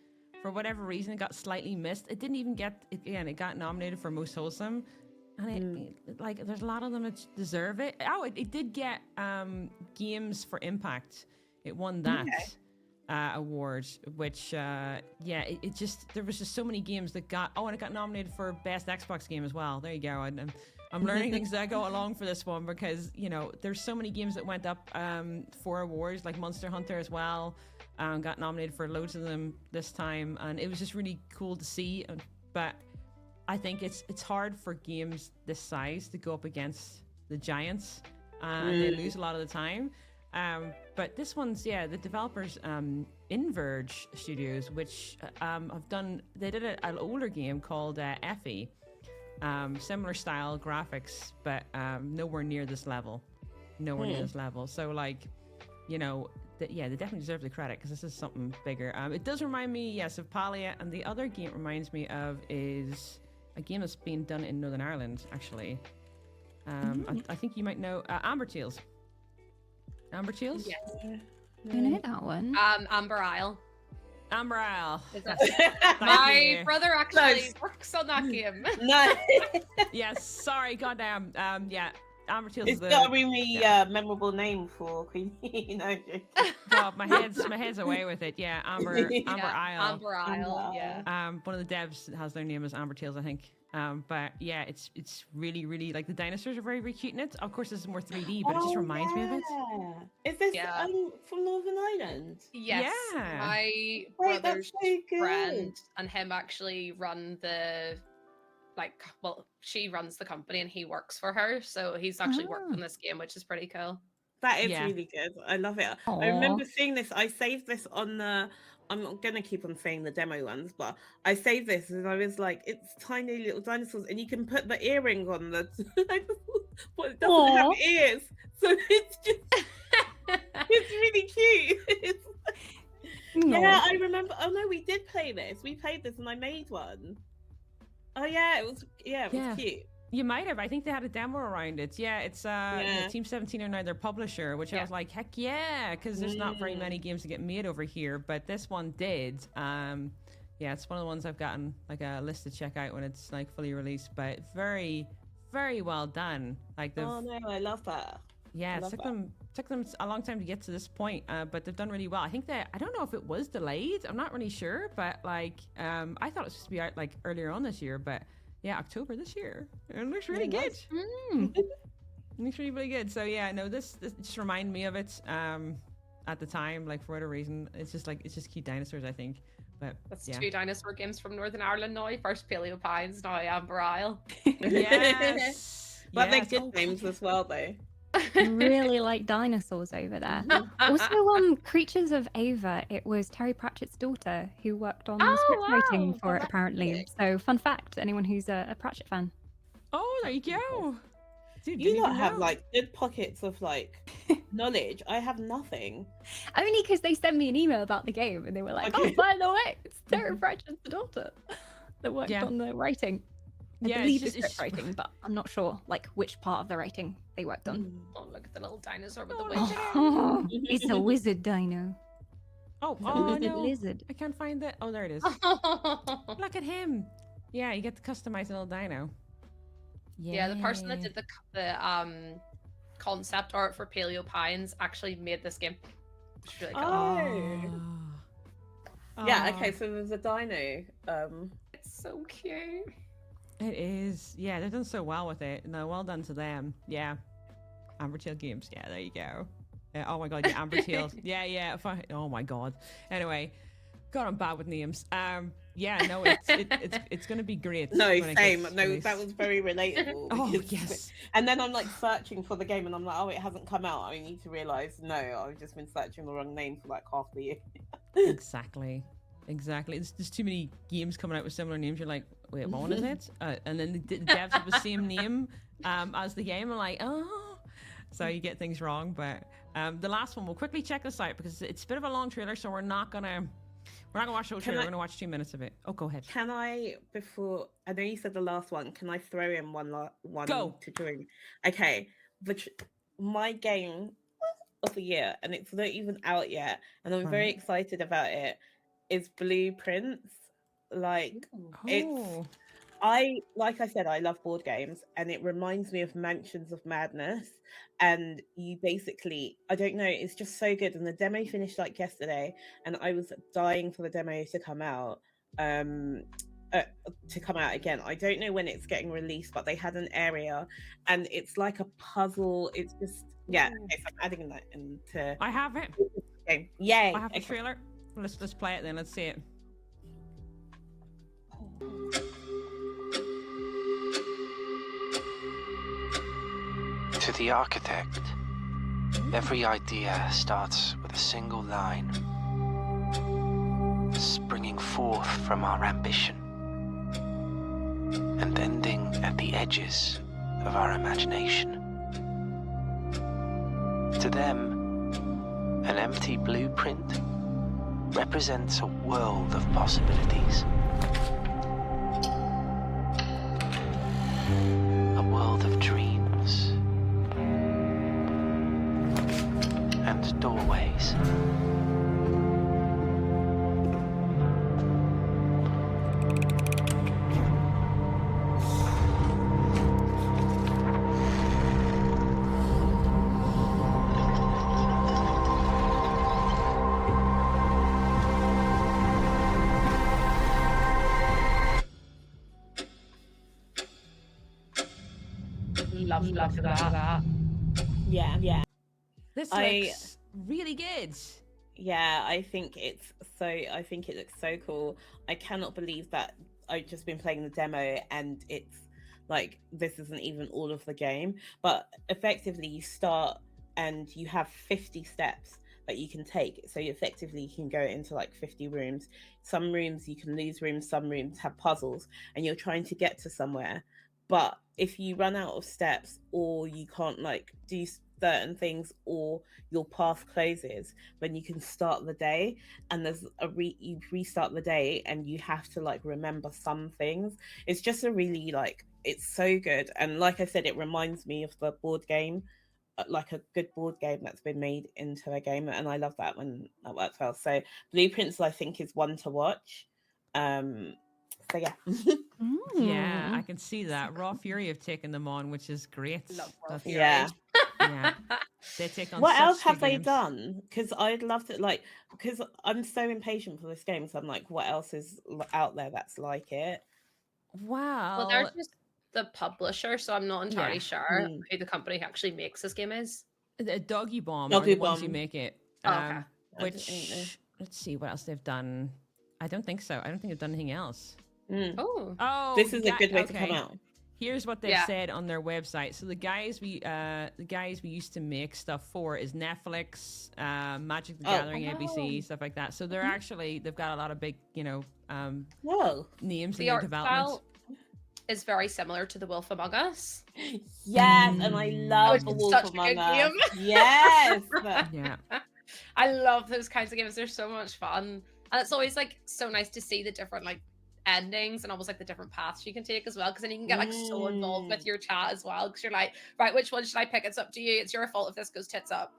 for whatever reason it got slightly missed. It didn't even get it got nominated for most wholesome. And it like there's a lot of them that deserve it. Oh, it did get Games for Impact. It won that award, which it just there was just so many games that got and it got nominated for Best Xbox Game as well. There you go. I'm learning things as I go along for this one because there's so many games that went up for awards, like Monster Hunter as well. Got nominated for loads of them this time, and it was just really cool to see. But I think it's hard for games this size to go up against the giants, and they lose a lot of the time. But this one's the developers Inverge Studios, which they did an older game called Effie, similar style graphics, but nowhere near this level. So like, they definitely deserve the credit because this is something bigger. It does remind me, yes, of Palia, and the other game it reminds me of is a game that's being done in Northern Ireland, actually. I think you might know Amber Tales. Amber Tales? Yes. I know that one. Amber Isle. Amber Isle. Is Yes. it? Thank My you. brother actually Close. works on that game. No, Yes, sorry, goddamn. Yeah, Amber Teals it's is the. got a really memorable name for Queen. No, God, my head's away with it. Yeah, Amber Yeah, Isle. Amber Isle. Yeah. One of the devs has their name as Amber Tails, I think. But yeah, it's really like the dinosaurs are very cute in it. Of course, this is more 3D, but it just reminds me of it. Is this Yeah. from Northern Ireland? Yes. Yeah. My Wait, that's brother's so good. friend and him actually run the she runs the company and he works for her. So he's actually worked Ah. on this game, which is pretty cool. That is Yeah. really good. I love it. Aw. I remember seeing this. I saved this on the. I'm not gonna keep on saying the demo ones, but I saved this and I was like, it's tiny little dinosaurs, and you can put the earring on the. But it doesn't have Aw. ears, so it's just it's really cute. Yeah, I remember. Oh no, we did play this. We played this, and I made one. Oh yeah, it was Yeah. cute. You might have. I think they had a demo around it. Yeah, it's Team 17 are now their publisher, which I Yeah. was like, heck yeah, because there's not very many games that get made over here, but this one did. Yeah, it's one of the ones I've gotten like a list to check out when it's like fully released, but very, very well done. Like they've Oh no, I love that. yeah, it love took that. them a long time to get to this point, but they've done really well. I think that I don't know if it was delayed. I'm not really sure, but like I thought it was supposed to be out like earlier on this year, but yeah, October this year. It looks really Yeah, good. nice. It looks really good. So yeah, no, this just reminded me of it. At the time, like for whatever reason, it's just cute dinosaurs, I think. But That's yeah. 2 dinosaur games from Northern Ireland now. First Paleo Pines, now Amber Isle. Yes. But they're yes. good Oh, names as well, though. Really like dinosaurs over there. Also, Creatures of Ava, it was Terry Pratchett's daughter who worked on the Oh, script writing wow. for it, apparently. So, fun fact, anyone who's a Pratchett fan. Oh, there you go. Dude, You didn't lot even have know. like good pockets of like knowledge. I have nothing. Only because they sent me an email about the game and they were like, Okay. oh, by the way, it's Terry Pratchett's daughter that worked Yeah. on the writing. I Yeah, it's believe just- the script writing, but I'm not sure like which part of the writing they worked on. Oh, look at the little dinosaur with the Oh, wings. Oh, it's a wizard dino. Oh, It's a oh wizard no. lizard. I can't find it. Oh, there it is. Look at him. Yeah, you get to customize a little dino. Yeah, the person that did the concept art for Paleo Pines actually made this game. It's really cool. Oh. Yeah, Oh, okay, so there's a dino. It's so cute. It is. Yeah, they've done so well with it. No, well done to them. Yeah. Ambertail Games. Yeah, there you go. Oh my god, yeah, Ambertail. yeah. Oh my god. Anyway, God, I'm bad with names. Yeah, no, it's gonna be great. No, when it same. gets No, released. that was very relatable. Oh because- yes. And then I'm like searching for the game and I'm like, oh, it hasn't come out. I need to realise, no, I've just been searching the wrong name for like half the year. Exactly. There's too many games coming out with similar names. You're like, wait, what one is it? And then the devs have the same name as the game. I'm like, oh. So you get things wrong. But the last one, we'll quickly check this out because it's a bit of a long trailer, so we're not gonna watch the whole trailer. We're gonna watch 2 minutes of it. Oh, go ahead. Can I, before, I know you said the last one, can I throw in one Go. to join? Okay, my game of the year, and it's not even out yet, and I'm very Right. excited about it, is Blueprints. Like, Oh. like I said, I love board games, and it reminds me of Mansions of Madness. And you basically, I don't know, it's just so good. And the demo finished like yesterday, and I was dying for the demo to come out. Again. I don't know when it's getting released, but they had an area, and it's like a puzzle. It's just okay, so I'm adding that into I have it. the game. Yay! I have the Okay. trailer. Let's play it then. Let's see it. To the architect, every idea starts with a single line, springing forth from our ambition and ending at the edges of our imagination. To them, an empty blueprint represents a world of possibilities. A world of dreams and doorways. love that. Yeah. This I- looks really good. Yeah, I think it looks so cool. I cannot believe that I've just been playing the demo and it's like this isn't even all of the game. But effectively you start and you have 50 steps that you can take. So effectively you can go into like 50 rooms. Some rooms you can lose rooms, some rooms have puzzles and you're trying to get to somewhere. But if you run out of steps or you can't like do certain things or your path closes, when you can start the day and there's you restart the day and you have to like remember some things. It's just a really like, it's so good. And like I said, it reminds me of the board game, like a good board game that's been made into a game, and I love that when that works well. So Blueprints I think is one to watch. So yeah. Yeah, I can see that. Raw Fury have taken them on, which is great. Love Raw That's- Fury. Yeah. Yeah. They take on What such else big have they games. done? Because I'd love to like, because I'm so impatient for this game. So I'm like, what else is out there that's like it? Wow. Well, they're just the publisher, so I'm not entirely Yeah. sure Mm. who the company who actually makes this game is. The Doggy Bomb Doggy are the ones who Bomb. make it. Oh, okay. I don't know. Which, let's see what else they've done. I don't think so. I don't think they've done anything else. Mm. Oh, Oh, This is a ga- good way to come okay. out. Here's what they've Yeah. said on their website. So the guys we used to make stuff for is Netflix, Magic the Oh. Gathering, ABC, stuff like that. So they're actually they've got a lot of big, Whoa. names in the their art development. style is very similar to The Wolf Among Us. Yes, and I love Which the is Wolf such a Among good Us. game. Yes. Yeah. I love those kinds of games. They're so much fun. And it's always like so nice to see the different like endings and almost like the different paths you can take as well. Because then you can get like so involved with your chat as well. Because you're like, right, which one should I pick? It's up to you. It's your fault if this goes tits up.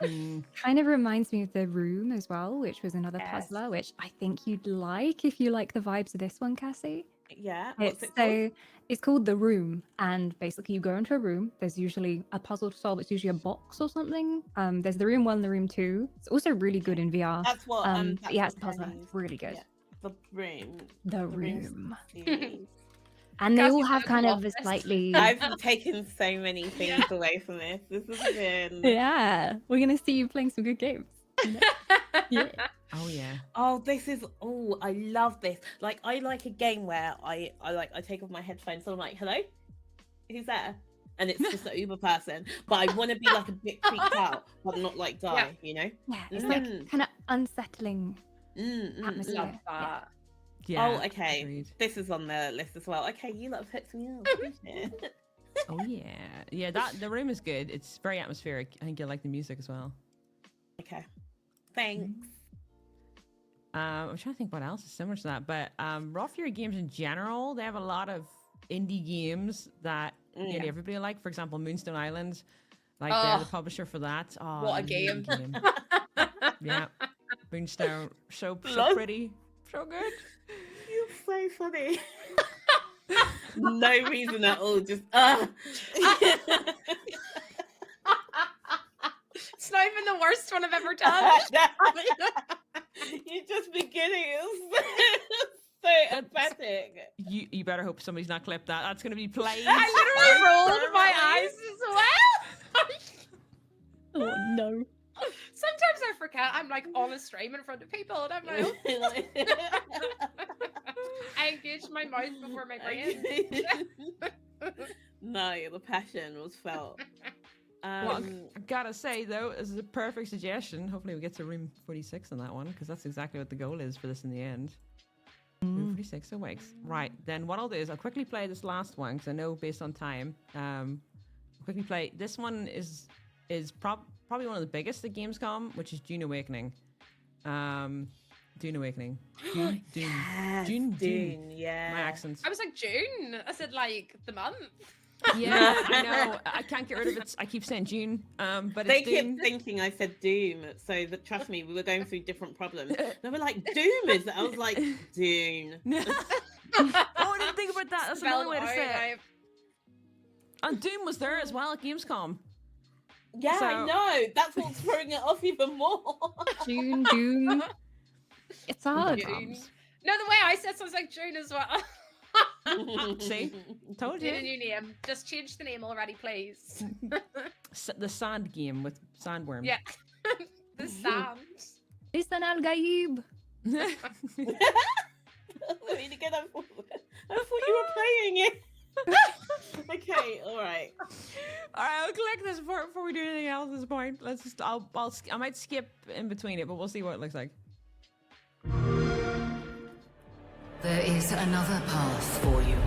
Mm. Kind of reminds me of The Room as well, which was another Yes. puzzler, which I think you'd like if you like the vibes of this one, Cassie. Yeah. What's It's it called? so it's called The Room, and basically you go into a room. There's usually a puzzle to solve. It's usually a box or something. There's the room 1, the room 2. It's also really good in VR. That's what. But That's yeah, what it's a puzzler. Jenny's- It's really good. yeah, The Room. The Room's Room, series. and they Cassie all said have it's kind an of a office. slightly. I've taken so many things away from this. This has been. Yeah, we're gonna see you playing some good games. Yeah. Oh yeah. Oh, this is. Oh, I love this. Like, I like a game where I take off my headphones and I'm like, hello, who's there? And it's just an Uber person, but I want to be like a bit freaked out, but not like die. You know? Yeah, it's like Mm. kind of unsettling Mm. atmosphere. Love Yeah. that. Yeah. Oh, okay. agreed. This is on the list as well. Okay, you lot have hooked me up. Oh yeah. Yeah, the room is good. It's very atmospheric. I think you'll like the music as well. Okay. Thanks. I'm trying to think what else is similar to that, but Raw Fury games in general, they have a lot of indie games that nearly Yeah. everybody like. For example, Moonstone Island, like they're the Oh, publisher for that. Oh, what a I love game. the game. Yeah, Moonstone, so Love- pretty, so good. You're so funny. No reason at all. Just It's not even the worst one I've ever done. You're just beginning. It's so pathetic. You better hope somebody's not clipped that. That's gonna be played. I literally rolled my eyes as well. Oh no. Sometimes I forget I'm like on a stream in front of people and I'm like, I engaged my mouth before my brain. No, the passion was felt. Well, I gotta say though, this is a perfect suggestion. Hopefully, we get to room 46 on that one because that's exactly what the goal is for this in the end. Room 46 awakes. Right, then what I'll do is I'll quickly play this last one because I know based on time. Quickly play. This one is probably one of the biggest at Gamescom, which is Dune Awakening. Dune Awakening. Dune. Yes, Dune. Dune, yeah. My accents. I was like, June. I said like the month. Yeah, I know. I can't get rid of it. I keep saying June, but They it's Dune. kept thinking I said Doom, so that trust me, we were going through different problems. They were like, Doom is. I was like, Dune. Oh, I didn't think about that. That's another Spelled way to out, say it. And Doom was there as well at Gamescom. Yeah, So- I know. That's what's throwing it off even more. June, Doom. It's hard. June. No, the way I said sounds like June as well. See? Told Need a you. new name. Just change the name already, please. The sand game with sandworms. Yeah. The sand. Listen, Al Gaib. We need to get that. I thought you were playing it. Okay, all right. All right, I'll collect this before we do anything else at this point. Let's just, I might skip in between it, but we'll see what it looks like. There is another path for you.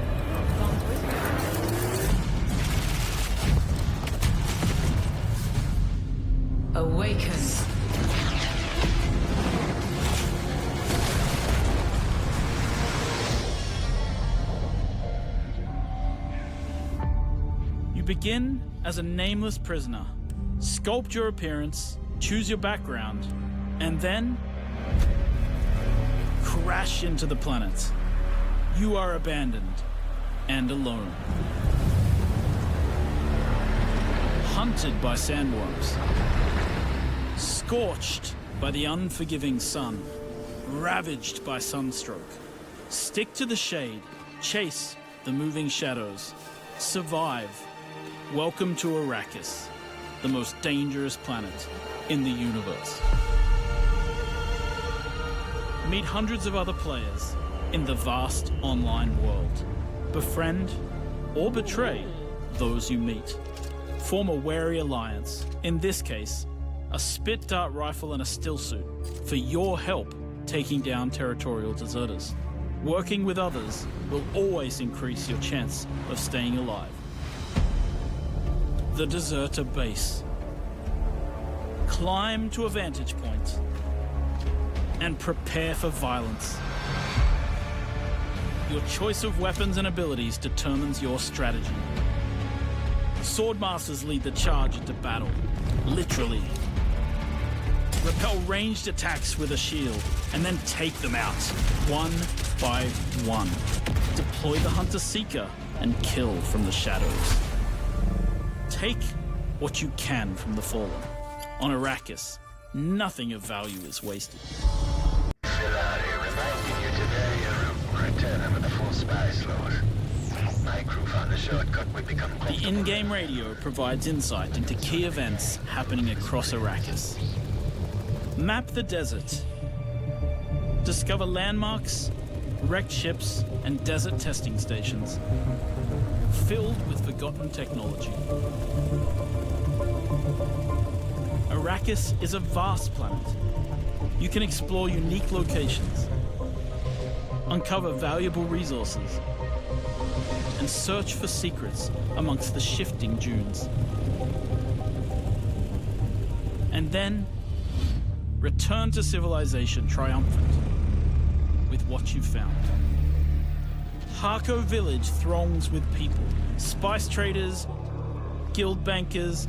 Awaken. You begin as a nameless prisoner. Sculpt your appearance, choose your background, and then crash into the planet. You are abandoned and alone. Hunted by sandworms. Scorched by the unforgiving sun. Ravaged by sunstroke. Stick to the shade. Chase the moving shadows. Survive. Welcome to Arrakis, the most dangerous planet in the universe. Meet hundreds of other players in the vast online world. Befriend or betray those you meet. Form a wary alliance, in this case, a spit dart rifle and a still suit, for your help taking down territorial deserters. Working with others will always increase your chance of staying alive. The Deserter Base. Climb to a vantage point and prepare for violence. Your choice of weapons and abilities determines your strategy. Swordmasters lead the charge into battle, literally. Repel ranged attacks with a shield, and then take them out, one by one. Deploy the Hunter-Seeker and kill from the shadows. Take what you can from the Fallen. On Arrakis, nothing of value is wasted. Reminding you today of return with the full spy slot. My crew found a shortcut we become The in-game radio provides insight into key events happening across Arrakis. Map the desert. Discover landmarks, wrecked ships, and desert testing stations filled with forgotten technology. Arrakis is a vast planet. You can explore unique locations, uncover valuable resources, and search for secrets amongst the shifting dunes. And then, return to civilization triumphant with what you found. Harko Village throngs with people, spice traders, guild bankers,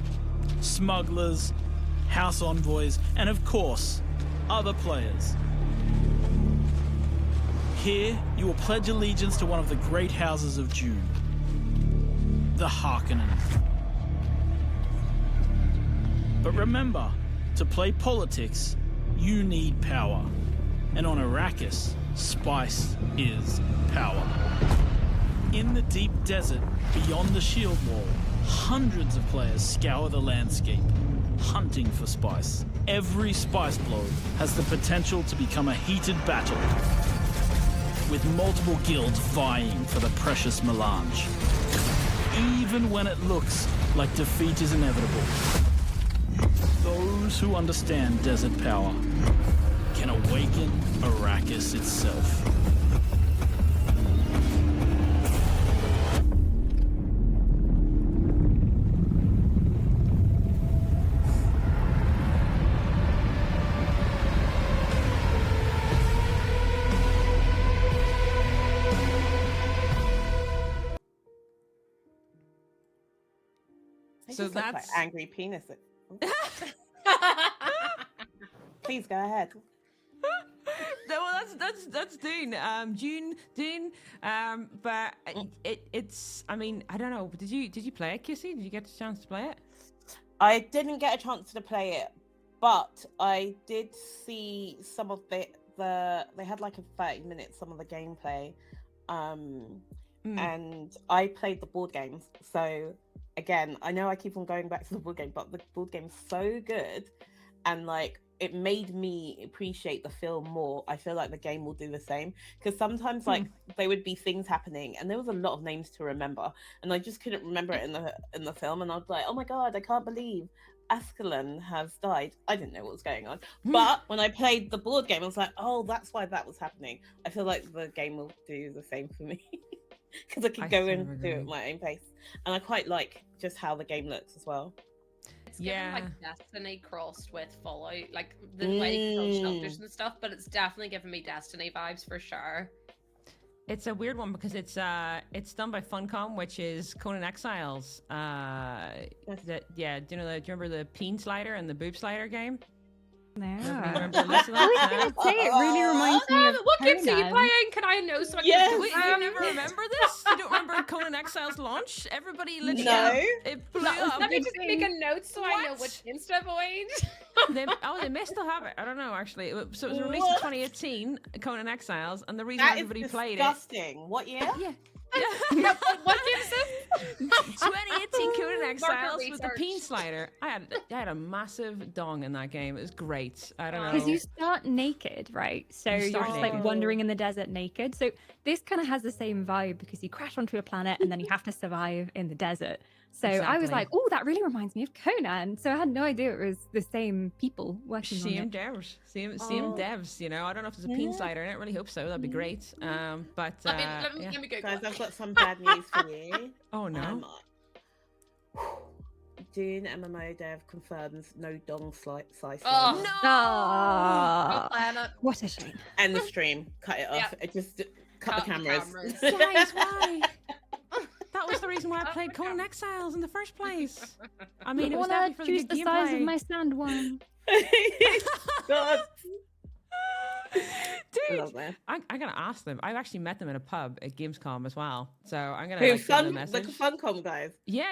smugglers, house envoys, and of course, other players. Here, you will pledge allegiance to one of the great houses of Dune, the Harkonnen. But remember, to play politics, you need power. And on Arrakis, spice is power. In the deep desert, beyond the shield wall, hundreds of players scour the landscape, hunting for spice. Every spice blow has the potential to become a heated battle, with multiple guilds vying for the precious melange. Even when it looks like defeat is inevitable, those who understand desert power can awaken Arrakis itself. So that's like angry penis. Please go ahead. Well, that's Dune. Dune. But it's. I mean, I don't know. Did you play it, Kissy? Did you get the chance to play it? I didn't get a chance to play it, but I did see some of they had like a 30 minutes some of the gameplay. and I played the board games. So again, I know I keep on going back to the board game, but the board game's so good, and like it made me appreciate the film more. I feel like the game will do the same, because sometimes like there would be things happening and there was a lot of names to remember and I just couldn't remember it in the film, and I was like, oh my god, I can't believe Ascalon has died. I didn't know what was going on, but when I played the board game I was like, oh, that's why that was happening. I feel like the game will do the same for me because I can go and do it at my own pace, and I quite like just how the game looks as well. It's given like Destiny crossed with Fallout, like the way you kill shelters and stuff, but it's definitely giving me Destiny vibes for sure. It's a weird one because it's done by Funcom, which is Conan Exiles. Do you remember the peen slider and the boob slider game? No. Remember I was gonna say it really reminds me of what games are you Conan. playing? Can I know so I Yes. can Wait, you never remember this? You don't remember Conan Exiles launch? Everybody legit. No. It blew up. Let me just make a note so I know which games to avoid. They may still have it. I don't know actually. So it was released in 2018, Conan Exiles, and the reason That everybody is played disgusting. What year? Yeah. What game is it? 2018 Conan Exiles Market with the research. peen slider. I had a massive dong in that game. It was great. I don't know. Because you start naked, right? So You you're start just like naked. wandering in the desert naked. So this kind of has the same vibe because you crash onto a planet and then you have to survive in the desert. So I was Exactly. like, oh, that really reminds me of Conan. So I had no idea it was the same people working on Same it. devs, same devs. You know, I don't know if there's a peen slider in it. Really hope so. That'd be great. But Let me yeah. go. Guys, I've got some bad news for you. Oh no. Dune MMO dev confirms no dong size. Oh, No. Ah, no planet. what a shame. End the stream. Cut it off. Yep. It just cut Cut the the cameras. cameras. Guys, why? That was the reason why I played Conan Exiles in the first place. I mean, I it was want definitely to for choose the the good size of gameplay. my sandworm. God. Dude, Love that. I gotta ask them. I've actually met them in a pub at Gamescom as well. So I'm gonna Who, like, send them a the message. Funcom guys? Yeah.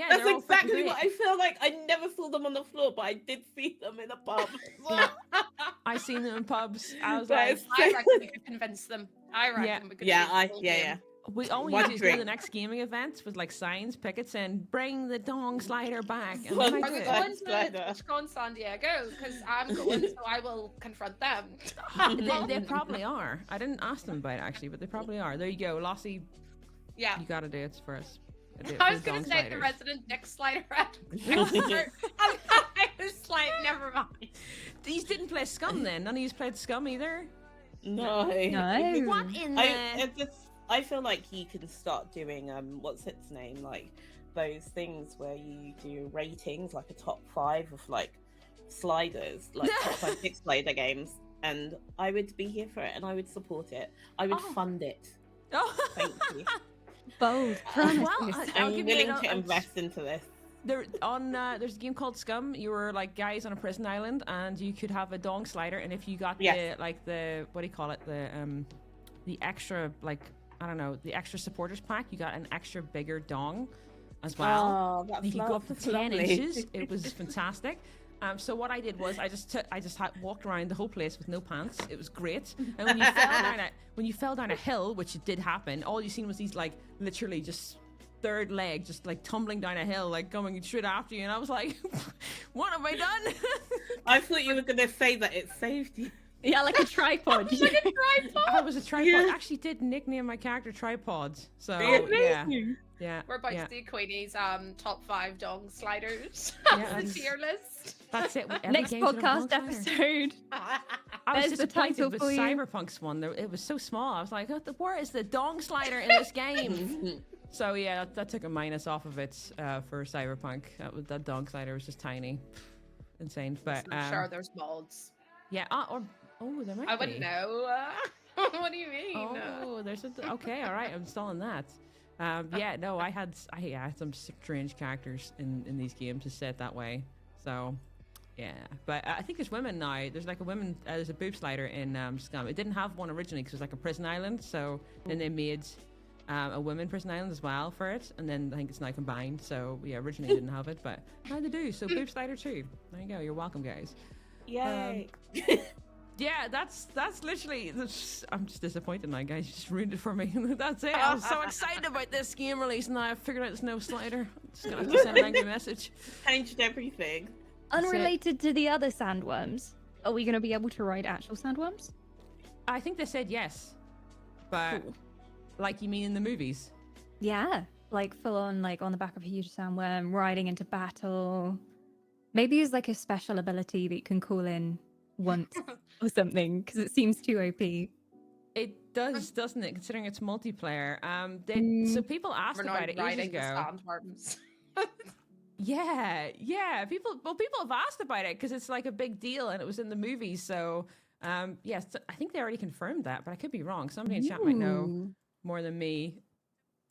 That's they're all freaking exactly great. what I feel like. I never saw them on the floor, but I did see them in a pub. I seen them in pubs. I was That like, is I reckon we could convince them. I reckon Yeah. we could. yeah, convince the whole game. we all we One need to do is go to drink. the next gaming event with like signs, pickets, and bring the dong slider back. And One I Are we did. going Slider. to TwitchCon San Diego? Because I'm going, so I will confront them. They probably are. I didn't ask them about it actually, but they probably are. There you go, Lossie. Yeah. You gotta do it for us. Do it I for was the going dong to say the sliders. resident dick slider. I was like, never mind. These didn't play Scum then. None of you played Scum either. No. No. What in the? I feel like you can start doing what's its name, like those things where you do ratings, like a top 5 of like sliders, like top 5 dick slider games, and I would be here for it and I would support it. I would Oh. fund it. Oh. Thank you. Bold. Well, promises. I'll I'm give you willing an- to invest into this. There's a game called Scum. You were like guys on a prison island, and you could have a dong slider. And if you got Yes. the what do you call it, the extra, like, I don't know, the extra supporters pack, you got an extra bigger dong as well. Oh, that's You could go up to that's 10 lovely. inches. It was fantastic. So what I did was I just walked around the whole place with no pants. It was great. And when you fell down a hill, which it did happen, all you seen was these like literally just third leg just like tumbling down a hill, like going straight after you. And I was like, what have I done? I thought you were gonna say that it saved you. Yeah, like a tripod. I was a tripod. Yeah. I actually did nickname my character Tripod. So Amazing. yeah. We're about yeah. to see Queenie's top 5 dong sliders. Yeah, the that's- tier list. That's it. Every Next game should have podcast dong slider. episode. I was There's the disappointed title with for you. Cyberpunk's one. It was so small. I was like, where is the dong slider in this game? So yeah, that took a minus off of it for Cyberpunk. That dong slider was just tiny, insane. But I'm sure there's mods. yeah, there might I be. wouldn't know. What do you mean? Oh, okay, all right. I'm installing that. Yeah, no, I had some strange characters in these games, to say it that way. So. Yeah, but I think there's women now. There's like there's a boob slider in Scum. It didn't have one originally because it was like a prison island. So then they made a women prison island as well for it, and then I think it's now combined. So yeah, originally didn't have it, but now they do. So boob slider too. There you go. You're welcome, guys. Yay. Yeah, that's literally. I'm just disappointed now, guys. You just ruined it for me. That's it. I was so excited about this game release, and now I figured out it's no slider. I'm just gonna have to send an angry message. Changed everything. Unrelated to the other sandworms, are we going to be able to ride actual sandworms? I think they said yes, but like you mean in the movies? Yeah, like full on, like on the back of a huge sandworm, riding into battle. Maybe it's like a special ability that you can call in once or something, because it seems too OP. It does, doesn't it? Considering it's multiplayer. So people asked about it ages ago. Yeah. People have asked about it because it's like a big deal and it was in the movies. So, yes, I think they already confirmed that, but I could be wrong. Somebody in chat might know more than me.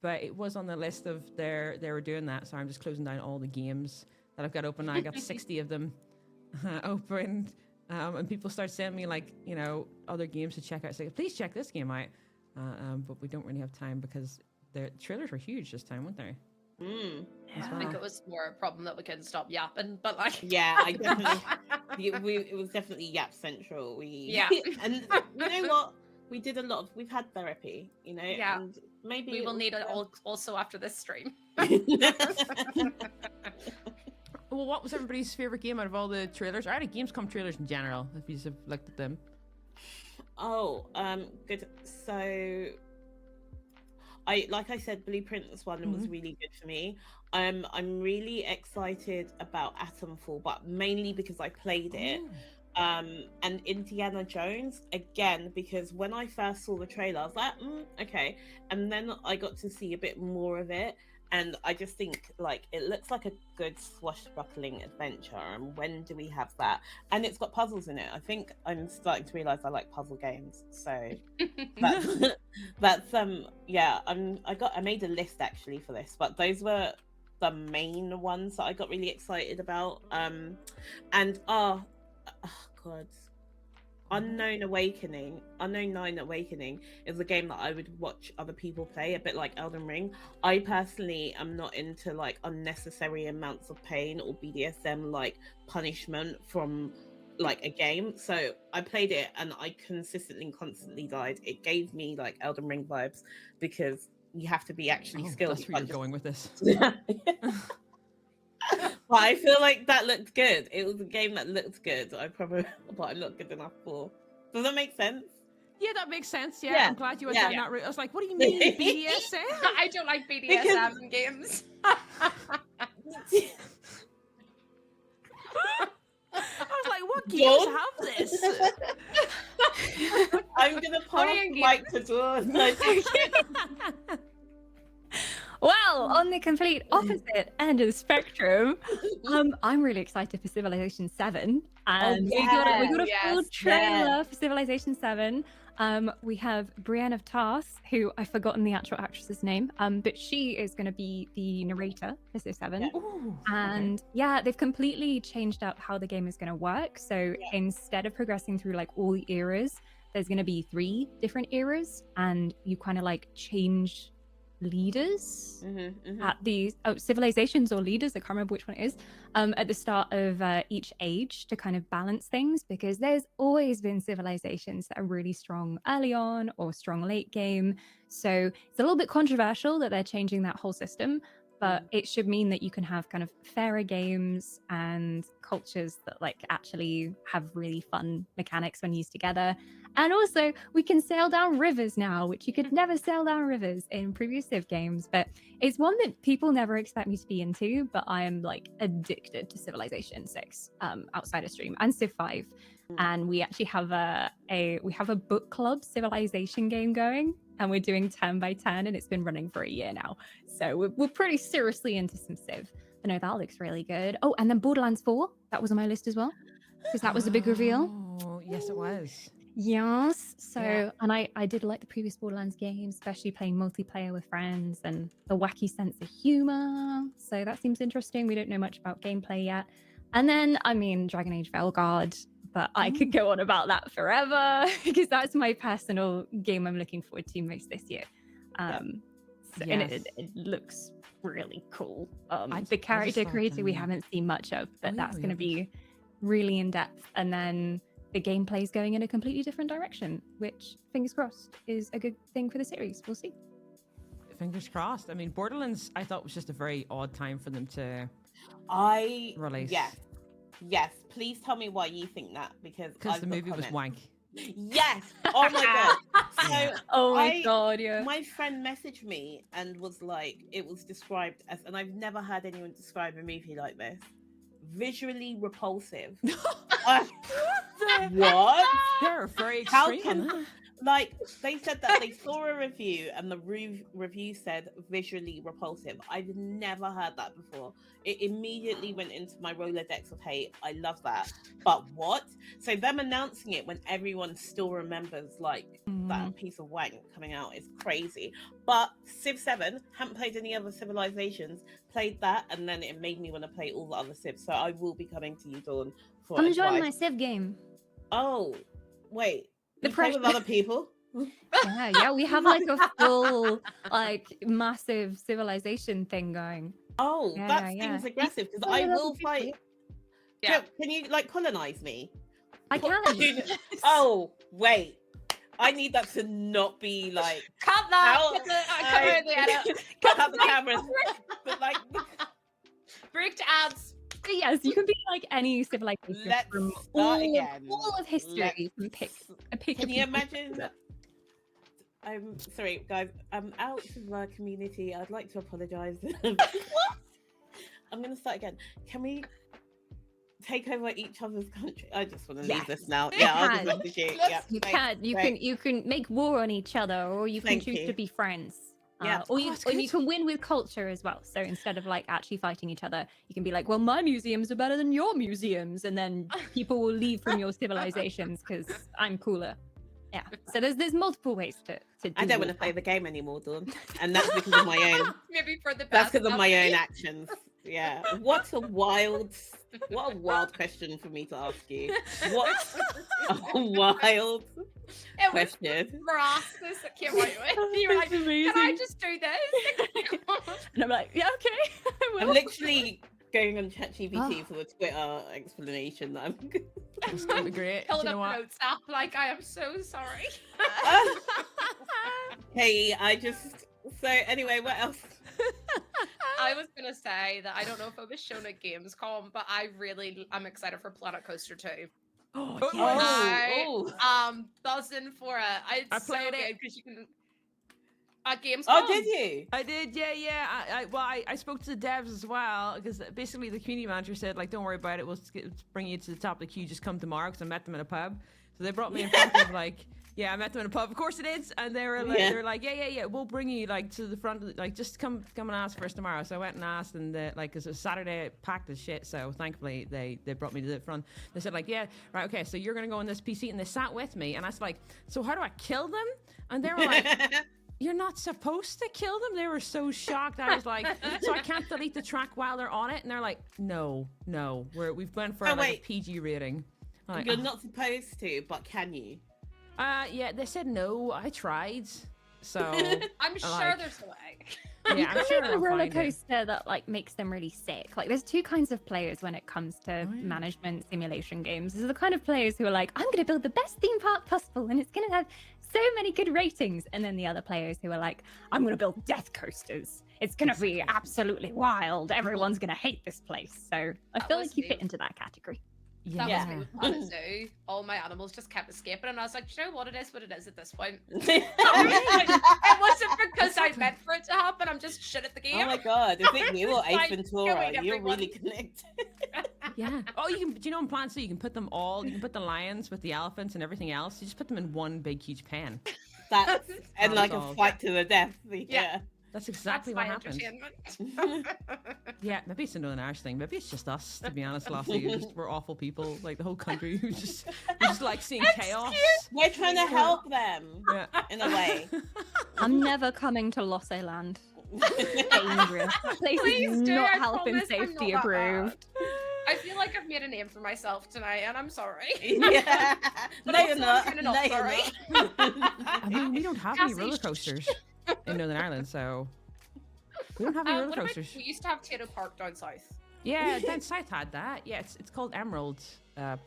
But it was on the list of they were doing that. So I'm just closing down all the games that I've got open now. I got 60 of them opened. And people start sending me like, other games to check out. Say, please check this game out. But we don't really have time because the trailers were huge this time, weren't they? I think it was more a problem that we couldn't stop yapping, but like I definitely it was definitely Yap Central. And you know what? We've had therapy, and maybe we will need it also after this stream. Well, what was everybody's favorite game out of all the trailers? Or out of Gamescom trailers in general, if you have looked at them? Good. So like I said, Blueprints one was really good for me. I'm really excited about Atomfall, but mainly because I played it. And Indiana Jones again, because when I first saw the trailer, I was like, okay. And then I got to see a bit more of it. And I just think like it looks like a good swashbuckling adventure. And when do we have that? And it's got puzzles in it. I think I'm starting to realize I like puzzle games. So that's I made a list actually for this, but those were the main ones that I got really excited about. Unknown 9 Awakening is a game that I would watch other people play, a bit like Elden Ring. I personally am not into like unnecessary amounts of pain or BDSM like punishment from like a game. So I played it and I constantly died. It gave me like Elden Ring vibes because you have to be actually skilled. That's where you're going with this. But I feel like that looked good. It was a game that looked good. But I'm not good enough for. Does that make sense? Yeah, that makes sense. Yeah. I'm glad you went down that route. I was like, what do you mean BDSM? I don't like BDSM in games. I was like, what games have this? I'm gonna pass the mic to Dawn. Well, on the complete opposite end of the spectrum, I'm really excited for Civilization 7. We got a full trailer for Civilization 7. We have Brienne of Tarth, who I've forgotten the actual actress's name, but she is going to be the narrator for Civ 7. And they've completely changed up how the game is going to work. So instead of progressing through like all the eras, there's going to be 3 different eras, and you kind of like change leaders at the civilizations or leaders, I can't remember which one it is, at the start of each age to kind of balance things, because there's always been civilizations that are really strong early on or strong late game. So it's a little bit controversial that they're changing that whole system, but it should mean that you can have kind of fairer games and cultures that like actually have really fun mechanics when used together. And also, we can sail down rivers now, which you could never sail down rivers in previous Civ games. But it's one that people never expect me to be into, but I am like addicted to Civilization 6 outside of stream, and Civ 5. And we actually have a book club Civilization game going, and we're doing 10 by 10, and it's been running for a year now. So we're pretty seriously into some Civ. But no, that looks really good. Oh, and then Borderlands 4, that was on my list as well, because that was a big reveal. Oh, yes, it was. Yes. So, and I did like the previous Borderlands games, especially playing multiplayer with friends and the wacky sense of humor. So that seems interesting. We don't know much about gameplay yet. And then, I mean, Dragon Age Veilguard, but I could go on about that forever because that's my personal game I'm looking forward to most this year. And it looks really cool. The character creator we haven't seen much of, but that's going to be really in depth. And then the gameplay's going in a completely different direction, which, fingers crossed, is a good thing for the series. We'll see. Fingers crossed. I mean, Borderlands, I thought was just a very odd time for them to release. Yes. Please tell me why you think that, because the movie was wank. Yes. Oh my god. So oh my god, yeah. My friend messaged me and was like, it was described as, and I've never heard anyone describe a movie like this, visually repulsive. What? They're very extreme. Like, they said that they saw a review and the review said visually repulsive. I've never heard that before. It immediately went into my Rolodex of hate. I love that. But what? So them announcing it when everyone still remembers like that piece of wank coming out is crazy. But Civ 7, haven't played any other Civilizations, played that, and then it made me want to play all the other Civs. So I will be coming to you, Dawn, for Come advice. join my Civ game. Oh, wait. The You play with other people? Yeah, we have like a full, like, massive civilization thing going. Oh, Yeah, that yeah. seems aggressive because Oh, I that's will a fight. Yeah. Can you like colonize me? I can. Oh, wait. I need that to not be like Cut that! How- Cut the edit. cut the cameras. But like Break to ads. Yes, you can be like any civilization Let's from start again. all of history. You can pick a pick. Can a you people. imagine? I'm sorry, guys. I'm out of the community. I'd like to apologize. What? I'm gonna start again. Can we take over each other's country? I just want to leave this now. You Yeah, I'll just can. message you. Yeah, You thanks, can. You thanks. can. You can make war on each other, or you can Thank choose you. to be friends. Yeah. Or you, it's or you good. can win with culture as well. So instead of like actually fighting each other, you can be like, well, my museums are better than your museums, and then people will leave from your civilizations because I'm cooler. Yeah. So there's multiple ways to I do don't want to warfare. play the game anymore, Dawn, and that's because of my own. Maybe for the best. That's because of my own Natalie. actions. Yeah. What a wild question for me to ask you. What a wild It was question. Rasmus that came out with. You were like, That's can I amazing. just do this? And I'm like, yeah, okay. I I'm will. literally going on ChatGPT Oh. for the Twitter explanation that I'm. It's gonna be great. Pulling Do you know up what? notes app, like, I am so sorry. Hey, so anyway, what else? I was gonna say that I don't know if it was shown at Gamescom, but I'm excited for Planet Coaster 2. Oh, Oh, Buzzing for it. I It's so played good it. because you can at Gamescom. oh, did you? I did, yeah. I spoke to the devs as well because basically the community manager said like, don't worry about it. We'll bring you to the top of the queue. Just come tomorrow because I met them in a pub. So they brought me in front of like, yeah, I met them in a pub. Of course it is. And they were like, yeah. We'll bring you like to the front. Of the, like, just come and ask for us tomorrow. So I went and asked, and like, cause it was Saturday, packed as shit. So thankfully they brought me to the front. They said like, yeah, right, okay. So you're gonna go in this PC, and they sat with me, and I was like, so how do I kill them? And they were like. You're not supposed to kill them. They were so shocked. I was like, so I can't delete the track while they're on it. And they're like, no, we've went for Oh, like a wait. PG rating. I'm like, You're "Oh." not supposed to, but can you? Yeah, they said no. I tried. So I'm sure like- there's a way. yeah, You I'm can sure make a I'll roller find it. coaster that like makes them really sick. Like there's two kinds of players when it comes to Oh, yeah. management simulation games. There's the kind of players who are like, I'm gonna build the best theme park possible and it's gonna have so many good ratings. And then the other players who are like, I'm gonna build death coasters. It's gonna be absolutely wild. Everyone's gonna hate this place. So I That feel was like you me. fit into that category. That Yeah. was me with Planet Zoo. All my animals just kept escaping, and I was like, "Do you know what it is? What it is at this point? It wasn't because I meant for it to happen. I'm just shit at the game." Oh my god, is it you or Ace Like, Ventura? killing You're everyone. really connected. Yeah. Oh, you can. Do you know in Plant Zoo you can put them all? You can put the lions with the elephants and everything else. You just put them in one big huge pen. That's and like a Solved. fight to the death. Yeah. That's That's exactly my what happened. entertainment. Yeah, maybe it's a Northern Irish thing. Maybe it's just us, to be honest. Last year, we're awful people. Like the whole country, we just like seeing chaos. We're trying to help them Yeah. in a way. I'm never coming to Losse Land. Dangerous. That place Please is do. not I health and promise I'm not safety that approved. bad. I feel like I've made a name for myself tonight, and I'm sorry. Yeah. But No, you're also, not. I'm kinda not No, you're sorry. not. I mean, we don't have any Cassie, roller coasters in Northern Ireland, so we don't have any roller What about, coasters. we used to have Tato Park down south. Yeah, down south had that. Yeah, it's called Emerald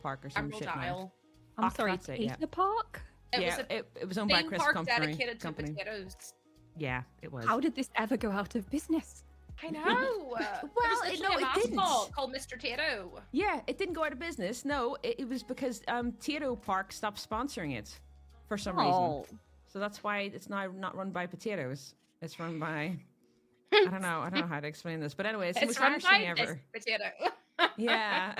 Park or some Emerald shit now. Isle. I'm sorry, that's it, yeah. Peter Park? It Yeah, was a it was owned by theme Chris park Company. dedicated to potatoes. Yeah, it was. How did this ever go out of business? I know. Well, it it didn't. called Mr. Tato. Yeah, it didn't go out of business. No, it was because Tato Park stopped sponsoring it for some reason. So that's why it's now not run by potatoes. It's run by I don't know how to explain this. But anyway, it's the most run Irish by thing this ever. potato. Yeah.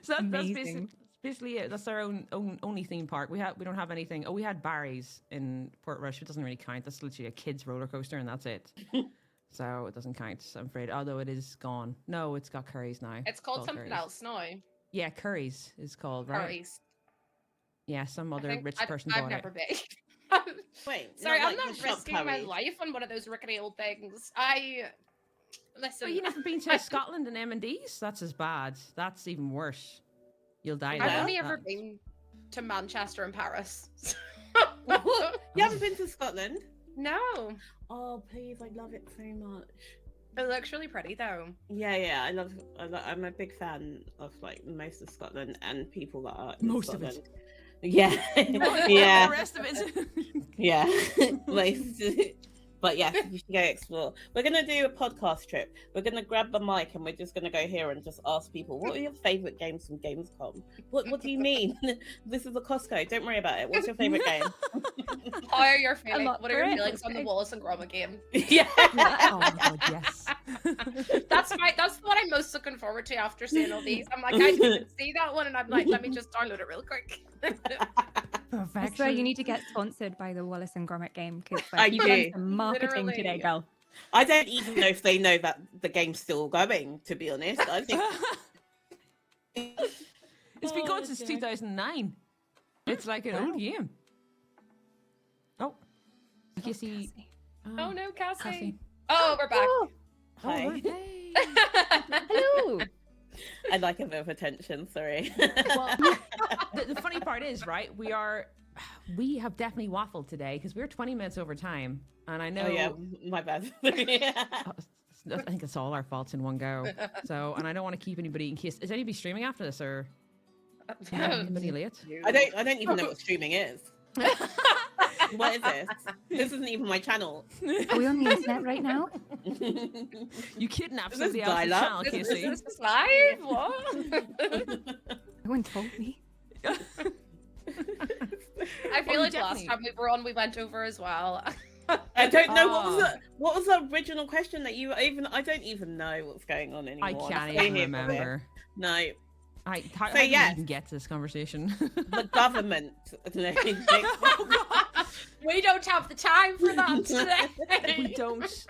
So that's Amazing. basically it. That's our only theme park. We don't have anything. Oh, we had Barry's in Portrush. It doesn't really count. That's literally a kid's roller coaster, and that's it. So it doesn't count, I'm afraid. Although it is gone. No, it's got Curry's now. It's called something Curry's. else now. Yeah, Curry's is called, right? Curry's. Yeah, some I other think- rich I've- person I've bought never it. been. Wait, Sorry, I'm like not the shop risking my Curry's. life on one of those rickety old things. Listen. But you never been to Scotland and M&D's? That's as bad. That's even worse. You'll die. I've there. only ever That- been to Manchester and Paris. You haven't been to Scotland? No. Oh, please, I love it so much. It looks really pretty though. Yeah, I'm a big fan of like most of Scotland and people that are in Most of it. Scotland. Yeah, The yeah, rest of it. yeah. Most, but yeah, you should go explore. We're gonna do a podcast trip. We're gonna grab the mic and we're just gonna go here and just ask people, what are your favorite games from Gamescom? What do you mean? This is a Costco. Don't worry about it. What's your favorite game? How are your feelings? lot What are for your it. feelings on the Wallace and Gromit game? Yeah. Oh my god, yes. That's what I'm most looking forward to after seeing all these. I'm like, I didn't see that one, and I'm like, let me just download it real quick. I swear you need to get sponsored by the Wallace and Gromit game because I you've do. done some marketing Literally. today, girl. I don't even know if they know that the game's still going. To be honest, I think It's been going since 2009. It's like an old game. Oh. Kissy. Oh no, Cassie. Cassie. Oh, we're back. Hi. Hey. Hello. I'd like a bit of attention. Sorry. Well, the funny part is, right, we have definitely waffled today because we're 20 minutes over time. And I know... Oh yeah, my bad. I think it's all our faults in one go. So, and I don't want to keep anybody in case... Is anybody streaming after this or... Anybody late? I don't even know what streaming is. What is this? This isn't even my channel. Are we on the internet right now? You kidnapped Is this somebody else's dial-up? channel, Casey. Is this live? What? No one told me. I Oh, feel like last definitely. time we were on, we went over as well. I don't know Ah. what was the original question that you even. I don't even know what's going on anymore. I I'm can't staying even here for this. remember. No, How So, did we yes. even get to this conversation? the government. We don't have the time for that today. We don't.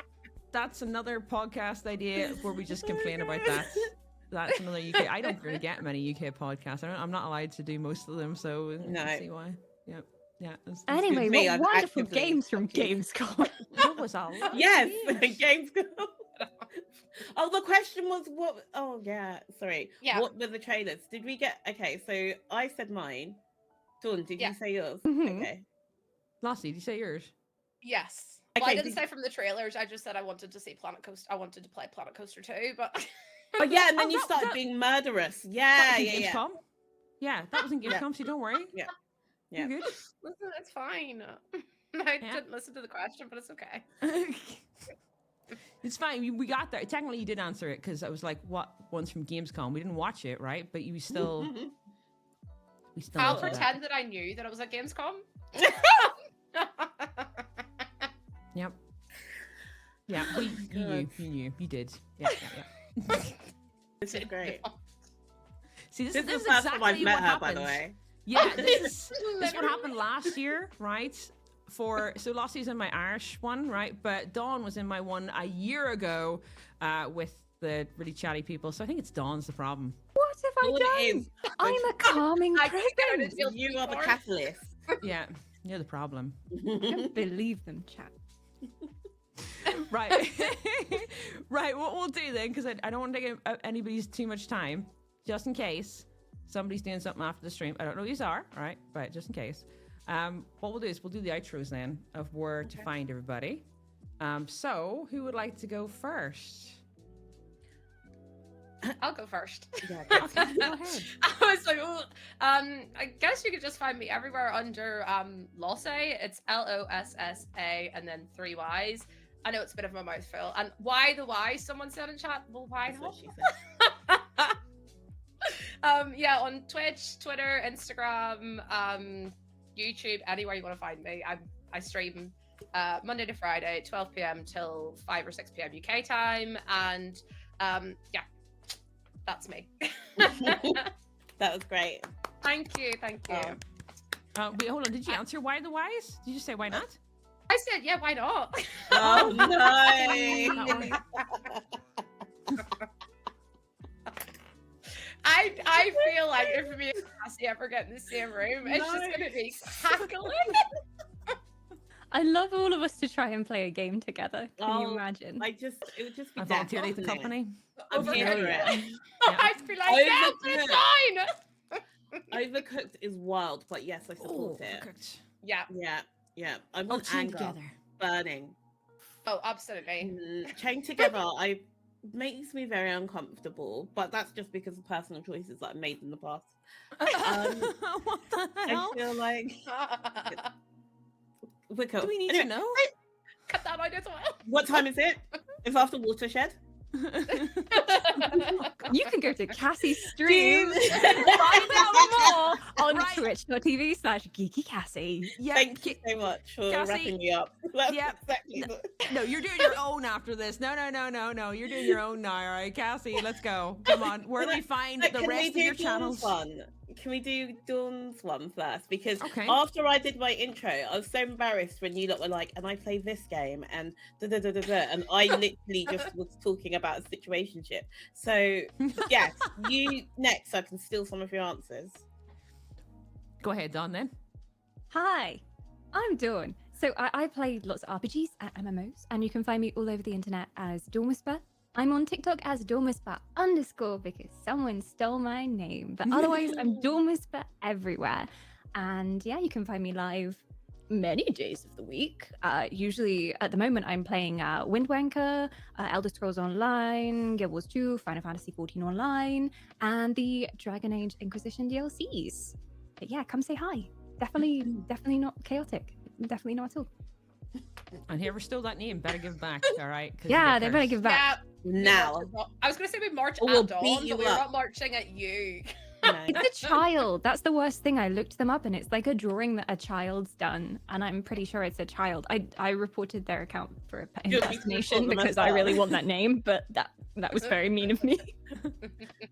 That's another podcast idea where we just complain about that. That's another UK. I don't really get many UK podcasts. I'm not allowed to do most of them, so I No. can see why. Yep. Yeah. That's Anyway, me, what I'm wonderful actively games from confused. Gamescom. that was a lot. Yes, games. Oh, the question was what? Oh, yeah. Sorry. Yeah. What were the trailers? Did we get? Okay, so I said mine. Dawn, did Yeah. you say yours? Mhm. Okay. Lassie, did you say yours? Yes. Well, I Okay, didn't did- say from the trailers. I just said I wanted to see Planet Coaster. I wanted to play Planet Coaster 2, but Oh yeah, and then Oh, you that- started that- being murderous. That Yeah, was in yeah, yeah. Gamescom. Yeah, that was in Yeah. Gamescom, so don't worry. Yeah. You're good. listen, it's fine. I Yeah. didn't listen to the question, but it's okay. It's fine. We got there. Technically, you did answer it because I was like, "What one's from Gamescom?" We didn't watch it, right? But you still, we still. I'll answered that. pretend that I knew that it was at Gamescom. Yep. Yeah, you knew, you did. Yeah, yeah. This is great. See, this This is is the first time exactly I've met what her, happens. by the way. Yeah, this is what Literally. happened last year, right? So Lossie's in my Irish one, right? But Dawn was in my one a year ago with the really chatty people. So I think it's Dawn's the problem. What have I All it done? is, I'm a calming I think I presence. did. you are the catalyst. Yeah, you're the problem. I don't believe them, chat. Right. Right, what we'll do then, because I don't want to take anybody's too much time, just in case somebody's doing something after the stream. I don't know who you are, all right? But just in case. What we'll do is we'll do the outros then of where to find everybody. So, who would like to go first? I'll go first. Yeah, Go ahead. I was like, oh, I guess you could just find me everywhere under Losse. It's Lossa and then 3 Ys. I know it's a bit of a mouthful. And why the Y? Someone said in chat. Well, why That's not? what she said. Yeah, on Twitch, Twitter, Instagram, YouTube, anywhere you want to find me. I stream Monday to Friday, 12 p.m. till 5 or 6 p.m. UK time, and yeah, that's me. That was great. Thank you. Wait, hold on. Did you answer why the whys? Did you say why not? I said, yeah, why not? Oh no! I feel like if me and Cassie ever get in the same room, it's just gonna be cackling. I love all of us to try and play a game together. Can you imagine? It would just be I volunteer the company. I'm here for it. I'd be like, yeah, it's fine. Overcooked is wild, but yes, I support it. Overcooked. Yeah. I want Chained anger, Together. burning. Oh, absolutely. Chained Together, makes me very uncomfortable, but that's just because of personal choices that I've made in the past. What the hell? I feel like Do we need to know? Cut that out as well. What time is it? It's after Watershed. You can go to Cassie's stream and find out more on twitch.tv/geekycassie. Yeah, Thank you so much for Cassie, wrapping me up. That's yeah. exactly No, you're doing your own after this. No. You're doing your own now, all right? Cassie, let's go. Come on. Where do we find the rest of your channels? Can we do Dawn's one first? Because after I did my intro, I was so embarrassed when you lot were like, and I play this game and and I literally just was talking about a situationship. So yes, you next, so I can steal some of your answers. Go ahead, Dawn, then. Hi, I'm Dawn. So I play lots of RPGs and MMOs, and you can find me all over the internet as Dawn Whisper. I'm on TikTok as Dawn Whisper _ because someone stole my name. But otherwise, I'm Dawn Whisper everywhere. And yeah, you can find me live many days of the week. Usually, at the moment, I'm playing Wind Waker, Elder Scrolls Online, Guild Wars 2, Final Fantasy 14 Online, and the Dragon Age Inquisition DLCs. But yeah, come say hi. Definitely not chaotic. Definitely not at all. And whoever stole that name better give back, all right? Yeah, they better give back. Yeah, now. I was going to say we march we'll at Dawn, beat you but we're up. not marching at you. It's a child. That's the worst thing. I looked them up and it's like a drawing that a child's done. And I'm pretty sure it's a child. I reported their account for impersonation because I really want that name, but that was very mean of me.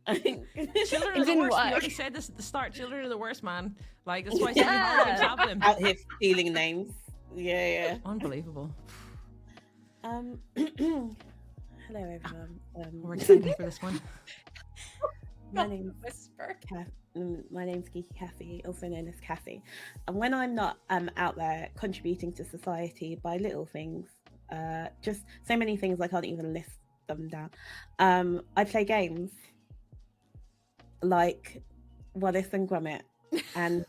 Children are the worst. We already said this at the start. Children are the worst, man. Like, that's why it's really hard to have them. Out here stealing names. Yeah. Unbelievable. Hello everyone. We're excited for this one. My name's Geeky Cassie, also known as Cassie. And when I'm not out there contributing to society by little things, just so many things I can't even list them down. I play games like Wallace and Gromit and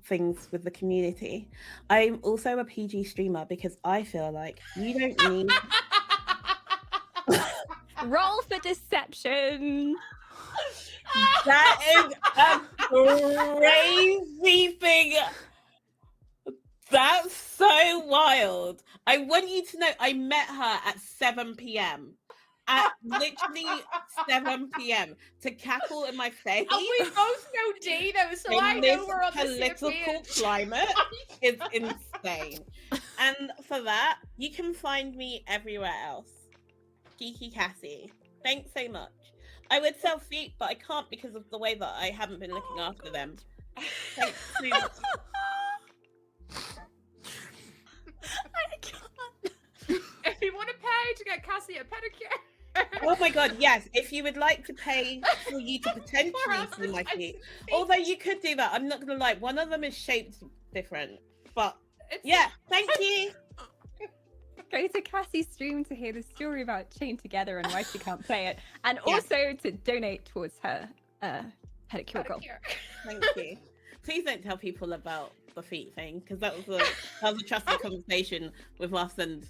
things with the community. I'm also a PG streamer because I feel like you don't need roll for deception. That is a crazy thing. That's so wild. I want you to know I met her at 7 p.m. At literally 7 p.m. to cackle in my face. And we both know Dino, so I know we're on the same political page. climate is insane. And for that, you can find me everywhere else. Geeky Cassie. Thanks so much. I would sell feet, but I can't because of the way that I haven't been looking after them. Thanks so much. If you want to pay to get Cassie a pedicure. Oh my god, yes. If you would like to pay for you to potentially see my feet. Although you could do that. I'm not gonna lie, one of them is shaped different. But yeah, thank you. Go to Cassie's stream to hear the story about Chained Together and why she can't play it. And also to donate towards her pedicure goal. Thank you. Please don't tell people about the feet thing, because that was a trusted conversation with us and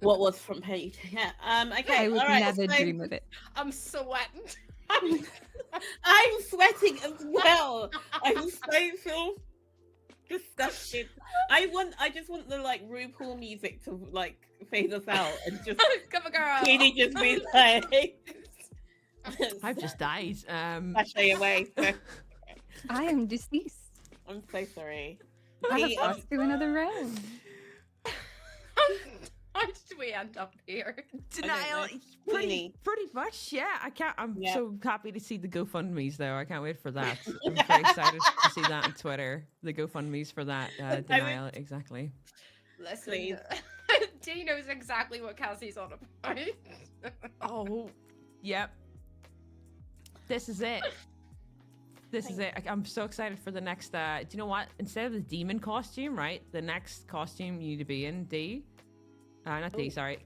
what was from Penny. Yeah. Okay. I would all right, never dream of it. I'm sweating. eating as well. I'm so feel disgusted. I just want the like RuPaul music to like fade us out and just Come on, girl. really just be like I've just died. sashay away. So I am deceased. I'm so sorry. I have We, passed to another realm. How did we end up here? Denial. know. Pretty much, yeah. I'm Yeah. so happy to see the GoFundMe's though. I can't wait for that. I'm very excited to see that on Twitter. The GoFundMe's for that denial, exactly. Listen, Please. Dee knows exactly what Cassie's on about. Oh, yep. This is it. This is it. I'm so excited for the next. Do you know what? Instead of the demon costume, right? The next costume you need to be in, D. Not D. Sorry,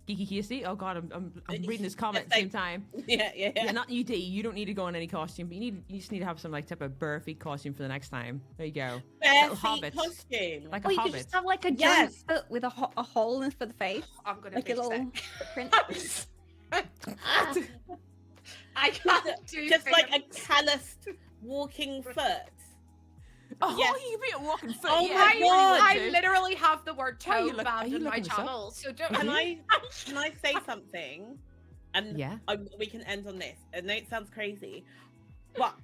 Geeky Casey. Oh God, I'm reading this comment at the same time. Yeah. Not you, D. You don't need to go in any costume, but you just need to have some like type of bare feet costume for the next time. There you go. Bare Little feet hobbits. costume. Like Or a you could hobbit. just have like a giant Yes. foot with a hole in for the face. I'm gonna Like a be little sick. print. I can't do Just like a things. calloused walking foot. Oh, Yes. you can be a walking foot. Oh yeah, my if you really God. want I to. literally have the word Why are you toe look- are banned you in my looking this up? channel, so don't. Can I say something? And Yeah. we can end on this. I know it sounds crazy, but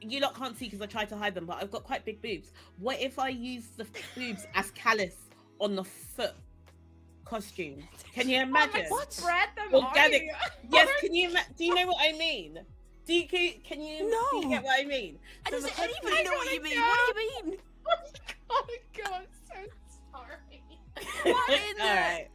you lot can't see because I tried to hide them. But I've got quite big boobs. What if I use the boobs as callus on the foot costume? Can you imagine? Spread them Organic. out. Yes. Can you? Do you know what I mean? Do you can you No. get what I mean? So Does the anybody costume- know what you mean? What do you mean? Oh my god, I'm so sorry. What in the? All right.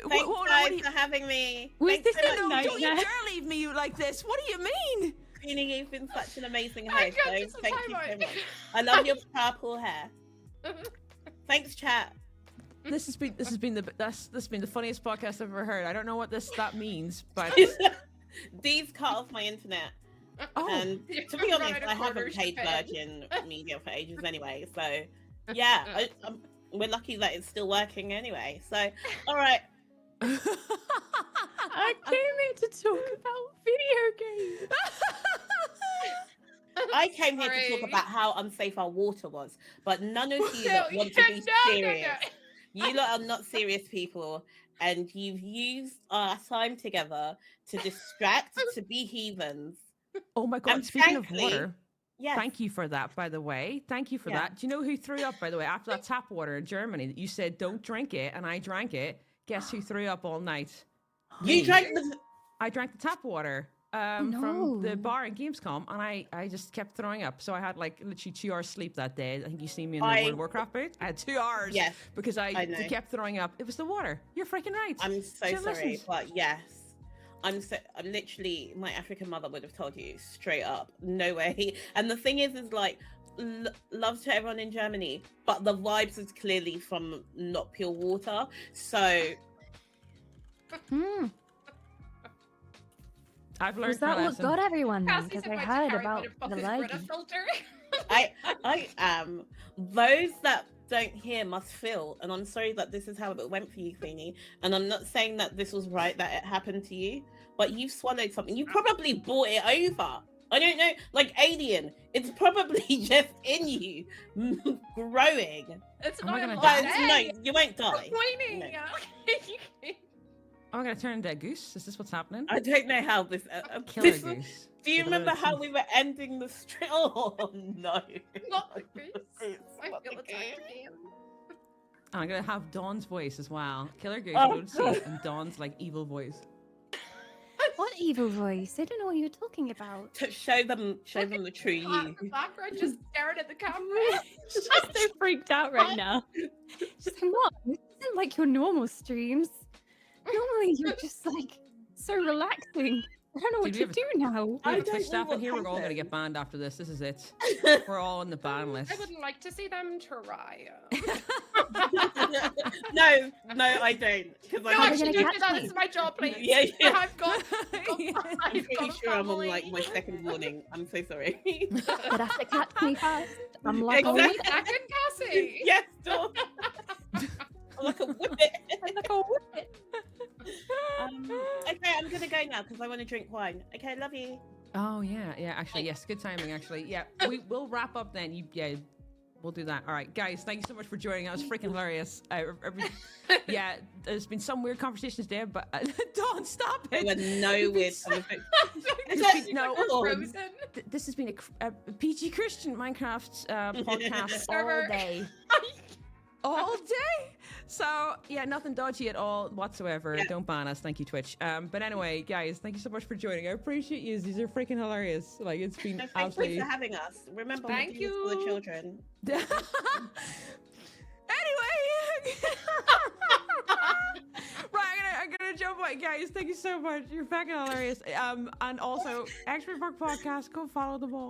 What- Thanks what guys do you- for having me. Was Thanks this so a much. Don't you nightmare? dare leave me like this. What do you mean? Queenie, you've been such an amazing I host. got So just some thank you time so out. much. I love your purple hair. Thanks, chat. This has been the funniest podcast I've ever heard. I don't know what that means, but These cut off my internet. oh, And You've to be run honest, out of I haven't quarters to paid pay. Virgin Media for ages anyway. So yeah, we're lucky that it's still working anyway. So all right. I came here to talk about video games. I came here to Sorry. talk about how unsafe our water was, but none of you No, lot want to be no. serious. You lot are not serious people, and you've used our time together to distract, to be heathens. oh my God! And Speaking of frankly, water, Yes. thank you for that. By the way, thank you for Yeah. that. Do you know who threw up? By the way, after that tap water in Germany, that you said don't drink it, and I drank it. Guess who threw up all night? You Me. drank the. I drank the tap water from the No. bar in Gamescom, and I just kept throwing up. So I had like literally 2 hours sleep that day. I think you see me in the I- World of Warcraft booth. I had 2 hours Yes, because I know. kept throwing up. It was the water. You're freaking right. I'm so Should've sorry, listened. but yes. I'm literally, my African mother would have told you straight up, no way. And the thing is like, love to everyone in Germany, but the vibes is clearly from not pure water. So Hmm. I've learned Was that my what lesson. got everyone then? Cassie's Because I about to heard carry about me to the fucking Brita laggy. filter. I am. Those that don't hear must feel. And I'm sorry that this is how it went for you, Queenie. And I'm not saying that this was right that it happened to you, but you swallowed something. You probably brought it over. I don't know, like alien. It's probably just in you, growing. It's Am I not gonna a die? But lot. no, you won't die. Queenie. No. Am I gonna turn into a goose? Is this what's happening? I don't know how this. Killer this goose. do you with a load remember of how teeth. we were ending the stream? Oh no! Not the goose. I Not feel the attacked goose. again. And I'm gonna have Dawn's voice as well. Killer goose, Oh, load of God. teeth, and Dawn's like evil voice. What evil voice? I don't know what you're talking about. To show them the true Flat you. in the background, just staring at the camera. She's just so freaked out right now. She's like, what? This isn't like your normal streams. Normally you're just like so relaxing. I don't know what Did we to do now. We I have don't Twitch know staff in what here. We're all gonna get happened. banned after this. This is it. We're all on the ban list. I would like to see them try. No, I don't. Because No, How are they actually, gonna don't catch do that. me? This is my job, please. Yeah, yeah. I've got. I'm I've pretty got a sure I'm on family. like my second warning. I'm so sorry. But have to catch me first. I'm like Oh, a Exactly. whip. second, Cassie. Yes, Dawn. I'm like a whippet. I'm like a whip. Okay, I'm gonna go now because I want to drink wine. Okay, love you. Oh yeah. Actually, yes. Good timing. Actually, yeah. We'll wrap up then. We'll do that. All right, guys. Thank you so much for joining. That was freaking hilarious. Yeah, there's been some weird conversations there, but don't stop it. There were no weird Frozen. This has been a PG Christian Minecraft podcast Server. all day. All day. So yeah, nothing dodgy at all whatsoever. Yeah. Don't ban us. Thank you, Twitch. But anyway, guys, thank you so much for joining. I appreciate you. These are freaking hilarious. Like, it's been Thanks absolutely. for having us. Remember, Thank we do this for the you. children. Anyway. Right, I'm gonna jump away, guys. Thank you so much. You're fucking hilarious. And also, Expert Book Podcast. Go follow them all.